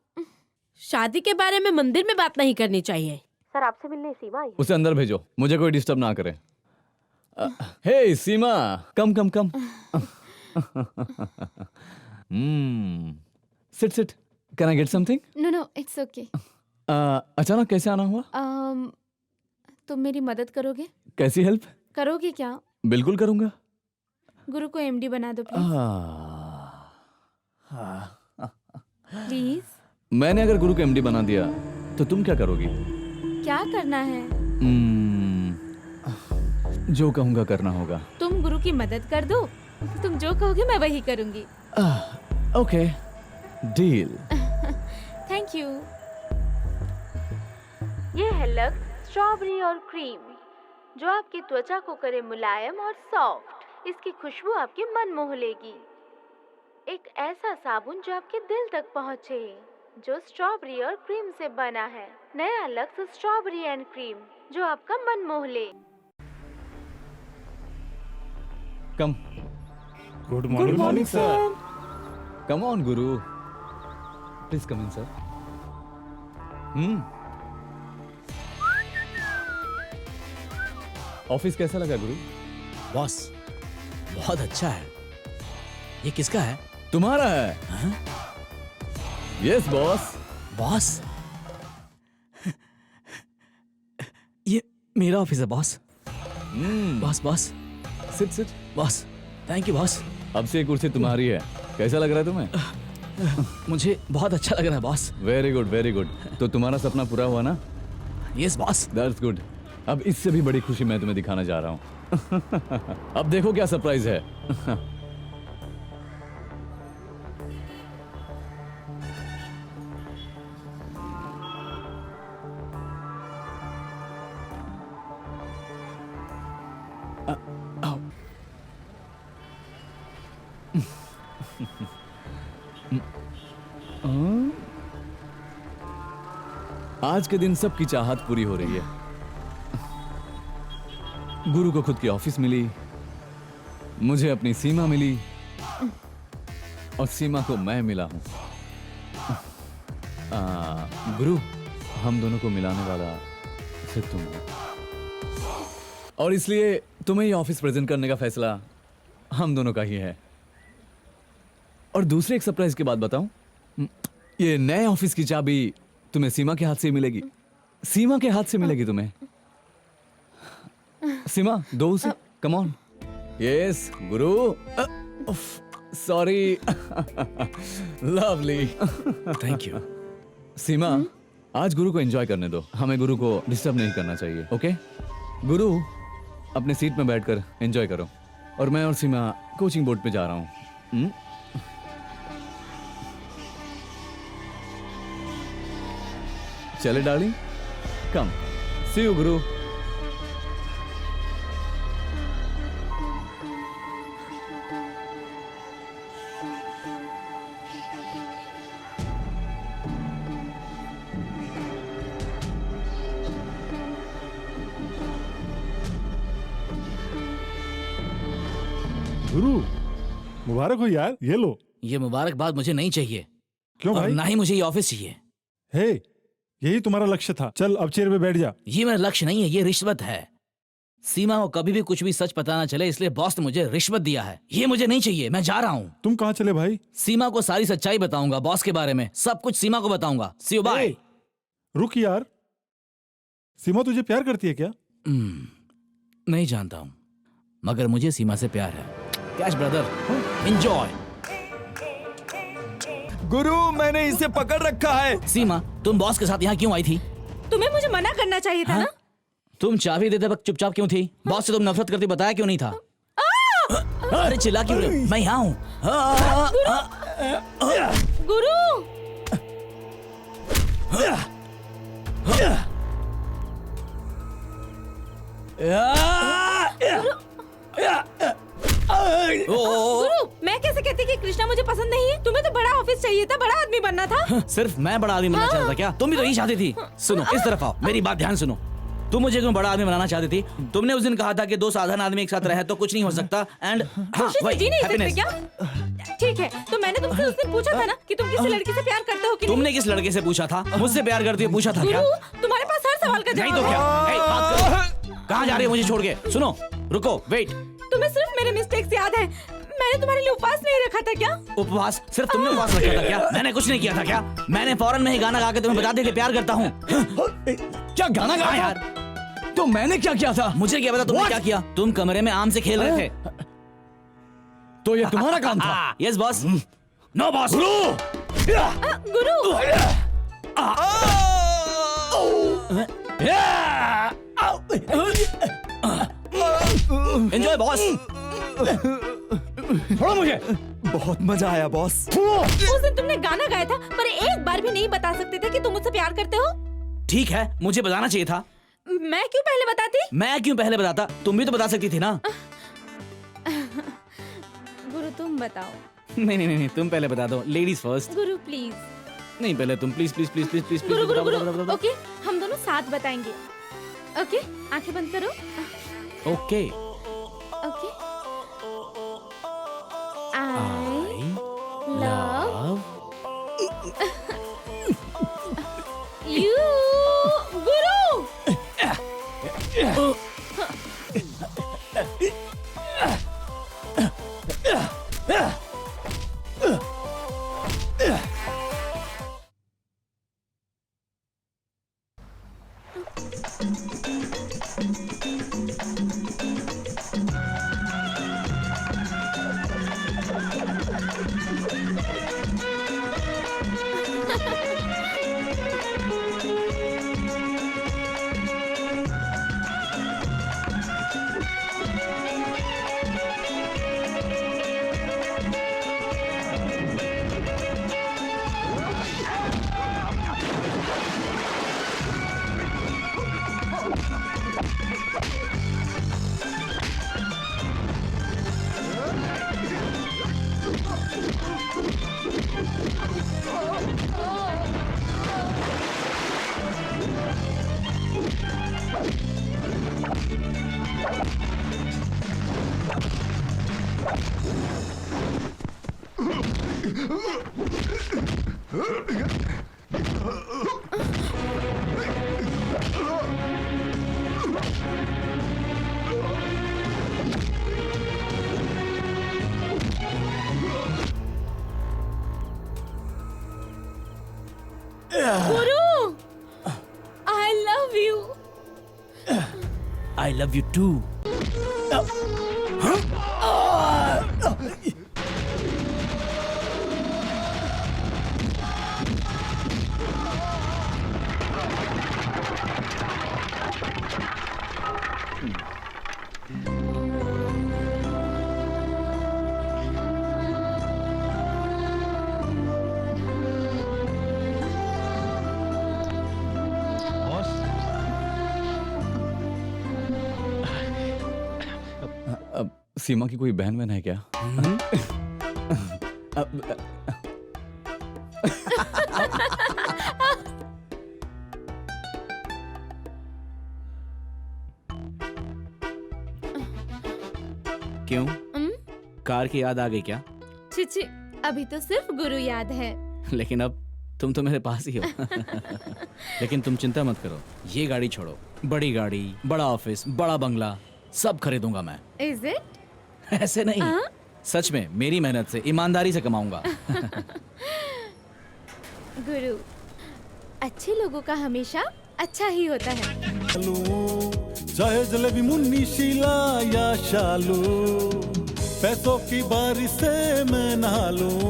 शादी के बारे में मंदिर में बात नहीं करनी चाहिए। सर, आपसे मिलने सीमा आई। उसे अंदर भेजो, मुझे कोई डिस्टर्ब ना करे। Hey Seema, come come come. Sit sit. Can I get something? No no, it's okay. अचानक कैसे आना हुआ? तुम मेरी मदद करोगे? कैसी हेल्प? करोगे क्या? बिल्कुल करूंगा। गुरु को एमडी बना दो प्लीज। मैंने अगर गुरु को एमडी बना दिया तो तुम क्या करोगी? क्या करना है? जो कहूंगा करना होगा। तुम गुरु की मदद कर दो। तुम जो कहोगे मैं वही करूंगी। Okay, deal. Thank you. ये है लक्स स्ट्रॉबेरी और क्रीम। जो आपकी त्वचा को करे मुलायम और सॉफ्ट। इसकी खुशबू आपके मन मोह लेगी। एक ऐसा साबुन जो आपके दिल तक पहुँचे, जो स्ट्रॉबेरी और क्रीम से बना है। नया लक्स स्ट्रॉबेरी एंड क्रीम, जो आपका मन मोह ले। Come good morning sir. Come on Guru, please come in sir. Office कैसा लगा गुरु? बॉस बहुत अच्छा है। ये किसका है? तुम्हारा है? Yes boss. बॉस ये मेरा ऑफिस है boss. Boss boss sit sit. Boss thank you boss. अब से ये कुर्सी तुम्हारी है। कैसा लग रहा है तुम्हें? मुझे बहुत अच्छा लग रहा है boss. Very good very good. तो तुम्हारा सपना पूरा हुआ ना? Yes boss. That's good. अब इससे भी बड़ी खुशी मैं तुम्हें दिखाना जा रहा हूँ। अब देखो क्या सरप्राइज है। आज के दिन सबकी चाहत पूरी हो रही है। गुरु को खुद की ऑफिस मिली, मुझे अपनी सीमा मिली और सीमा को मैं मिला हूं। गुरु, हम दोनों को मिलाने वाला सिर्फ तुम हो, और इसलिए तुम्हें ये ऑफिस प्रेजेंट करने का फैसला हम दोनों का ही है। और दूसरे एक सरप्राइज की बात बताऊं, ये नए ऑफिस की चाबी तुम्हें सीमा के हाथ से मिलेगी। सीमा के हाथ से मिलेगी तुम्हें। सीमा दो उसे। Come on. Yes Guru. Sorry. Lovely. Thank you. Seema, आज गुरु को एंजॉय करने दो। हमें गुरु को डिस्टर्ब नहीं करना चाहिए। ओके गुरु, अपने सीट में बैठकर एंजॉय करो, और मैं और सीमा कोचिंग बोर्ड पे जा रहा हूं। चले डार्लिंग, कम। सी यू गुरु। गुरु मुबारक हो यार, ये लो। ये मुबारकबाद मुझे नहीं चाहिए। क्यों और भाई? ना ही मुझे ये ऑफिस चाहिए। हे, यही तुम्हारा लक्ष्य था। चल अब चेयर पे बैठ जा। ये मेरा लक्ष्य नहीं है, ये रिश्वत है। सीमा को कभी भी कुछ भी सच पता ना चले, इसलिए बॉस ने मुझे रिश्वत दिया है। ये मुझे नहीं चाहिए। मैं जा रहा हूँ। तुम कहाँ चले भाई? सीमा को सारी सच्चाई बताऊंगा, बॉस के बारे में सब कुछ सीमा को बताऊंगा। सी यू बाय। रुक यार, सीमा तुझे प्यार करती है क्या? नहीं जानता हूँ, मगर मुझे सीमा से प्यार है। Cash brother, enjoy. गुरु, मैंने इसे पकड़ रखा है। सीमा, तुम बॉस के साथ यहाँ क्यों आई थी? तुम्हें मुझे मना करना चाहिए था ना? तुम चाबी देते वक्त चुपचाप क्यों थी? बॉस से तुम नफरत करती, बताया क्यों नहीं था? अरे चिल्ला क्यों रहे हो? मैं यहाँ हूँ। गुरु, गुरु, मैं कैसे कहती कि कृष्णा मुझे पसंद नहीं है? तुम्हें तो बड़ा ऑफिस चाहिए था, बड़ा आदमी बनना था। सिर्फ मैं बड़ा आदमी बनना चाहता था क्या? तुम भी तो यही चाहती थी। सुनो, इस तरफ आओ, मेरी बात ध्यान सुनो। तुम मुझे क्यों बड़ा आदमी बनाना चाहती थी? तुमने उस दिन कहा था कि दो साधारण आदमी एक साथ रहे तो कुछ नहीं हो सकता। एंड खुशी से जी नहीं सकते क्या? ठीक है, तो मैंने तुमसे उस दिन पूछा था ना कि तुम किसी लड़की से प्यार करते हो कि तुमने किस लड़के से पूछा था? मुझसे प्यार करती हो पूछा था क्या? गुरु, तुम्हारे पास हर सवाल का नहीं जवाब तो क्या? ए, बात करो। कहाँ जा रही हो मुझे छोड़ के? सुनो, रुको, वेट। तुम्हें सिर्फ मेरे मिस्टेक्स याद है। मैंने तुम्हारे लिए उपवास नहीं रखा था क्या? उपवास? सिर्फ तुमने उपवास रखा था क्या? मैंने कुछ नहीं किया था क्या? मैंने फौरन में ही गाना गा के तुम्हें बता दिया कि प्यार करता हूँ। क्या गाना गाया यार? तो मैंने क्या किया था? मुझे क्या पता तुमने क्या किया? तुम कमरे में आम से खेल रहे थे। तो ये तुम्हारा काम था? Yes boss. No boss. गुरु, एंजॉय बॉस। छोड़ो मुझे। बहुत मजा आया बॉस। उस दिन तुमने गाना गाया था, पर एक बार भी नहीं बता सकते थे कि तुम मुझसे प्यार करते हो। ठीक है, मुझे बताना चाहिए था। मैं क्यों पहले बताती? मैं क्यों पहले बताता? तुम भी तो बता सकती थी ना। गुरु तुम बताओ। नहीं नहीं नहीं, तुम पहले बता दो। Ladies first. Guru please. नहीं, पहले तुम please please please please please. Guru Guru Guru okay, हम दोनों साथ बताएंगे। ओके, आंखें बंद करो। Okay. Okay. I love you Guru. Guru, I love you. I love you too. अब सीमा की कोई बहन बहन है क्या? क्यों? कार की याद आ गई क्या? चिची, अभी तो सिर्फ गुरु याद है। लेकिन अब तुम तो मेरे पास ही हो। लेकिन तुम चिंता मत करो, ये गाड़ी छोड़ो, बड़ी गाड़ी, बड़ा ऑफिस, बड़ा बंगला सब खरीदूंगा मैं। Is it? ऐसे नहीं, सच में मेरी मेहनत से, ईमानदारी से कमाऊंगा। गुरु, अच्छे लोगों का हमेशा अच्छा ही होता है। चाहे जलेबी मुन्नी शीला या शालू, पैसों की बारिश से मैं नहा लूं,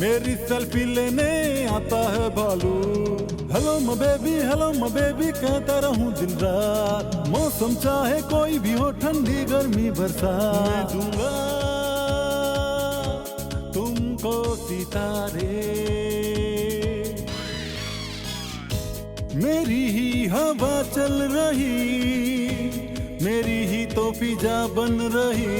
मेरी सेल्फी लेने आता है भालू। हेलो माय बेबी कहता रहूं दिन रात, मौसम चाहे कोई भी हो, ठंडी गर्मी बरसात, मैं दूंगा तुमको सितारे, मेरी ही हवा चल रही, मेरी ही तो फिजा बन रही,